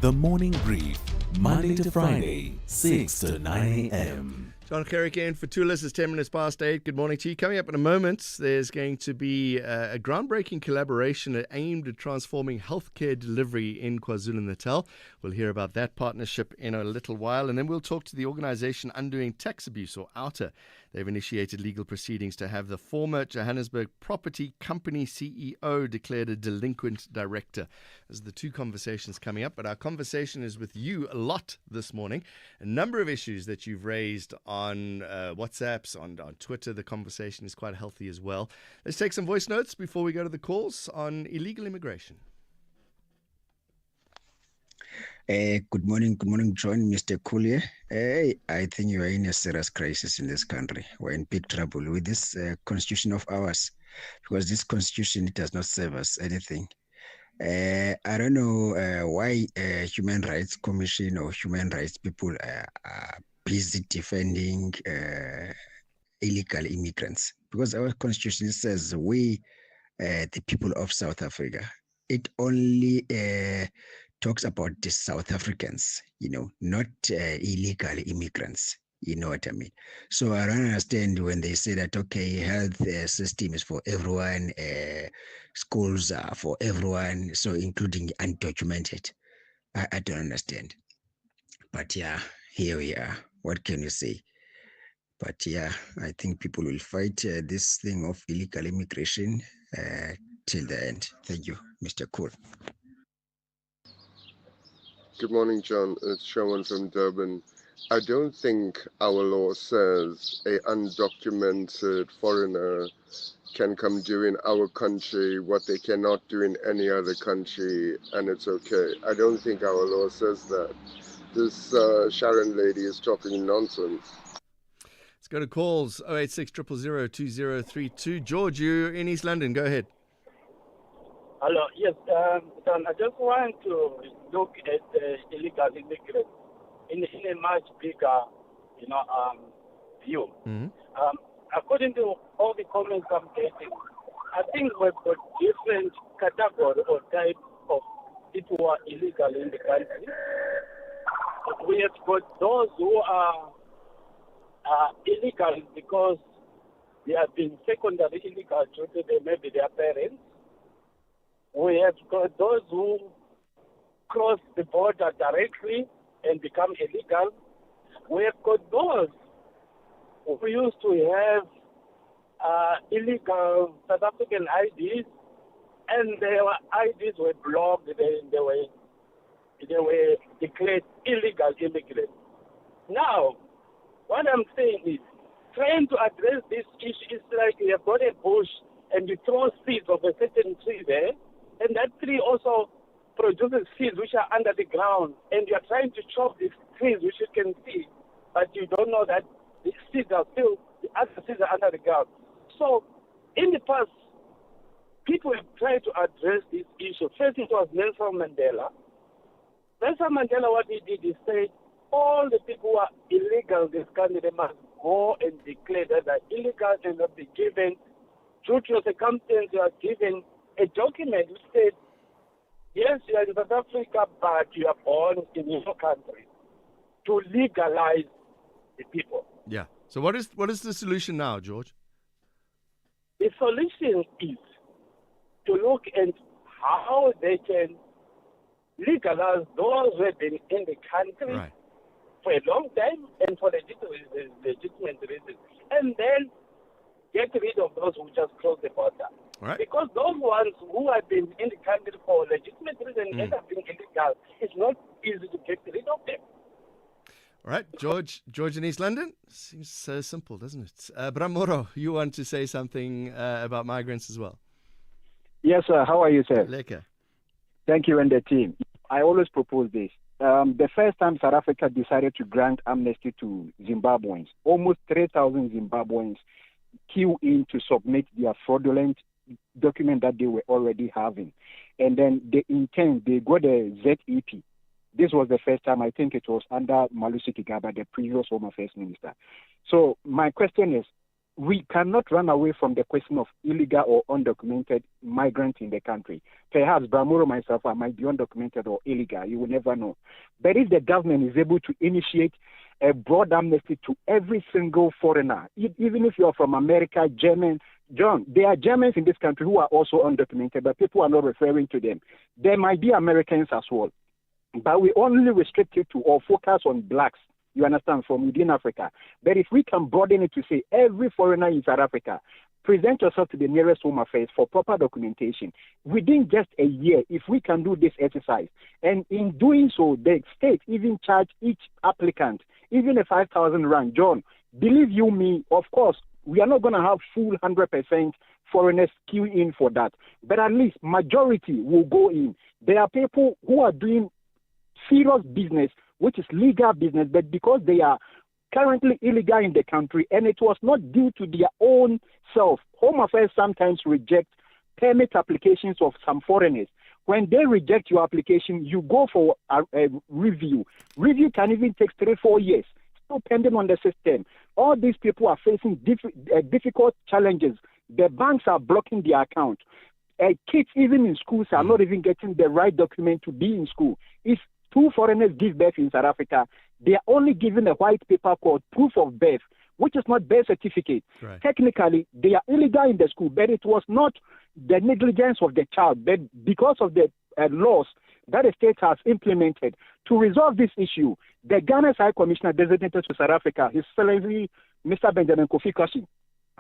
The Morning Brief, Monday to Friday, 6 to 9 a.m. Jon Gericke in for Tulis. It's 10 minutes past 8. Good morning to you. Coming up in a moment, there's going to be a groundbreaking collaboration aimed at transforming healthcare delivery in KwaZulu-Natal. We'll hear about that partnership in a little while, and then we'll talk to the organisation Undoing Tax Abuse, or OUTA. They've initiated legal proceedings to have the former Johannesburg Property Company CEO declared a delinquent director. Those are the two conversations coming up, but our conversation is with you a lot this morning. A number of issues that you've raised on WhatsApps, on Twitter. The conversation is quite healthy as well. Let's take some voice notes before we go to the calls on illegal immigration. Good morning, John, Mr. Cilliers. I think you are in a serious crisis in this country. We're in big trouble with this constitution of ours, because this constitution, it does not serve us anything. I don't know why Human Rights Commission or human rights people are busy defending illegal immigrants, because our constitution says we, the people of South Africa, it only talks about the South Africans, not illegal immigrants. You know what I mean? So I don't understand when they say that, okay, health system is for everyone, schools are for everyone, so including undocumented. I don't understand. But yeah, here we are. What can you say? But yeah, I think people will fight this thing of illegal immigration till the end. Thank you, Mr. Cool. Good morning, John. It's Shawan from Durban. I don't think our law says an undocumented foreigner can come do in our country what they cannot do in any other country, and it's okay. I don't think our law says that. This Sharon lady is talking nonsense. Let's go to calls. 086 000 2032. George, you're in East London. Go ahead. Hello. Yes, John, I just want to look at illegal immigrants in a much bigger, view. Mm-hmm. According to all the comments I'm getting, I think we've got different category or type of people who are illegal in the country. We have got those who are illegal because they have been secondary illegal due to maybe their parents. We have got those who cross the border directly and become illegal. We have got those who used to have illegal South African IDs, and their IDs were blocked. They were declared illegal immigrants. Now, what I'm saying is, trying to address this issue is like you have got a bush and you throw seeds of a certain tree there, and that tree also produces seeds which are under the ground, and you are trying to chop these trees which you can see, but you don't know that the seeds are still, the other seeds are under the ground. So, in the past, people have tried to address this issue. First, it was Nelson Mandela. Nelson Mandela, what he did is say, all the people who are illegal in this country, they must go and declare that they're illegal and not be given, due to circumstances, you are given a document which says, yes, you are in South Africa, but you are born in your country, to legalize the people. Yeah. So what is the solution now, George? The solution is to look at how they can legalize those who have been in the country for a long time and for legitimate reasons, and then get rid of those who just cross the border. Right. Because those ones who have been in the country for legitimate reasons end up being illegal, it's not easy to get rid of them. All right, George in East London. Seems so simple, doesn't it? Bramoro, you want to say something about migrants as well? Yes, sir. How are you, sir? Lekker. Thank you and the team. I always propose this. The first time South Africa decided to grant amnesty to Zimbabweans, almost 3,000 Zimbabweans queue in to submit their fraudulent document that they were already having. And then they got a ZEP. This was the first time, I think it was under Malusi Kigaba, the previous Home Affairs Minister. So my question is, we cannot run away from the question of illegal or undocumented migrants in the country. Perhaps Bramuro, myself, I might be undocumented or illegal. You will never know. But if the government is able to initiate a broad amnesty to every single foreigner, even if you're from America, German, John, there are Germans in this country who are also undocumented, but people are not referring to them. There might be Americans as well. But we only restrict it to or focus on blacks, you understand, from within Africa. But if we can broaden it to say every foreigner in South Africa, present yourself to the nearest Home Affairs for proper documentation. Within just a year, if we can do this exercise, and in doing so, the state even charge each applicant, even a 5,000 rand. John, believe you me, of course, we are not going to have full 100% foreigners queue in for that. But at least majority will go in. There are people who are doing serious business, which is legal business, but because they are currently illegal in the country and it was not due to their own self, Home Affairs sometimes reject permit applications of some foreigners. When they reject your application, you go for a review. Review can even take 3-4 years, still pending on the system. All these people are facing difficult challenges. The banks are blocking their account. Kids, even in schools, are not even getting the right document to be in school. If 2 foreigners give birth in South Africa, they are only given a white paper called proof of birth, which is not birth certificate. Right. Technically, they are illegal in the school, but it was not the negligence of the child, but because of the laws that the state has implemented. To resolve this issue, the Ghana High Commissioner designated to South Africa, His Excellency Mr. Benjamin Kofi Kashi,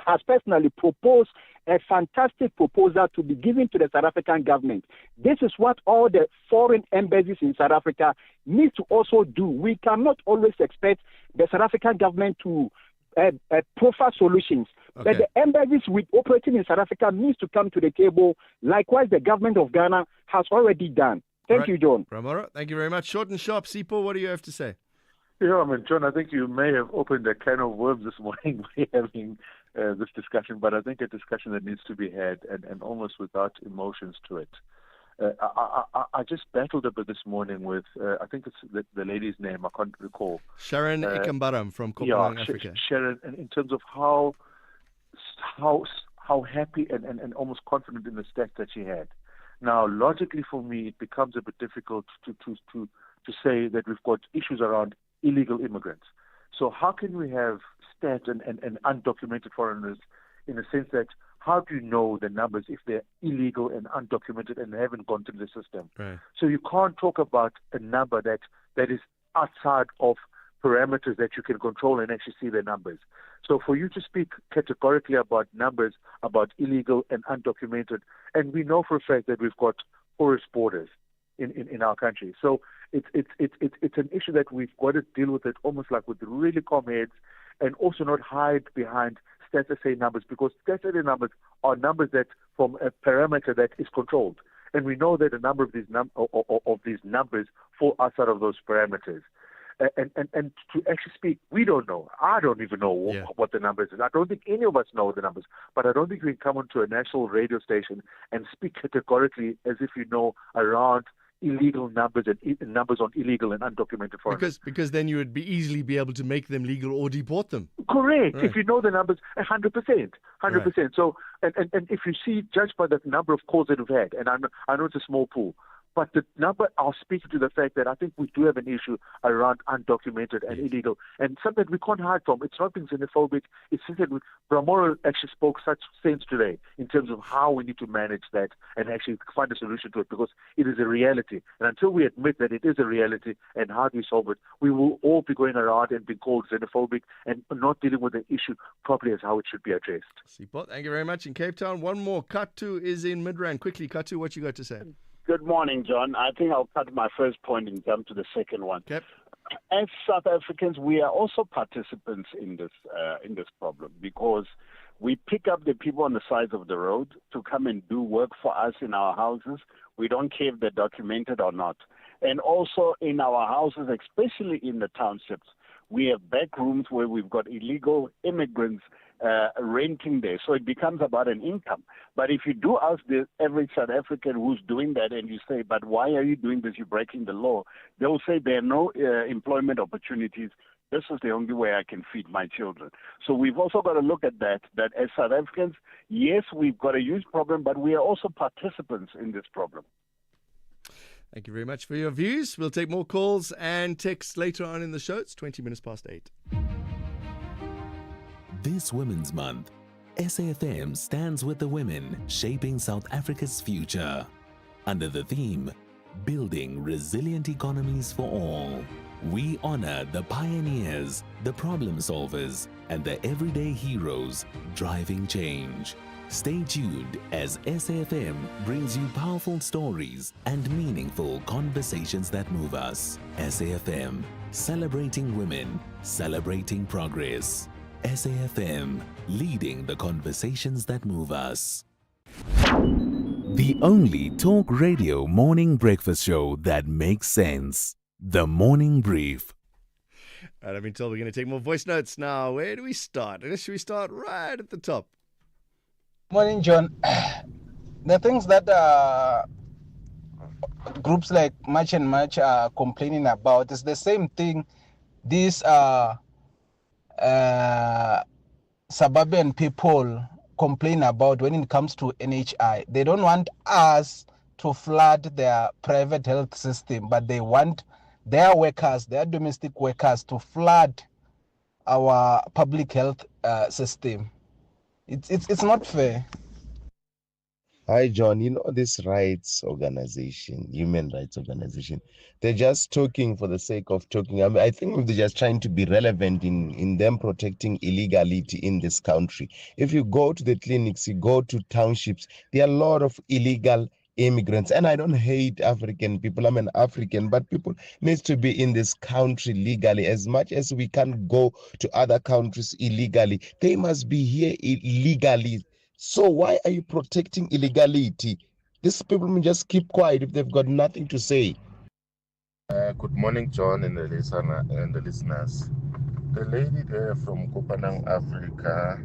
has personally proposed a fantastic proposal to be given to the South African government. This is what all the foreign embassies in South Africa need to also do. We cannot always expect the South African government to proffer solutions. Okay. But the embassies operating in South Africa needs to come to the table. Likewise, the government of Ghana has already done. Thank you, John. Bramoro, thank you very much. Short and sharp. Sipo, what do you have to say? Yeah, I mean, John, I think you may have opened a can of worms this morning by having this discussion, but I think a discussion that needs to be had and almost without emotions to it. I just battled a bit this morning with, I think it's the lady's name, I can't recall. Sharon Ikambaram from Kopanang, Africa. Sharon, in terms of how happy and almost confident in the stats that she had. Now, logically for me, it becomes a bit difficult to say that we've got issues around illegal immigrants. So how can we have stats and undocumented foreigners in the sense that how do you know the numbers if they're illegal and undocumented and haven't gone through the system? Right. So you can't talk about a number that is outside of parameters that you can control and actually see their numbers. So for you to speak categorically about numbers, about illegal and undocumented, and we know for a fact that we've got porous borders in our country. So it's an issue that we've got to deal with it almost like with really calm heads, and also not hide behind stats SA numbers, because stats SA numbers are numbers that from a parameter that is controlled. And we know that a number of these numbers fall outside of those parameters. And to actually speak, we don't know. I don't even know what the numbers is. I don't think any of us know the numbers. But I don't think we can come onto a national radio station and speak categorically as if you know around illegal numbers and numbers on illegal and undocumented foreigners. Because then you would easily be able to make them legal or deport them. Correct. Right. If you know the numbers, 100%. 100%. Right. So, and if you see, judged by the number of calls that we've had, and I know it's a small pool, but the number, I'll speak to the fact that I think we do have an issue around undocumented and illegal, and something that we can't hide from. It's not being xenophobic. It's just that Bramoro actually spoke such sense today in terms of how we need to manage that and actually find a solution to it, because it is a reality. And until we admit that it is a reality and how do we solve it, we will all be going around and being called xenophobic and not dealing with the issue properly as how it should be addressed. Sipot, thank you very much. In Cape Town, one more. Katu is in Midrand. Quickly, Katu, what you got to say? Good morning, John. I think I'll cut my first point and jump to the second one. Yep. As South Africans, we are also participants in this problem, because we pick up the people on the sides of the road to come and do work for us in our houses. We don't care if they're documented or not. And also in our houses, especially in the townships, we have back rooms where we've got illegal immigrants renting there. So it becomes about an income. But if you do ask the average South African who's doing that and you say, but why are you doing this? You're breaking the law. They'll say there are no employment opportunities. This is the only way I can feed my children. So we've also got to look at that as South Africans, yes, we've got a huge problem, but we are also participants in this problem. Thank you very much for your views. We'll take more calls and texts later on in the show. It's 20 minutes past 8. This Women's Month, SAFM stands with the women shaping South Africa's future. Under the theme, Building Resilient Economies for All, we honor the pioneers, the problem solvers, and the everyday heroes driving change. Stay tuned as SAFM brings you powerful stories and meaningful conversations that move us. SAFM, celebrating women, celebrating progress. SAFM, leading the conversations that move us. The only talk radio morning breakfast show that makes sense. The Morning Brief. All right, I've been told we're going to take more voice notes now. Where do we start? Should we start right at the top? Morning, John. The things that groups like March and March are complaining about is the same thing these suburban people complain about when it comes to NHI. They don't want us to flood their private health system, but they want their workers, their domestic workers, to flood our public health system. It's not fair. Hi, John. You know, this rights organization, human rights organization, they're just talking for the sake of talking. I mean, I think they're just trying to be relevant in them protecting illegality in this country. If you go to the clinics, you go to townships, there are a lot of illegal immigrants. And I don't hate African people. I'm an African, but people need to be in this country legally. As much as we can't go to other countries illegally, they must be here illegally. So why are you protecting illegality? These people may just keep quiet if they've got nothing to say. Good morning, John, and the listeners. The lady there from Kopanang, Africa,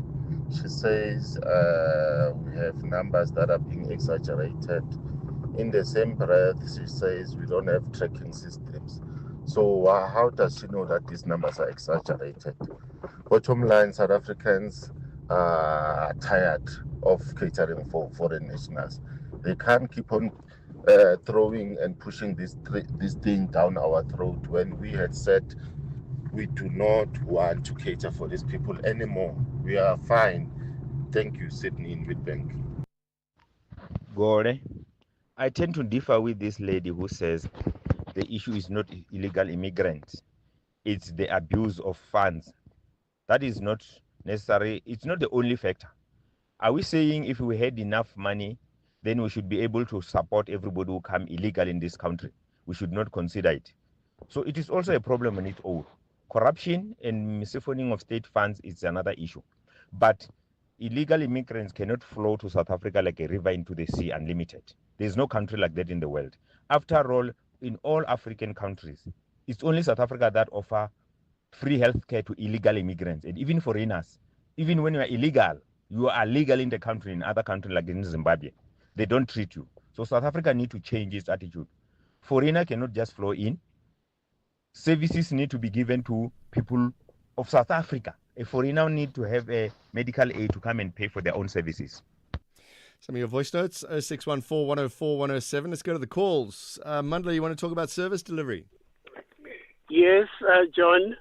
she says we have numbers that are being exaggerated. In the same breath, she says we don't have tracking systems. So how does she know that these numbers are exaggerated? Bottom line, South Africans are tired of catering for foreign nationals. They can't keep on throwing and pushing this thing down our throat when we had said we do not want to cater for these people anymore. We are fine. Thank you, Sydney in Witbank. Gore, I tend to differ with this lady who says the issue is not illegal immigrants, it's the abuse of funds. That is not necessary. It's not the only factor. Are we saying if we had enough money, then we should be able to support everybody who come illegal in this country? We should not consider it. So it is also a problem on its own. Corruption and misaphoning of state funds is another issue. But illegal immigrants cannot flow to South Africa like a river into the sea unlimited. There's no country like that in the world. After all, in all African countries, it's only South Africa that offer free healthcare to illegal immigrants and even foreigners. Even when you are illegal, you are legal in the country, in other countries like in Zimbabwe. They don't treat you. So South Africa need to change its attitude. Foreigner cannot just flow in. Services need to be given to people of South Africa. A foreigner need to have a medical aid to come and pay for their own services. Some of your voice notes, 0614 104 107. Let's go to the calls. Mandla, you want to talk about service delivery? Yes, John.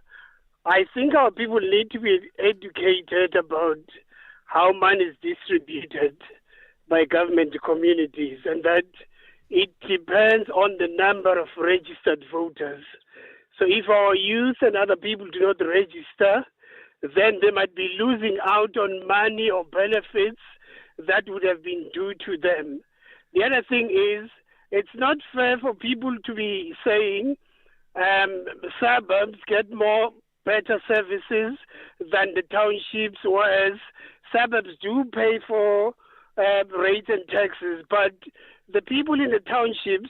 I think our people need to be educated about how money is distributed by government to communities, and that it depends on the number of registered voters. So if our youth and other people do not register, then they might be losing out on money or benefits that would have been due to them. The other thing is, it's not fair for people to be saying suburbs get better services than the townships, whereas suburbs do pay for rates and taxes, but the people in the townships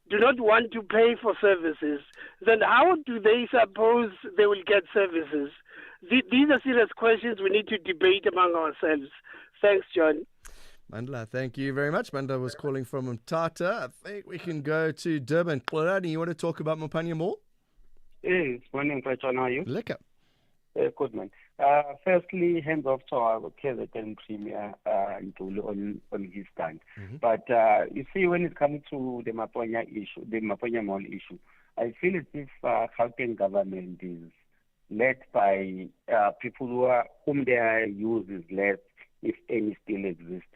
do not want to pay for services. Then how do they suppose they will get services? These are serious questions we need to debate among ourselves. Thanks, John. Mandla, thank you very much. Mandla was calling from Umtata. I think we can go to Durban. Qolani, you want to talk about Mopanya Mall? Yes, morning, John. How are you? Liquor. Good, man. Firstly, hands off to our KZN Premier on his stand. Mm-hmm. But you see, when it comes to the Mapanya issue, the Mapanya Mall issue, I feel as if Gauteng government is led by people whom their use is less, if any, still exist.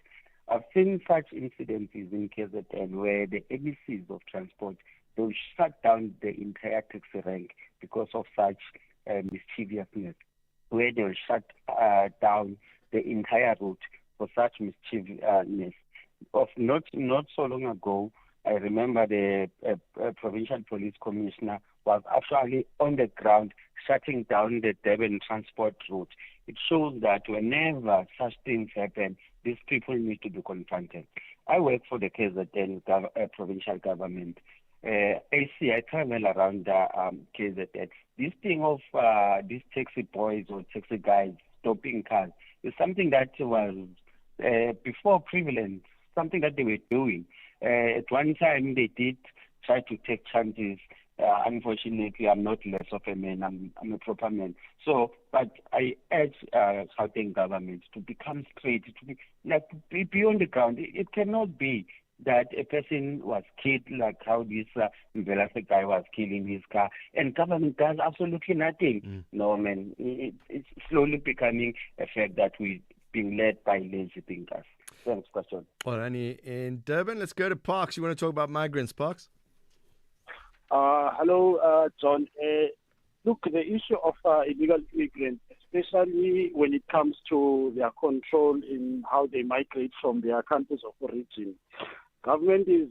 I've seen such incidences in KZN where the MECs of transport, they'll shut down the entire taxi rank because of such mischievousness, where they'll shut down the entire route for such mischievousness. Of not so long ago, I remember the provincial police commissioner was actually on the ground shutting down the Durban transport route. It shows that whenever such things happen, these people need to be confronted. I work for the KZN provincial government. AC, I travel around KZN. This thing of these taxi boys or taxi guys stopping cars is something that was before prevalent, something that they were doing. At one time, they did try to take chances. Unfortunately, I'm not less of a man. I'm a proper man. So, but I urge Gauteng government to become straight, to be on the ground. It cannot be that a person was killed like how this Mvelase guy was killed in his car, and government does absolutely nothing. No, man, it's slowly becoming a fact that we're being led by lazy thinkers. Thanks, question. All right, in Durban, let's go to Parks. You want to talk about migrants, Parks? Hello, John. Look, the issue of illegal immigrants, especially when it comes to their control in how they migrate from their countries of origin, government is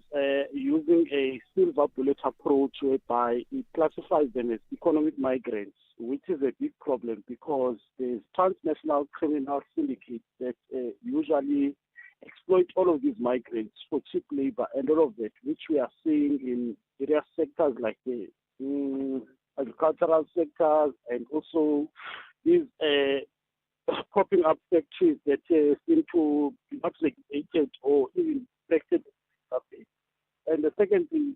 using a silver bullet approach whereby it classifies them as economic migrants, which is a big problem because there's transnational criminal syndicates that usually exploit all of these migrants for cheap labor and all of that, which we are seeing in various sectors like the agricultural sectors and also these popping up factories that seem to be not regulated or even inspected. And the second thing,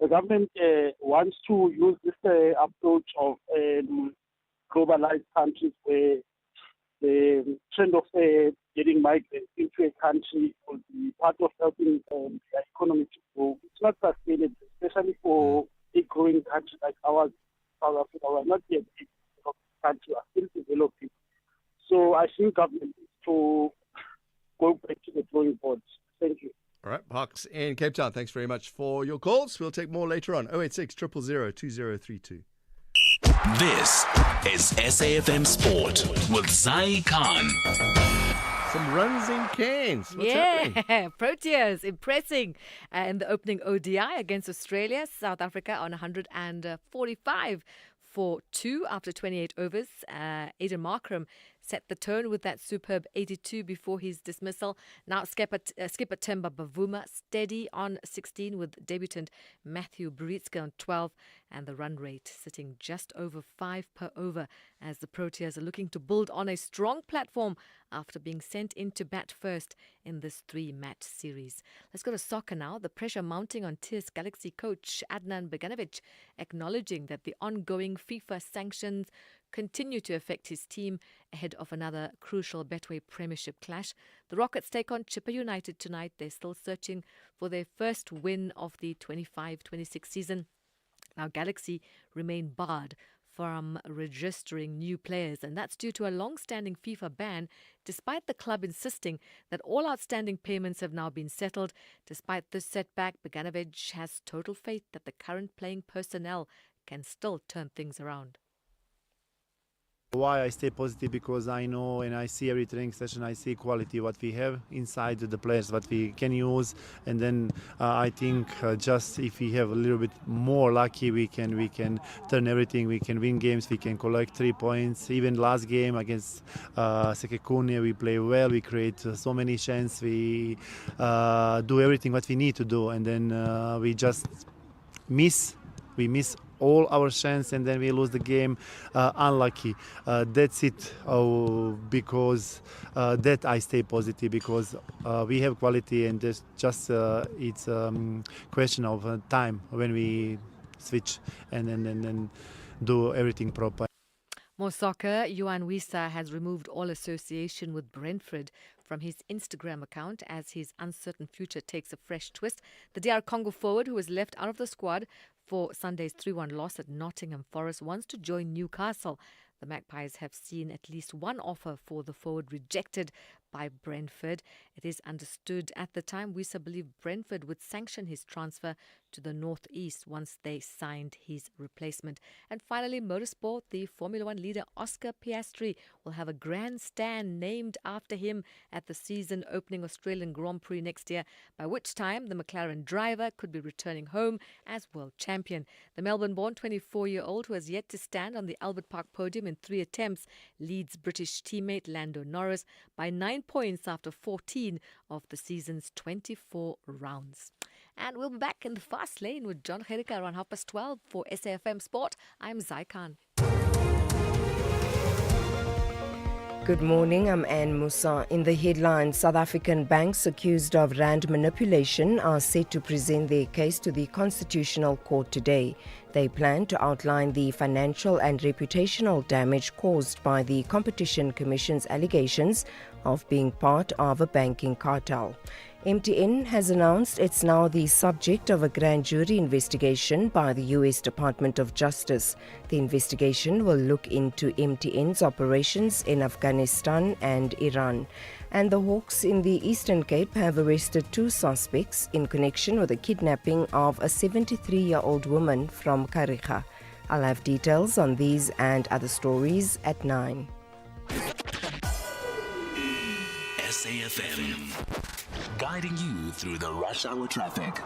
the government wants to use this approach of globalized countries where the trend of getting migrants into a country will be part of helping the economy to grow. It's not sustainable, especially for a growing country like ours, South Africa. We're not yet a developing country, we're still developing. So I think government needs to go back to the drawing board. Thank you. All right, Hawks in Cape Town. Thanks very much for your calls. We'll take more later on. 086 000 2032. This is SAFM Sport with Zai Khan. Some runs in Cairns. What's happening? Proteas impressing in the opening ODI against Australia. South Africa on 145 for 2 after 28 overs. Aidan Markram set the tone with that superb 82 before his dismissal. Now skipper Themba Bavuma steady on 16 with debutant Matthew Britska on 12, and the run rate sitting just over 5 per over as the Proteas are looking to build on a strong platform after being sent in to bat first in this 3-match series. Let's go to soccer now. The pressure mounting on TS Galaxy coach Adnan Beganovic, acknowledging that the ongoing FIFA sanctions continue to affect his team ahead of another crucial Betway Premiership clash. The Rockets take on Chippa United tonight. They're still searching for their first win of the 25-26 season. Now, Galaxy remain barred from registering new players, and that's due to a long-standing FIFA ban, despite the club insisting that all outstanding payments have now been settled. Despite this setback, Beganovic has total faith that the current playing personnel can still turn things around. Why I stay positive? Because I know and I see every training session, I see quality, what we have inside the players, what we can use, and then I think just if we have a little bit more lucky, we can turn everything. We can win games, we can collect 3 points. Even last game against Sekekune, we play well, we create so many chances, we do everything what we need to do, and then we just miss all our chances, and then we lose the game. Unlucky. That's it. Because that I stay positive, because we have quality, and it's question of time when we switch and do everything proper. More soccer. GIWUSA has removed all association with Brentford from his Instagram account as his uncertain future takes a fresh twist. The DR Congo forward, who was left out of the squad for Sunday's 3-1 loss at Nottingham Forest, wants to join Newcastle. The Magpies have seen at least one offer for the forward rejected by Brentford. It is understood at the time GIWUSA believed Brentford would sanction his transfer to the Northeast once they signed his replacement. And finally, motorsport. The Formula One leader Oscar Piastri will have a grandstand named after him at the season opening Australian Grand Prix next year, by which time the McLaren driver could be returning home as world champion. The Melbourne-born 24-year-old, who has yet to stand on the Albert Park podium in 3 attempts, leads British teammate Lando Norris by 9 points after 14 of the season's 24 rounds. And we'll be back in the fast lane with Jon Gericke around 12:30 for SAFM Sport. I'm Zai Khan. Good morning, I'm Anne Musa. In the headlines, South African banks accused of rand manipulation are set to present their case to the Constitutional Court today. They plan to outline the financial and reputational damage caused by the Competition Commission's allegations of being part of a banking cartel. MTN has announced it's now the subject of a grand jury investigation by the U.S. Department of Justice. The investigation will look into MTN's operations in Afghanistan and Iran. And the Hawks in the Eastern Cape have arrested 2 suspects in connection with the kidnapping of a 73-year-old woman from Kariga. I'll have details on these and other stories at 9. SAFM, guiding you through the rush hour traffic.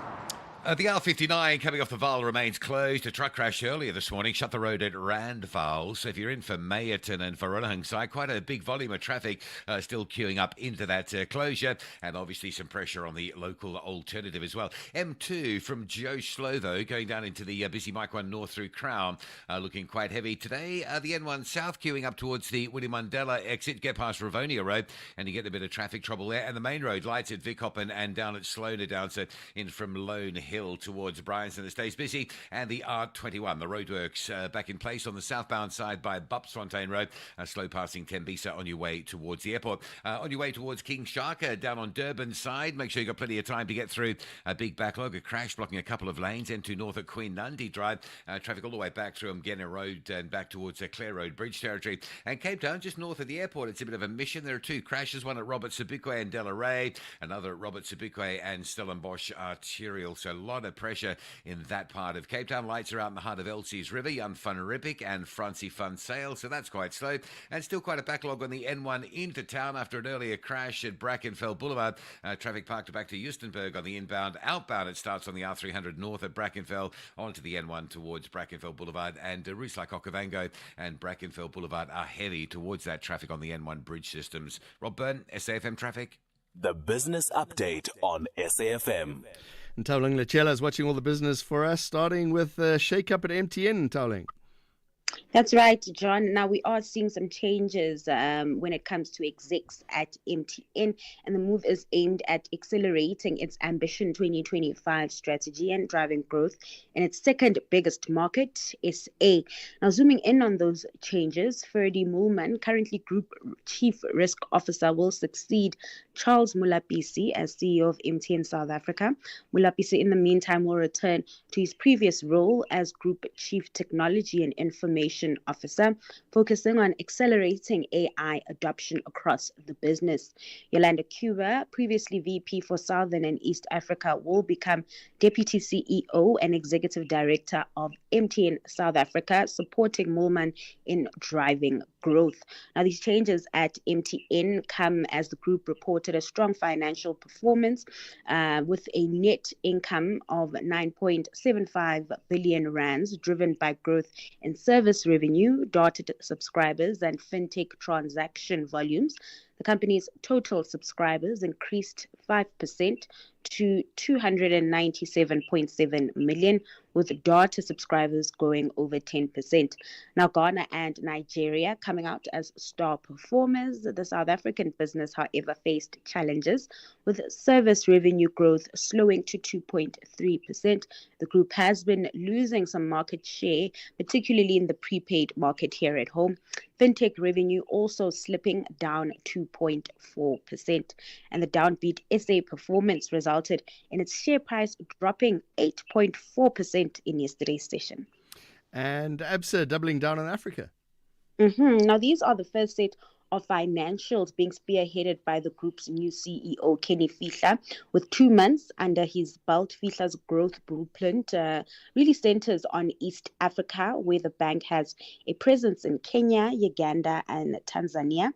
The R59 coming off the Vaal remains closed. A truck crash earlier this morning shut the road at Randvaal. So if you're in for Meyerton and for Vereeniging, quite a big volume of traffic still queuing up into that closure. And obviously some pressure on the local alternative as well. M2 from Joe Slovo going down into the busy Mike 1 North through Crown, looking quite heavy today. The N1 South queuing up towards the William Mandela exit. Get past Rivonia Road and you get a bit of traffic trouble there. And the main road lights at Vickhoppen and down at Sloaner down, so in from Lone Hill towards Bryanston. It stays busy. And the R21, the roadworks back in place on the southbound side by Bupsfontein Road. Slow passing Tembisa on your way towards the airport. On your way towards King Shark, down on Durban side. Make sure you've got plenty of time to get through a big backlog. A crash blocking a couple of lanes. N2 north at Queen Nandi Drive. Traffic all the way back through Mgena Road and back towards Clare Road Bridge territory. And Cape Town, just north of the airport, it's a bit of a mission. There are two crashes, one at Robert Sobukwe and Delaray, another at Robert Sobukwe and Stellenbosch Arterial. So a lot of pressure in that part of Cape Town. Lights are out in the heart of Elsie's River, Jan van Riebeeck and Francie van Sail, so that's quite slow. And still quite a backlog on the N1 into town after an earlier crash at Brackenfell Boulevard. Traffic parked back to Eustonburg on the inbound. Outbound, it starts on the R300 north at Brackenfell, onto the N1 towards Brackenfell Boulevard. And routes like Okavango and Brackenfell Boulevard are heavy towards that traffic on the N1 bridge systems. Rob Byrne, SAFM Traffic. The Business Update on SAFM. And Tauling Lachela is watching all the business for us, starting with shake-up at MTN, Tauling. That's right, John. Now, we are seeing some changes when it comes to execs at MTN, and the move is aimed at accelerating its Ambition 2025 strategy and driving growth in its second biggest market, SA. Now, zooming in on those changes, Ferdy Moolman, currently Group Chief Risk Officer, will succeed Charles Mulapisi as CEO of MTN South Africa. Mulapisi, in the meantime, will return to his previous role as Group Chief Technology and Information Officer, focusing on accelerating AI adoption across the business. Yolanda Cuba, previously VP for Southern and East Africa, will become Deputy CEO and Executive Director of MTN South Africa, supporting Moolman in driving growth. Now, these changes at MTN come as the group reported a strong financial performance with a net income of 9.75 billion rands, driven by growth in service revenue, data subscribers, and fintech transaction volumes. The company's total subscribers increased 5% to 297.7 million, with data subscribers growing over 10%. Now, Ghana and Nigeria coming out as star performers. The South African business, however, faced challenges, with service revenue growth slowing to 2.3%. The group has been losing some market share, particularly in the prepaid market here at home. Fintech revenue also slipping down 2.4%. And the downbeat SA performance resulted in its share price dropping 8.4% in yesterday's session. And ABSA doubling down on Africa. Now, these are the first set of financials being spearheaded by the group's new CEO, Kenny Fihla. With 2 months under his belt, Fihla's growth blueprint really centers on East Africa, where the bank has a presence in Kenya, Uganda, and Tanzania.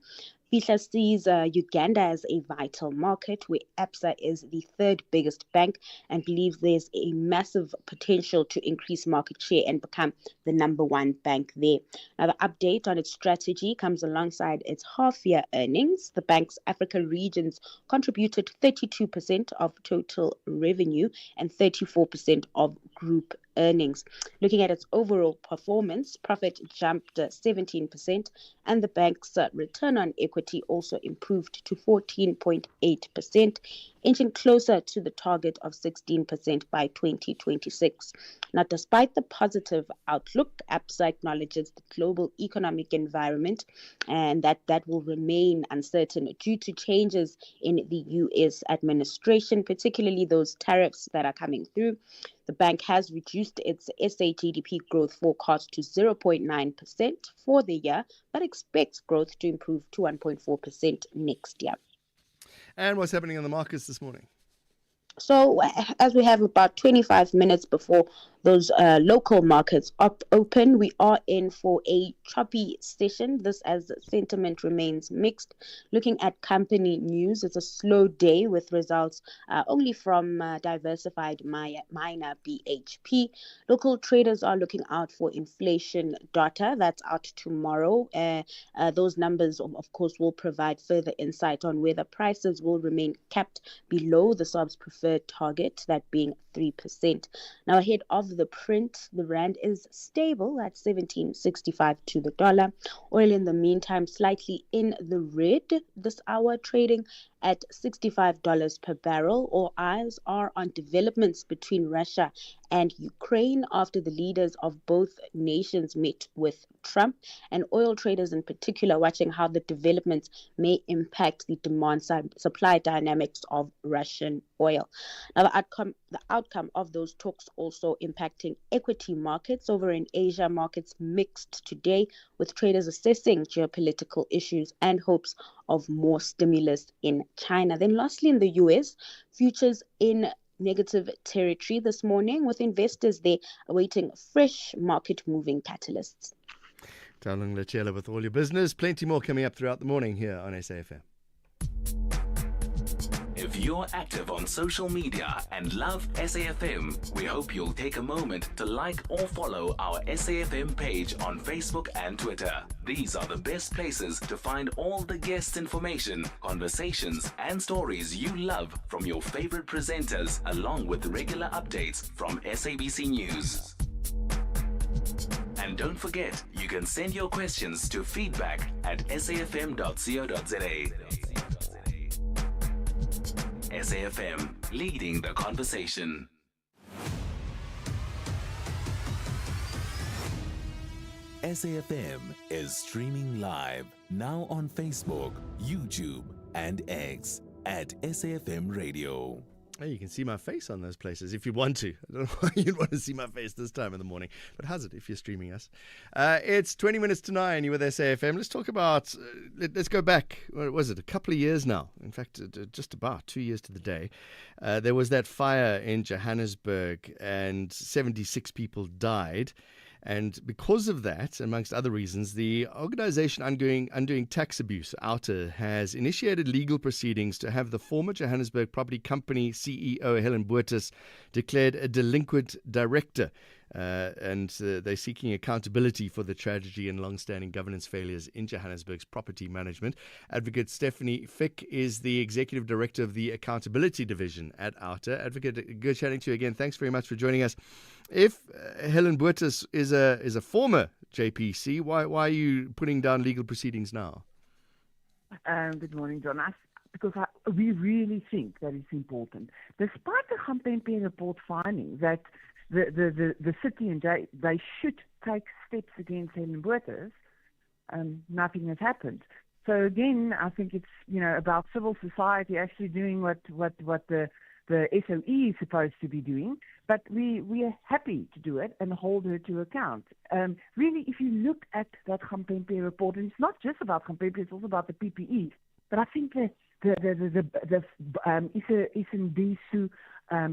Fihla sees Uganda as a vital market, where ABSA is the third biggest bank, and believes there's a massive potential to increase market share and become the number one bank there. Now, the update on its strategy comes alongside its half-year earnings. The bank's Africa regions contributed 32% of total revenue and 34% of group earnings. Looking at its overall performance, profit jumped 17%, and the bank's return on equity also improved to 14.8%, inching closer to the target of 16% by 2026. Now, despite the positive outlook, ABSA acknowledges the global economic environment and that will remain uncertain due to changes in the U.S. administration, particularly those tariffs that are coming through. The bank has reduced its SA GDP growth forecast to 0.9% for the year, but expects growth to improve to 1.4% next year. And what's happening in the markets this morning? So, as we have about 25 minutes before those local markets open, we are in for a choppy session. This as sentiment remains mixed. Looking at company news, it's a slow day with results only from diversified miner BHP. Local traders are looking out for inflation data that's out tomorrow. Those numbers, of course, will provide further insight on whether prices will remain capped below the SARB's preferred target, that being 3%. Now, ahead of of the print, the rand is stable at 17.65 to the dollar. Oil in the meantime slightly in the red this hour, trading at $65 per barrel. All eyes are on developments between Russia and Ukraine after the leaders of both nations met with Trump, and oil traders in particular watching how the developments may impact the demand-supply dynamics of Russian oil. Now, the outcome of those talks also impacting equity markets. Over in Asia, markets mixed today, with traders assessing geopolitical issues and hopes of more stimulus in China. Then lastly, in the US, futures in negative territory this morning, with investors there awaiting fresh market-moving catalysts. Talung Lachela with all your business. Plenty more coming up throughout the morning here on SAFM. If you're active on social media and love SAFM, we hope you'll take a moment to like or follow our SAFM page on Facebook and Twitter. These are the best places to find all the guest information, conversations, and stories you love from your favorite presenters, along with regular updates from SABC News. And don't forget, you can send your questions to feedback@safm.co.za. SAFM, leading the conversation. SAFM is streaming live now on Facebook, YouTube, and X at SAFM Radio. Hey, you can see my face on those places if you want to. I don't know why you'd want to see my face this time in the morning, but how's it if you're streaming us? It's 20 minutes to 9. You're with SAFM. Let's talk about, let's go back, what was it, a couple of years now. In fact, just about 2 years to the day. There was that fire in Johannesburg and 76 people died. And because of that, amongst other reasons, the organization Undoing Tax Abuse, OUTA, has initiated legal proceedings to have the former Johannesburg Property Company CEO, Helen Boertes, declared a delinquent director. And they're seeking accountability for the tragedy and long-standing governance failures in Johannesburg's property management. Advocate Stephanie Fick is the Executive Director of the Accountability Division at OUTA. Advocate, good chatting to you again. Thanks very much for joining us. If Helen Boertes is a former JPC, why are you putting down legal proceedings now? Good morning, John. Because we really think that it's important. Despite the Gampempe report finding that the city and they should take steps against Helen Boertes, nothing has happened. So again, I think it's about civil society actually doing what the SOE is supposed to be doing, but we are happy to do it and hold her to account. Really, if you look at that Gampempe report, and it's not just about Gampempe, it's also about the PPE. But I think the Isendisu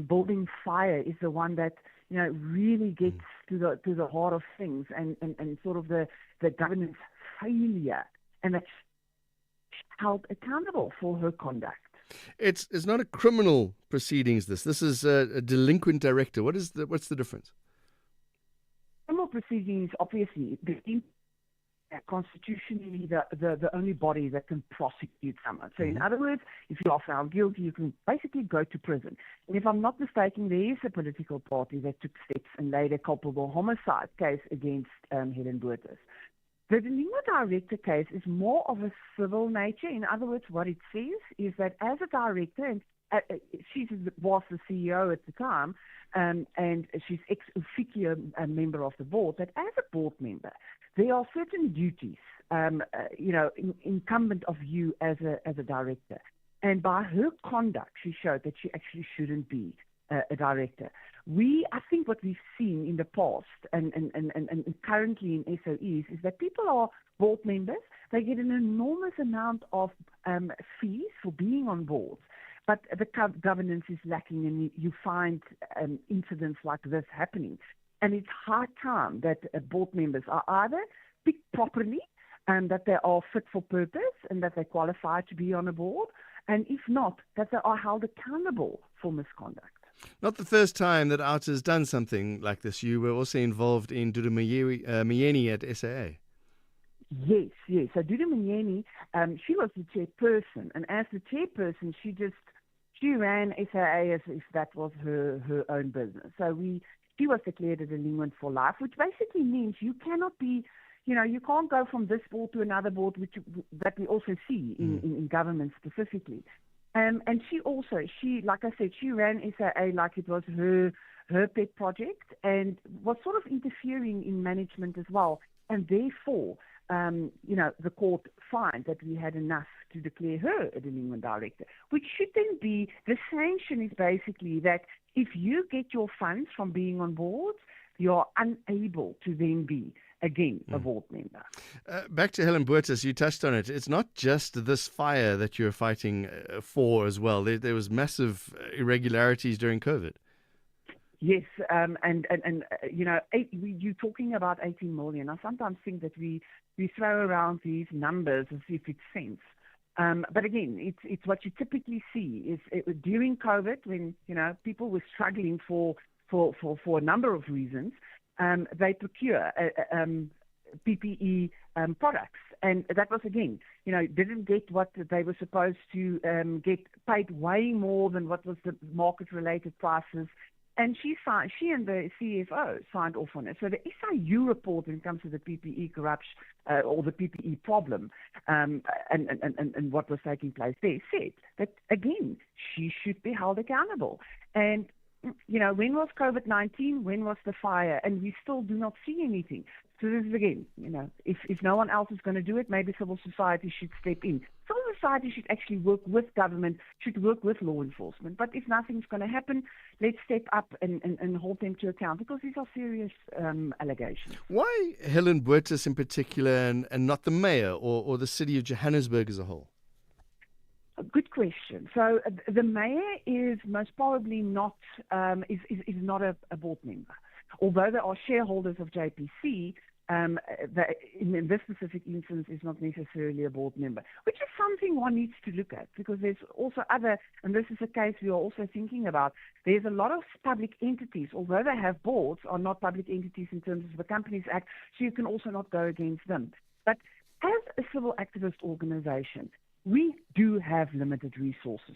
building fire is the one that really gets to the heart of things and sort of the governance failure, and that's held accountable for her conduct. It's not a criminal proceedings. This is a delinquent director. What's the difference? Criminal proceedings, obviously, constitutionally the only body that can prosecute someone. So in other words, if you are found guilty, you can basically go to prison. And if I'm not mistaken, there is a political party that took steps and laid a culpable homicide case against Helen Boertes. The delinquent director case is more of a civil nature. In other words, what it says is that as a director, and she was the CEO at the time, and she's ex officio a member of the board, that as a board member, there are certain duties, incumbent of you as a director. And by her conduct, she showed that she actually shouldn't be a director. I think what we've seen in the past and currently in SOEs is that people are board members. They get an enormous amount of fees for being on boards, but the governance is lacking, and you find incidents like this happening. And it's high time that board members are either picked properly and that they are fit for purpose and that they qualify to be on a board, and if not, that they are held accountable for misconduct. Not the first time that OUTA has done something like this. You were also involved in Dudu Myeni at SAA. Yes. So Dudu Myeni, she was the chairperson, and as the chairperson, she ran SAA as if that was her own business. So she was declared a delinquent for life, which basically means you cannot be, you can't go from this board to another board, that we also see in government specifically. And she, like I said, she ran SAA like it was her pet project and was sort of interfering in management as well. And therefore, the court finds that we had enough to declare her a delinquent director, which should then be, the sanction is basically that if you get your funds from being on boards, you're unable to then be, again, a board member. Back to Helen Buertas, you touched on it. It's not just this fire that you're fighting for as well. There was massive irregularities during COVID. Yes, you're talking about 18 million. I sometimes think that we throw around these numbers as if it's sense. But again, it's what you typically see is during COVID when people were struggling for a number of reasons. They procure PPE products, and that was again, didn't get what they were supposed to get, paid way more than what was the market-related prices. And she and the CFO signed off on it. So the SIU report, when it comes to the PPE corruption or the PPE problem, and what was taking place there, said that again she should be held accountable. And when was COVID-19? When was the fire? And we still do not see anything. So this is again, if no one else is going to do it, maybe civil society should step in. Civil society should actually work with government, should work with law enforcement. But if nothing's going to happen, let's step up and hold them to account, because these are serious allegations. Why Helen Buertas in particular and not the mayor or the city of Johannesburg as a whole? A good question. So the mayor is most probably not is not a board member, although there are shareholders of JPC. In this specific instance, is not necessarily a board member, which is something one needs to look at, because there's also other, and this is a case we are also thinking about. There's a lot of public entities, although they have boards, are not public entities in terms of the Companies Act, so you can also not go against them. But as a civil activist organization, we do have limited resources.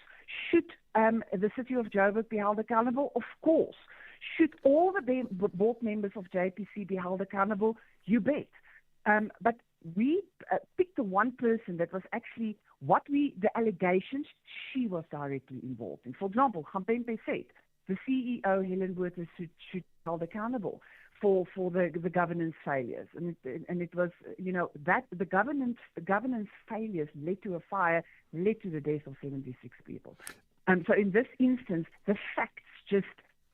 Should the city of Joburg be held accountable? Of course. Should all the board members of JPC be held accountable? You bet. But we picked the one person that was actually the allegations she was directly involved in. For example, Gampempe said the CEO, Helen Buertas, should be held accountable for the governance failures. And it was, that the governance failures led to a fire, led to the death of 76 people. So in this instance, the facts just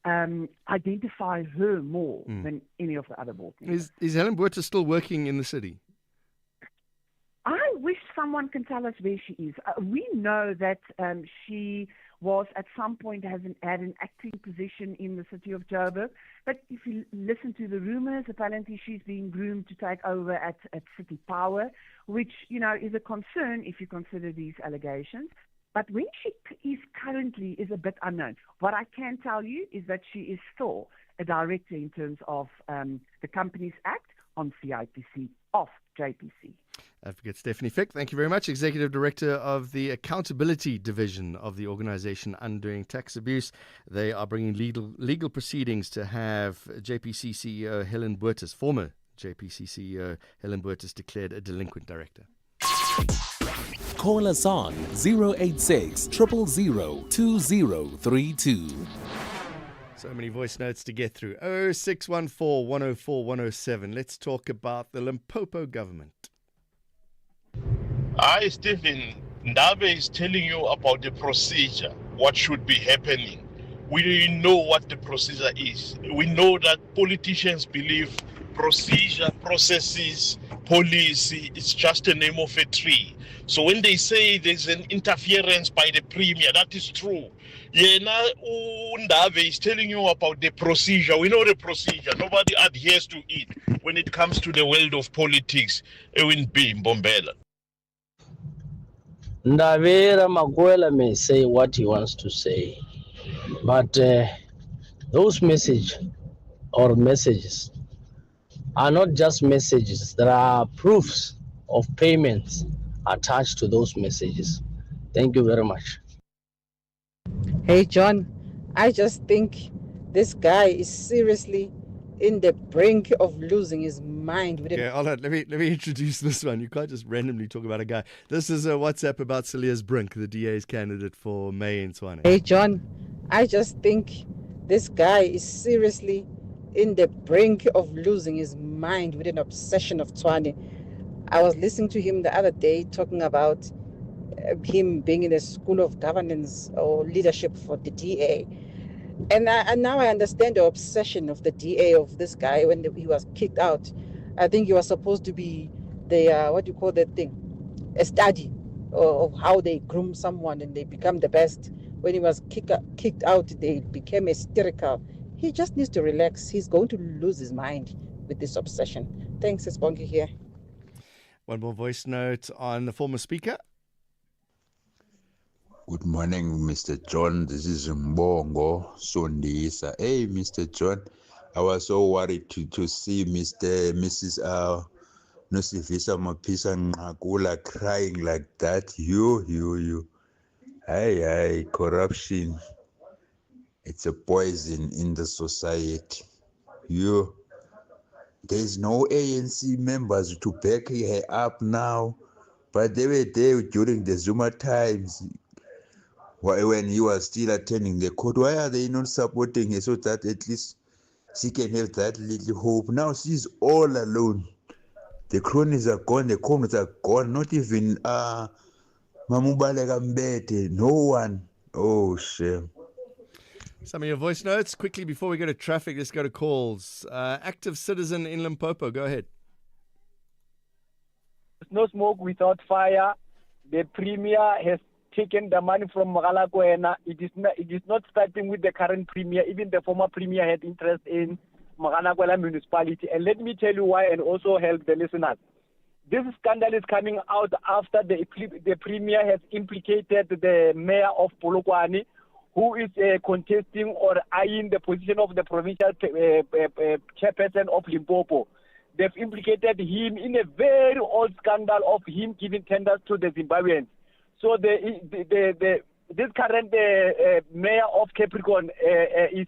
identify her more than any of the other board members. Is Helen Buertas still working in the city? I wish someone can tell us where she is. We know that she was at some point had an acting position in the city of Joburg, but if you listen to the rumors, apparently she's being groomed to take over at City Power, which is a concern if you consider these allegations. But when she is currently is a bit unknown. What I can tell you is that she is still a director in terms of the Companies Act on CIPC of JPC. Advocate Stephanie Fick, thank you very much. Executive Director of the Accountability Division of the organisation Undoing Tax Abuse. They are bringing legal proceedings to have JPC CEO Helen Buertas, former JPC CEO Helen Buertas, declared a delinquent director. Call us on 086 000 2032. So many voice notes to get through. 0614 104 107. Let's talk about the Limpopo government. Hi, Stephen. Ndabe is telling you about the procedure, what should be happening. We know what the procedure is. We know that politicians believe procedure, processes, policy is just a name of a tree. So when they say there's an interference by the premier, that is true. Now Ndabe is telling you about the procedure. We know the procedure. Nobody adheres to it when it comes to the world of politics. Ewin B. Mbombela. Ndavera Maguela may say what he wants to say, but those messages are not just messages. There are proofs of payments attached to those messages. Thank you very much. Hey, John, I just think this guy is seriously in the brink of losing his mind. Okay, hold on. Let me introduce this one. You can't just randomly talk about a guy. This is a WhatsApp about Cilliers Brink, the DA's candidate for May in Tshwane. Hey, John, I just think this guy is seriously in the brink of losing his mind with an obsession of Tshwane. I was listening to him the other day talking about him being in the School of Governance or Leadership for the DA. And now I understand the obsession of the DA of this guy when he was kicked out. I think he was supposed to be the, what do you call that thing? A study of how they groom someone and they become the best. When he was kicked out, they became hysterical. He just needs to relax. He's going to lose his mind with this obsession. Thanks, Espongi here. One more voice note on the former speaker. Good morning, Mr. John. This is Mbongo Sondisa. Hey, Mr. John. I was so worried to see Mrs. Nosifisa Mapisa Ngakula crying like that. You. Hey, corruption. It's a poison in the society. There's no ANC members to back her up now, but they were there during the Zuma times. When you are still attending the court, why are they not supporting her so that at least she can have that little hope? Now she's all alone. The cronies are gone, the comrades are gone, not even Mamubalega Mbete, no one. Oh, shame. Some of your voice notes. Quickly, before we go to traffic, let's go to calls. Active citizen in Limpopo, go ahead. No smoke without fire. The premier has taken the money from Mogalakwena. It is not starting with the current premier. Even the former premier had interest in Mogalakwena municipality. And let me tell you why, and also help the listeners. This scandal is coming out after the premier has implicated the mayor of Polokwane, who is contesting or eyeing the position of the provincial chairperson of Limpopo. They've implicated him in a very old scandal of him giving tenders to the Zimbabweans. So this current mayor of Capricorn is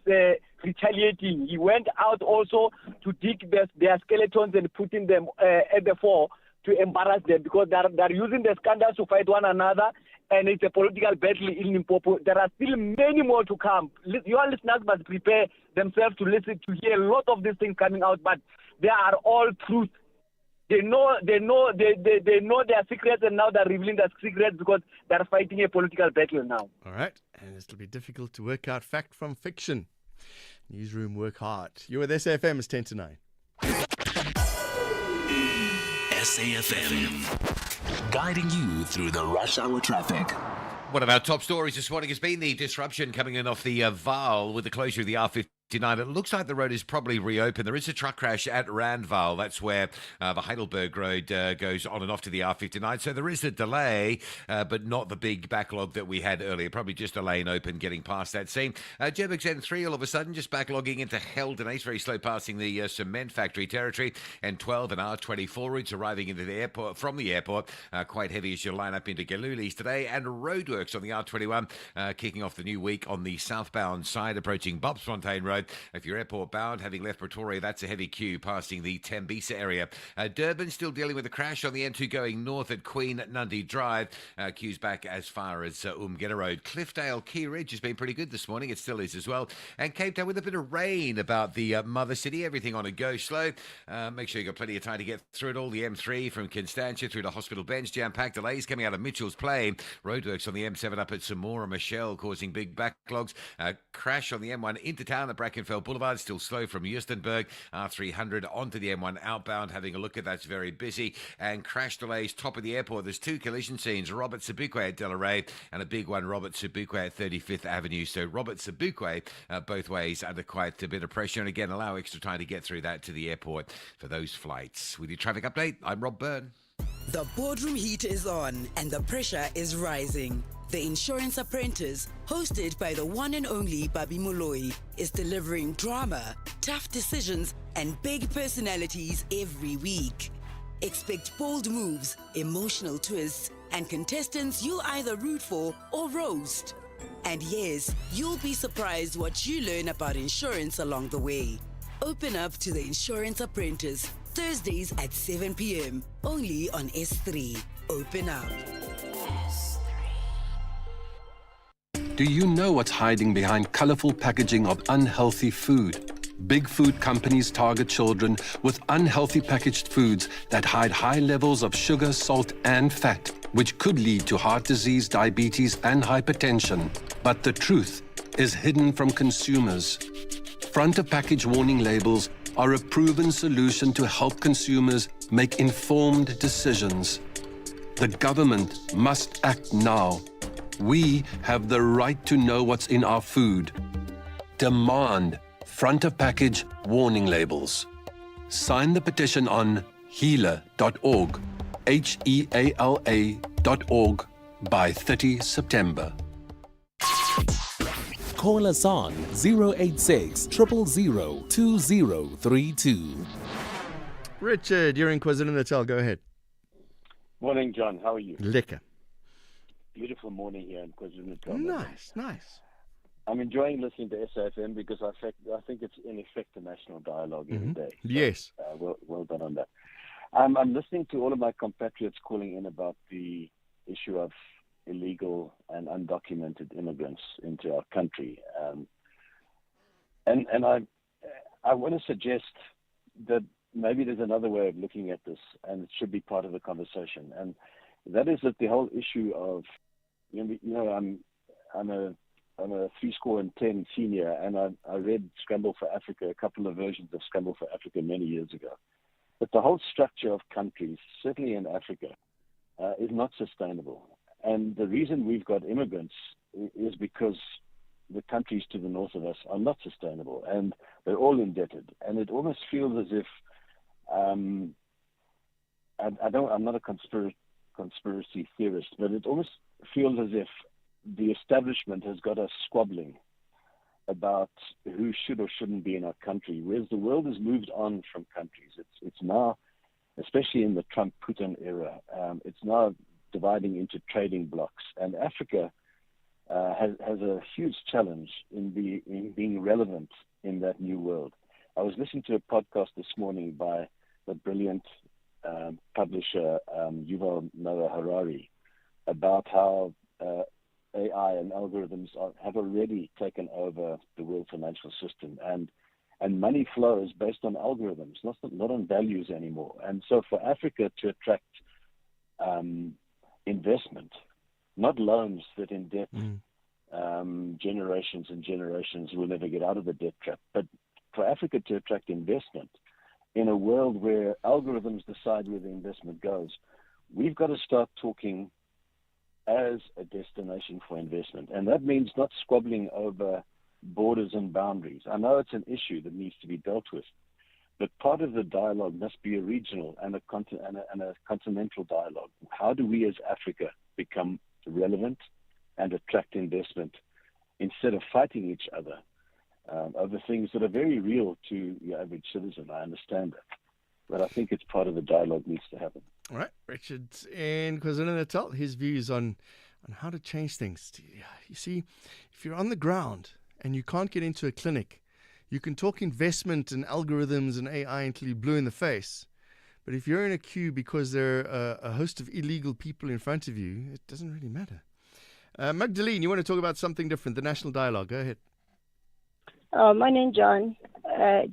retaliating. He went out also to dig their skeletons and putting them at the fore to embarrass them, because they're using the scandals to fight one another, and it's a political battle in Limpopo. There are still many more to come. Your listeners must prepare themselves to listen to hear a lot of these things coming out, but they are all truth. They know their secrets, and now they're revealing their secrets because they're fighting a political battle now. All right, and it'll be difficult to work out fact from fiction. Newsroom, work hard. You're with SAFM, it's 10 to 9. SAFM, guiding you through the rush hour traffic. One of our top stories this morning has been the disruption coming in off the Vaal with the closure of the R59. It looks like the road is probably reopened. There is a truck crash at Randval. That's where the Heidelberg Road goes on and off to the R59. So there is a delay, but not the big backlog that we had earlier. Probably just a lane open getting past that scene. Joburg N3 all of a sudden just backlogging into Heldenase. Very slow passing the cement factory territory. And 12 and R24 routes arriving into the airport from the airport. Quite heavy as you line up into Galulis today. And roadworks on the R21 kicking off the new week on the southbound side approaching Bobsfontein Road. If you're airport bound, having left Pretoria, that's a heavy queue passing the Tembisa area. Durban still dealing with a crash on the N2 going north at Queen Nundy Drive. Queues back as far as Umgeta Road. Cliffdale Key Ridge has been pretty good this morning. It still is as well. And Cape Town with a bit of rain about the mother city. Everything on a go slow. Make sure you've got plenty of time to get through it all. The M3 from Constantia through to Hospital Bench. Jam-packed delays coming out of Mitchell's Plain. Roadworks on the M7 up at Samora Michelle causing big backlogs. Crash on the M1 into town at Brackenfell Boulevard, still slow from Justenburg. R300 onto the M1 outbound, having a look at that's very busy. And crash delays top of the airport. There's two collision scenes, Robert Sobukwe at Delaray and a big one, Robert Sobukwe at 35th Avenue. So Robert Sobukwe both ways under quite a bit of pressure, and again allow extra time to get through that to the airport for those flights. With your traffic update, I'm Rob Byrne. The boardroom heat is on and the pressure is rising. The Insurance Apprentice, hosted by the one and only Babi Moloi, is delivering drama, tough decisions, and big personalities every week. Expect bold moves, emotional twists, and contestants you'll either root for or roast. And yes, you'll be surprised what you learn about insurance along the way. Open up to the Insurance Apprentice, Thursdays at 7 p.m. only on S3. Open up. Do you know what's hiding behind colorful packaging of unhealthy food? Big food companies target children with unhealthy packaged foods that hide high levels of sugar, salt, and fat, which could lead to heart disease, diabetes, and hypertension. But the truth is hidden from consumers. Front of package warning labels are a proven solution to help consumers make informed decisions. The government must act now. We have the right to know what's in our food. Demand front of package warning labels. Sign the petition on heala.org, HEALA.org, by 30 September. Call us on 086 000 2032. Richard, you're in KwaZulu-Natal. Go ahead. Morning, John. How are you? Lekker. Beautiful morning here in KwaZulu-Natal. Nice. I'm enjoying listening to SAFM because I think it's in effect a national dialogue every day. So, yes. Well done on that. I'm listening to all of my compatriots calling in about the issue of illegal and undocumented immigrants into our country. And I want to suggest that maybe there's another way of looking at this, and it should be part of the conversation. And that is that the whole issue of, I'm a 10 senior, and I read Scramble for Africa, a couple of versions of Scramble for Africa many years ago. But the whole structure of countries, certainly in Africa, is not sustainable. And the reason we've got immigrants is because the countries to the north of us are not sustainable, and they're all indebted. And it almost feels as if, I'm not a conspiracy theorist, but it almost feels as if the establishment has got us squabbling about who should or shouldn't be in our country, whereas the world has moved on from countries. It's now, especially in the Trump-Putin era, it's now dividing into trading blocks, and Africa has a huge challenge in being relevant in that new world. I was listening to a podcast this morning by the brilliant publisher Yuval Noah Harari about how AI and algorithms have already taken over the world financial system, and money flows based on algorithms, not on values anymore. And so for Africa to attract investment, not loans that indebt generations and generations will never get out of the debt trap, but for Africa to attract investment in a world where algorithms decide where the investment goes, we've got to start talking as a destination for investment. And that means not squabbling over borders and boundaries. I know it's an issue that needs to be dealt with, but part of the dialogue must be a regional and a continental dialogue. How do we as Africa become relevant and attract investment instead of fighting each other over things that are very real to the average citizen? I understand that, but I think it's part of the dialogue needs to happen. All right, Richard in KwaZulu-Natal, his views on how to change things. You see, if you're on the ground and you can't get into a clinic, you can talk investment and algorithms and AI until you're blue in the face. But if you're in a queue because there are a host of illegal people in front of you, it doesn't really matter. Magdalene, you want to talk about something different, the national dialogue. Go ahead. Morning, John.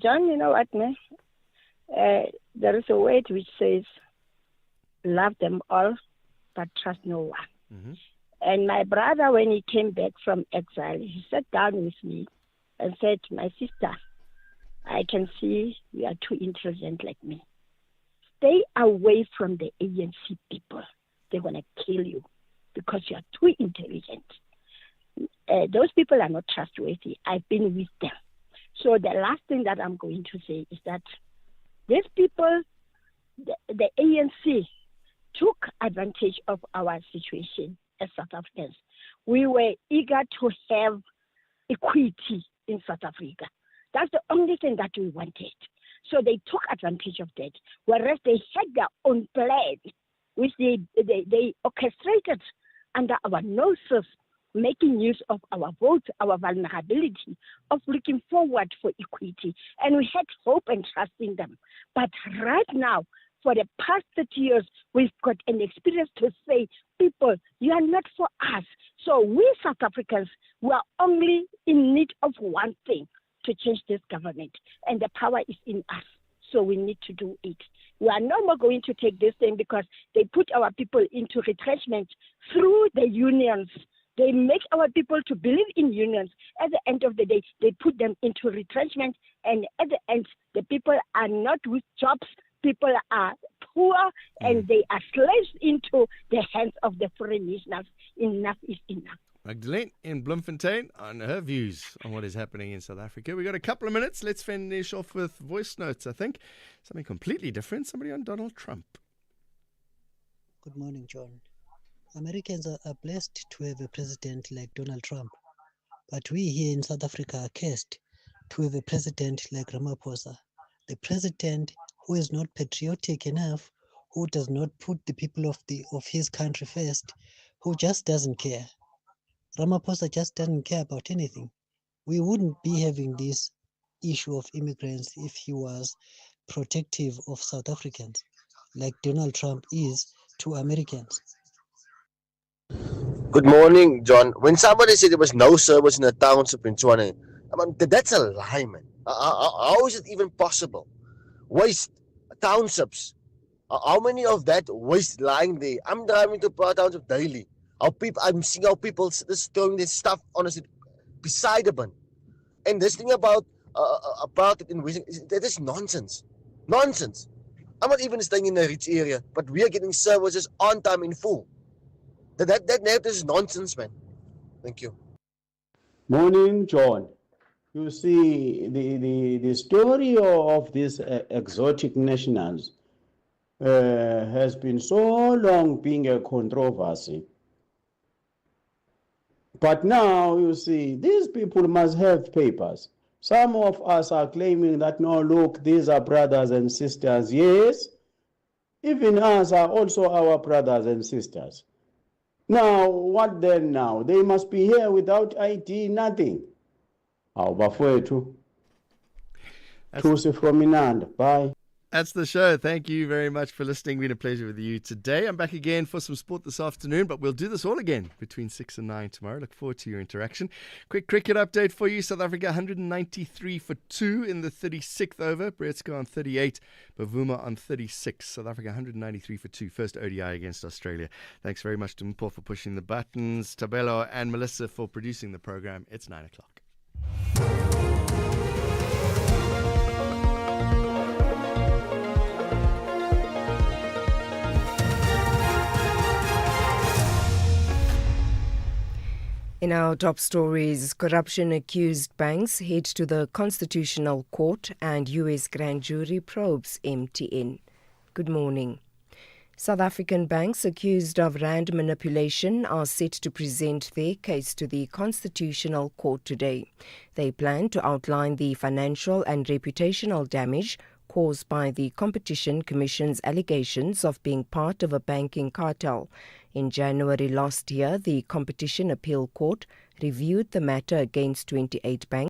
John, you know what, man? There is a word which says, love them all, but trust no one. Mm-hmm. And my brother, when he came back from exile, he sat down with me and said, my sister, I can see you are too intelligent like me. Stay away from the ANC people. They're going to kill you because you are too intelligent. Those people are not trustworthy. I've been with them. So the last thing that I'm going to say is that these people, the ANC, took advantage of our situation as South Africans. We were eager to have equity in South Africa. That's the only thing that we wanted. So they took advantage of that, whereas they had their own plan, which they orchestrated under our noses making use of our votes, our vulnerability, of looking forward for equity. And we had hope and trust in them. But right now, for the past 30 years, we've got an experience to say, people, you are not for us. So we South Africans, we are only in need of one thing, to change this government. And the power is in us. So we need to do it. We are no more going to take this thing because they put our people into retrenchment through the unions. They make our people to believe in unions. At the end of the day, they put them into retrenchment. And at the end, the people are not with jobs. People are poor and they are slaves into the hands of the foreign nationals. Enough is enough. Magdalene in Bloemfontein on her views on what is happening in South Africa. We've got a couple of minutes. Let's finish off with voice notes, I think. Something completely different. Somebody on Donald Trump. Good morning, John. Americans are blessed to have a president like Donald Trump. But we here in South Africa are cursed to have a president like Ramaphosa. The president who is not patriotic enough, who does not put the people of his country first, who just doesn't care. Ramaphosa just doesn't care about anything. We wouldn't be having this issue of immigrants if he was protective of South Africans, like Donald Trump is to Americans. Good morning, John. When somebody said there was no service in the township in Tshwane, I mean, that's a lie, man. How is it even possible? Waste, townships. How many of that waste lying there? I'm driving to Praat Township daily. I'm seeing how people just throwing this stuff honestly beside the bin. And this thing about it in waste, that is nonsense. Nonsense. I'm not even staying in a rich area, but we are getting services on time in full. That is nonsense, man. Thank you. Morning, John. You see, the story of these exotic nationals has been so long being a controversy. But now, you see, these people must have papers. Some of us are claiming that, no, look, these are brothers and sisters. Yes, even us are also our brothers and sisters. Now, what then now? They must be here without ID, nothing. Bafowethu. Tusi from Inanda. Bye. That's the show. Thank you very much for listening. Been a pleasure with you today. I'm back again for some sport this afternoon, but we'll do this all again between 6 and 9 tomorrow. Look forward to your interaction. Quick cricket update for you. South Africa 193 for 2 in the 36th over. Bretzko on 38, Bavuma on 36. South Africa 193 for 2. First ODI against Australia. Thanks very much to Mpo for pushing the buttons, Tabelo and Melissa for producing the program. It's 9 o'clock. In our top stories, corruption-accused banks head to the Constitutional Court and US grand jury probes MTN. Good morning. South African banks accused of rand manipulation are set to present their case to the Constitutional Court today. They plan to outline the financial and reputational damage caused by the Competition Commission's allegations of being part of a banking cartel. In January last year, the Competition Appeal Court reviewed the matter against 28 banks.